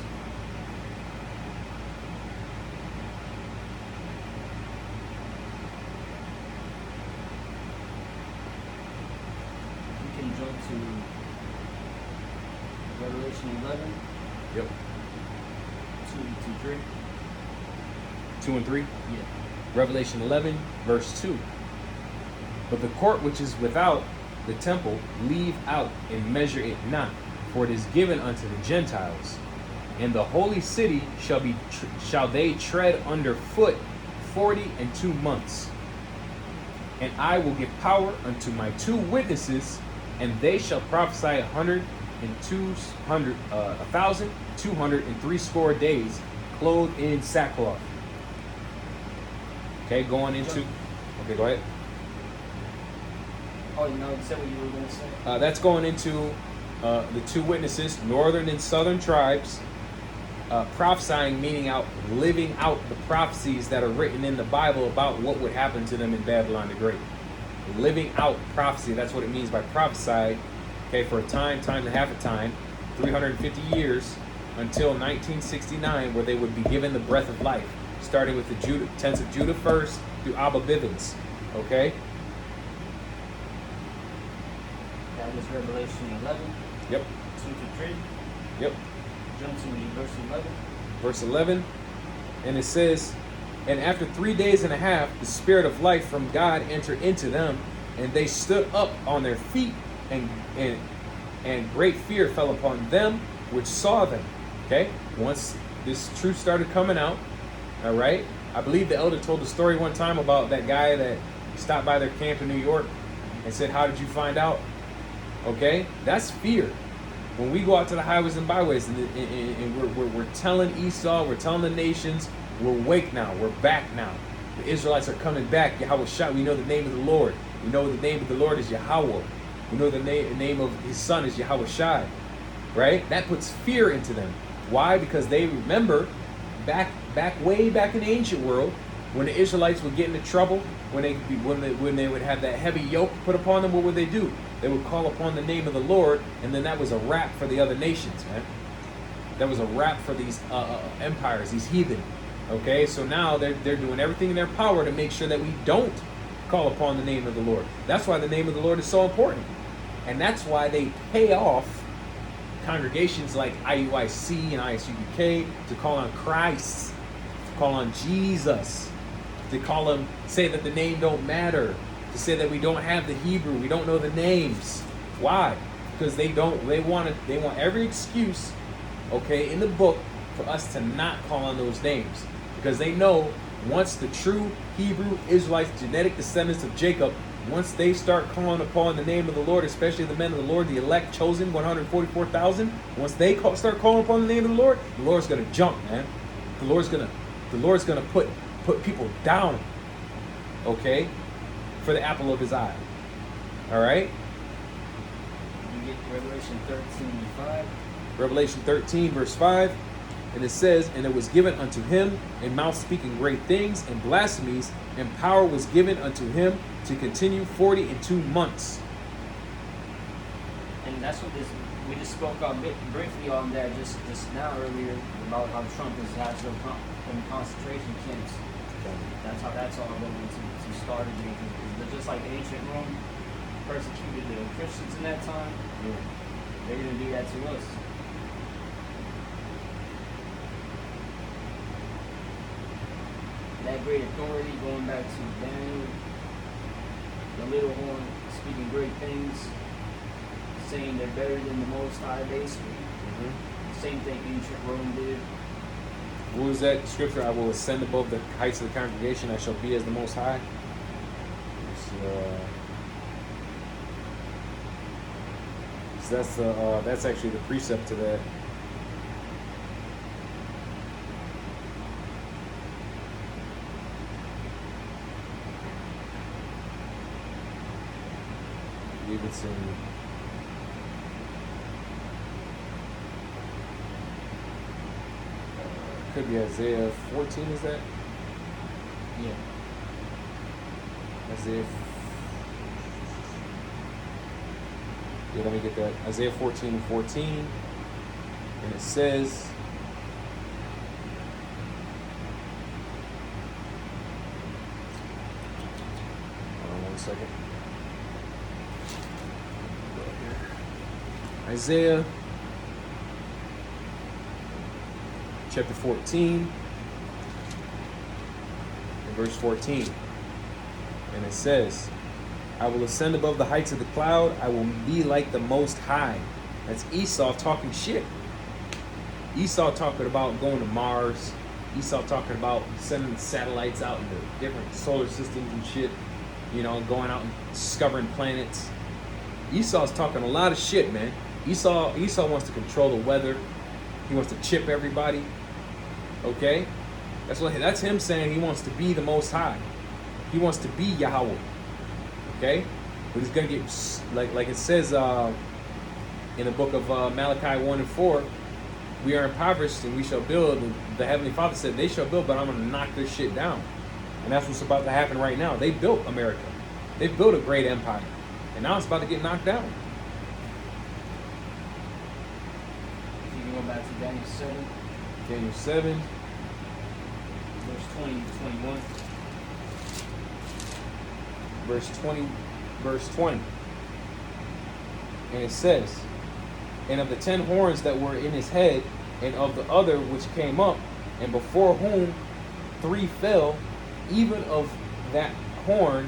We can jump to Revelation 11. Yep. 2 to 3. 2 and 3? Yeah. Revelation 11, verse 2. "But the court which is without the temple leave out and measure it not, for it is given unto the Gentiles. And the holy city shall they tread under foot 42 months. And I will give power unto my 2 witnesses, and they shall prophesy 1,203 score days, clothed in sackcloth." Okay, going into. Okay, go ahead. Oh, no, you said what you were going to say? That's going into the 2 witnesses, northern and southern tribes, prophesying, meaning out, living out the prophecies that are written in the Bible about what would happen to them in Babylon the Great. Living out prophecy, that's what it means by prophesy, okay, for a time and a half a time, 350 years, until 1969, where they would be given the breath of life, starting with the tents of Judah first, through Abba Bivens, okay? That was Revelation 11. Yep. 2 to 3. Yep. Jump to verse 11. Verse 11, and it says, "And after 3 days and a half, the spirit of life from God entered into them, and they stood up on their feet, and great fear fell upon them which saw them." Okay? Once this truth started coming out, all right? I believe the elder told the story one time about that guy that stopped by their camp in New York and said, "How did you find out?" Okay? That's fear. when we go out to the highways and byways and we're telling Esau, we're telling the nations, we're awake now, we're back now. The Israelites are coming back. Yahweh Shah, we know the name of the Lord. We know the name of the Lord is Yahweh. We know the name of his son is Yahweh Shai. Right? That puts fear into them. Why? Because they remember way back in the ancient world, when the Israelites would get into trouble, when they would have that heavy yoke put upon them, what would they do? They would call upon the name of the Lord, and then that was a wrap for the other nations, man. That was a wrap for these empires, these heathen. Okay, so now they're doing everything in their power to make sure that we don't call upon the name of the Lord. That's why the name of the Lord is so important. And that's why they pay off congregations like IUIC and ISUBK to call on Christ, to call on Jesus, to call him, say that the name don't matter, to say that we don't have the Hebrew, we don't know the names. Why? Because they want every excuse, okay, in the book for us to not call on those names. Because they know once the true Hebrew Israelites, genetic descendants of Jacob, once they start calling upon the name of the Lord, especially the men of the Lord, the elect, chosen, 144,000, once they start calling upon the name of the Lord's gonna jump, man. The Lord's gonna put people down, okay, for the apple of his eye. All right. You get Revelation 13:5. Revelation 13, verse 5. And it says, and it was given unto him a mouth speaking great things and blasphemies, and power was given unto him to continue 42 months. And that's what we just spoke on briefly on that just now earlier about how Trump is actually in concentration camps. That's how that's all going to start again. Because just like ancient Rome persecuted the Christians in that time, they're going to do that to us. That great authority, going back to Daniel, the little horn speaking great things, saying they're better than the Most High, basically. Same thing ancient Rome did. What was that scripture? I will ascend above the heights of the congregation. I shall be as the Most High. So that's actually the precept to that. I believe it's in. Could be Isaiah 14, is that? Yeah. Isaiah. Yeah, let me get that. Isaiah 14:14. And it says, hold on 1 second. Isaiah chapter 14 and verse 14. And it says, I will ascend above the heights of the cloud. I will be like the Most High. That's Esau talking shit. Esau talking about going to Mars. Esau talking about sending satellites out into different solar systems and shit. You know, going out and discovering planets. Esau's talking a lot of shit, man. Esau wants to control the weather. He wants to chip everybody. Okay? That's him saying he wants to be the Most High. He wants to be Yahweh. Okay? But he's going to get, like it says in the book of Malachi 1 and 4, we are impoverished and we shall build. And the Heavenly Father said they shall build, but I'm going to knock this shit down. And that's what's about to happen right now. They built America. They built a great empire. And now it's about to get knocked down. You can go back to Daniel 7. Daniel 7. Verse 20 to 21. Verse 20. And it says, and of the 10 horns that were in his head, and of the other which came up, and before whom 3 fell, even of that horn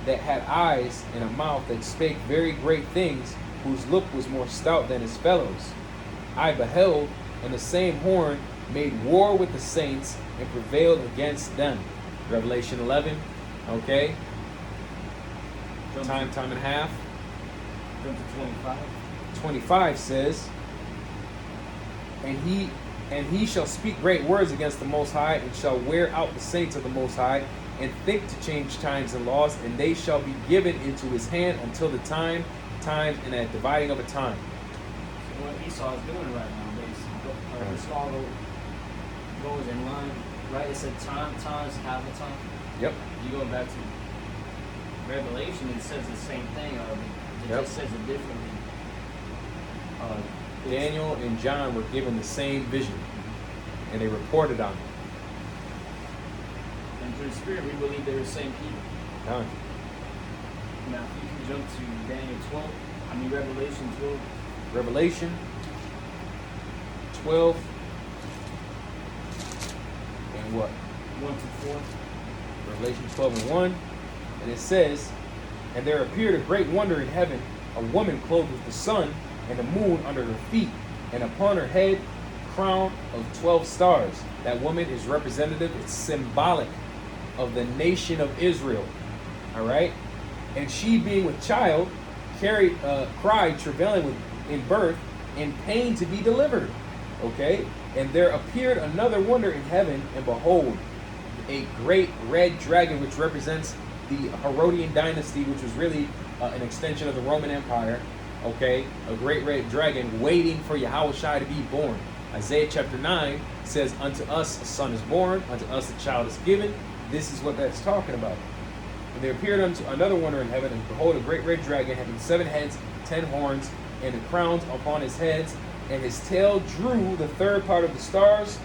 that had eyes and a mouth that spake very great things, whose look was more stout than his fellows. I beheld, and the same horn made war with the saints and prevailed against them. Revelation 11. Okay. Time and a half. Jump to 25. 25 says, and he shall speak great words against the Most High, and shall wear out the saints of the Most High, and think to change times and laws, and they shall be given into his hand until the times, and at dividing of a time. So what Esau is doing right now, basically, this all goes in line, right? It said times, half the time. Yep. You go back to Revelation, it says the same thing, it Yep. just says it differently. Daniel and John were given the same vision, and they reported on it. And through the Spirit, we believe they're the same people. Done. Now, if you can jump to Revelation 12. Revelation 12 and what? 1 to 4. Revelation 12 and 1. And it says, and there appeared a great wonder in heaven, a woman clothed with the sun and the moon under her feet, and upon her head crown of 12 stars. That woman is representative, it's symbolic of the nation of Israel. All right? And she, being with child, cried, travailing in birth, in pain to be delivered. Okay? And there appeared another wonder in heaven, and behold, a great red dragon, which represents the Herodian dynasty, which was really an extension of the Roman Empire. Okay? A great red dragon waiting for Yahushua to be born. Isaiah chapter 9 says, unto us a son is born, unto us a child is given. This is what that's talking about. And there appeared unto another wonder in heaven, and behold, a great red dragon, having 7 heads, 10 horns, and the crowns upon his heads, and his tail drew the third part of the stars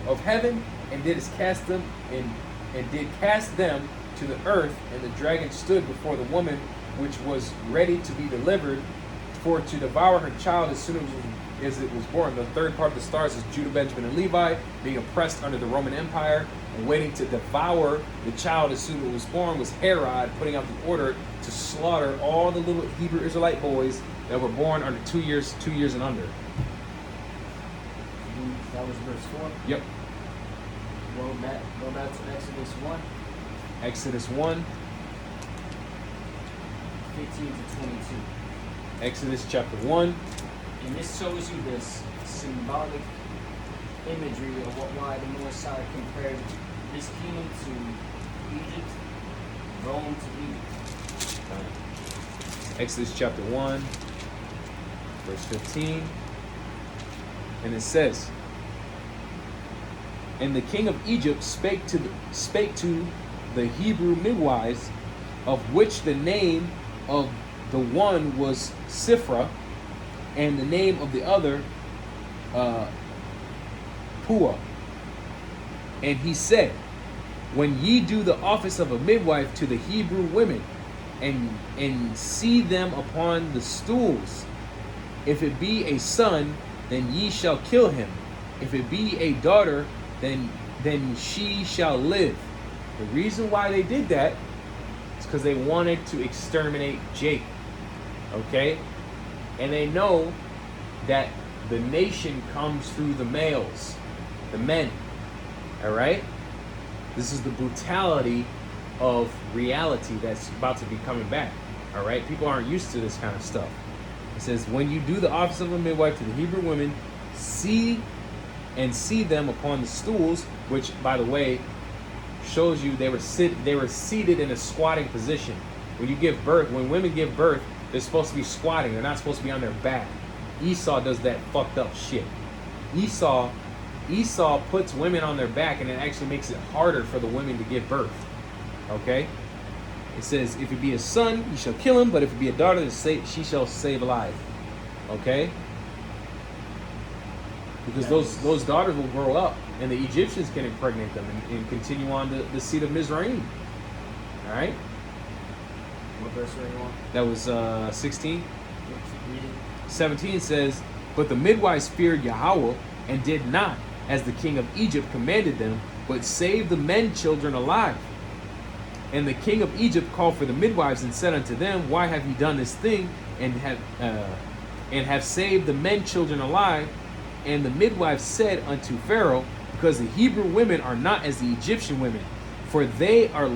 of heaven, and did cast them, and did cast them to the earth. And the dragon stood before the woman, which was ready to be delivered, for to devour her child as soon as it was born. The third part of the stars is Judah, Benjamin, and Levi, being oppressed under the Roman Empire, and waiting to devour the child as soon as it was born was Herod, putting out the order to slaughter all the little Hebrew Israelite boys that were born under 2 years and under. That was verse 4. Yep. Go back to Exodus 1, Exodus 1, 15 to 22. Exodus chapter 1. And this shows you this symbolic imagery of why the Most High compared this kingdom to Egypt, Rome to Egypt. Exodus chapter 1, verse 15. And it says, and the king of Egypt spake to the Hebrew midwives, of which the name of the one was Sifra, and the name of the other Pua. And he said, when ye do the office of a midwife to the Hebrew women, and see them upon the stools, if it be a son, then ye shall kill him. If it be a daughter, then she shall live. The reason why they did that is because they wanted to exterminate Jacob. Okay? And they know that the nation comes through the males, the men. All right? This is the brutality of reality that's about to be coming back. All right? People aren't used to this kind of stuff. It says, when you do the office of a midwife to the Hebrew women, see them upon the stools, which, by the way, shows you they were seated in a squatting position. When women give birth, they're supposed to be squatting. They're not supposed to be on their back. Esau does that fucked up shit. Esau puts women on their back, and it actually makes it harder for the women to give birth. Okay? It says, if it be a son, you shall kill him, but if it be a daughter, she shall save alive. Okay? Because those daughters will grow up, and the Egyptians can impregnate them and continue on the seed of Mizraim. All right? What verse are you on? That was 16. Keep reading. 17 says, but the midwives feared Yahweh, and did not, as the king of Egypt commanded them, but saved the men children alive. And the king of Egypt called for the midwives, and said unto them, why have ye done this thing, and have saved the men children alive? And the midwives said unto Pharaoh, because the Hebrew women are not as the Egyptian women, for they are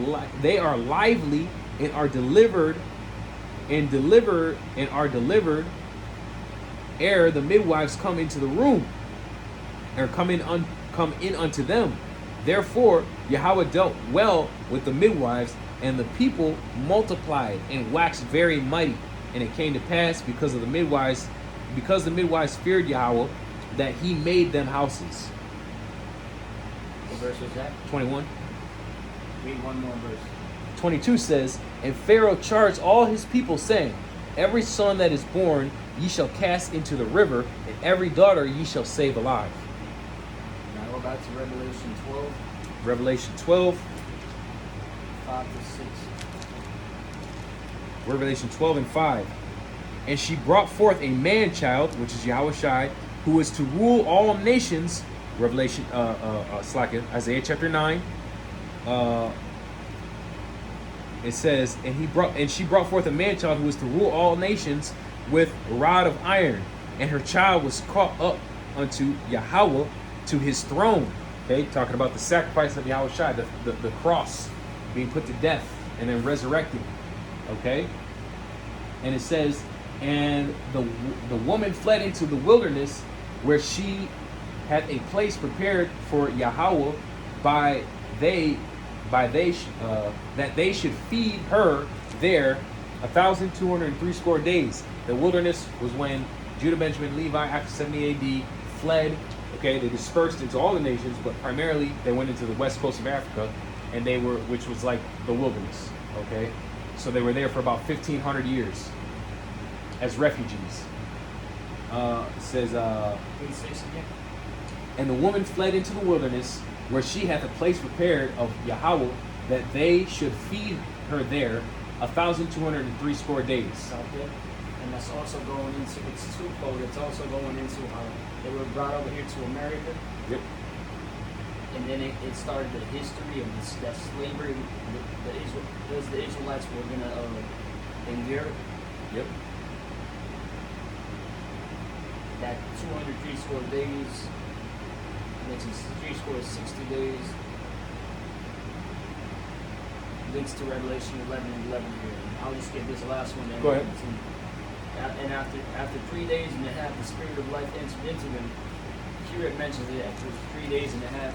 lively, and are delivered ere the midwives come into the room. or come in unto them. Therefore Yahweh dealt well with the midwives, and the people multiplied and waxed very mighty. And it came to pass, because the midwives feared Yahweh, that he made them houses. What verse was that? 21. Read one more verse. 22 says, and Pharaoh charged all his people, saying, every son that is born ye shall cast into the river, and every daughter ye shall save alive. Now go back to Revelation 12, Revelation 12, 5 to 6. Revelation 12 and 5. And she brought forth a man child, which is Yahushai, who was to rule all nations. Revelation, Isaiah chapter 9. It says, and she brought forth a man child who was to rule all nations with a rod of iron, and her child was caught up unto Yahweh to his throne. Okay, talking about the sacrifice of Yahushai, the cross, being put to death and then resurrecting. Okay, and it says, and the woman fled into the wilderness, where she had a place prepared for Yahweh that they should feed her there 1,260 days. The wilderness was when Judah, Benjamin, Levi, after 70 AD, fled. Okay, they dispersed into all the nations, but primarily they went into the west coast of Africa, and which was like the wilderness. Okay, so they were there for about 1,500 years as refugees. It says, Read 6 again. and the woman fled into the wilderness, where she hath a place prepared of Yahweh, that they should feed her there 1,260 days. Out there. And that's also going into, it's twofold. It's also going into how they were brought over here to America. Yep. And then it started the history of that slavery the Israelites were going to endure. Yep. That 260 days, which is 360 days, links to Revelation 11 and 11 here. I'll just get this last one. Go ahead. And after 3 days and a half, the Spirit of life entered into them. Here it mentions it after 3 days and a half.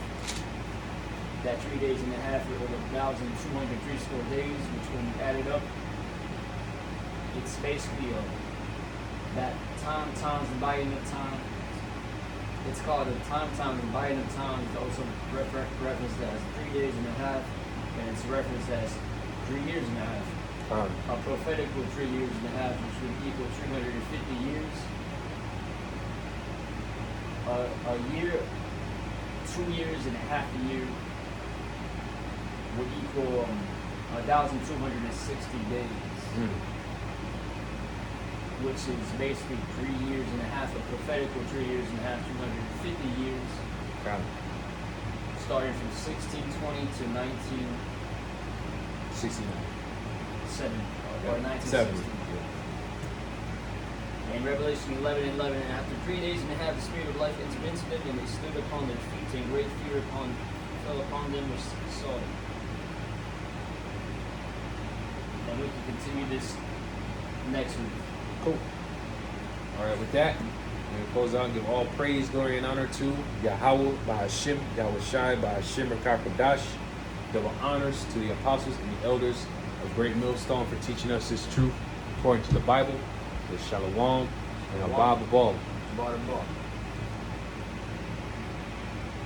That 3 days and a half were 1,264 days, which when you add it up, it's basically that time times dividing of time. It's called a time times dividing of time. It's also referenced as 3 days and a half, and it's referenced as 3 years and a half. A prophetical 3 years and a half, which would equal 350 years. A year, 2 years and a half a year would equal 1,260 days. Which is basically 3 years and a half, a prophetical 3 years and a half, 250 years. Starting from 1620 to 69. 1960. And Revelation 11 and 11, and after 3 days and a half, the Spirit of life entered into them, and they stood upon their feet, and great fear fell upon them which saw it. And we can continue this next week. Cool. All right, with that, we close out and give all praise, glory, and honor to Yahweh, Bahashim, Yahushai, Bahashim, Rakakadash. Double honors to the apostles and the elders of Great Millstone for teaching us this truth according to the Bible, the Shalom, and Abba Ball. Ball.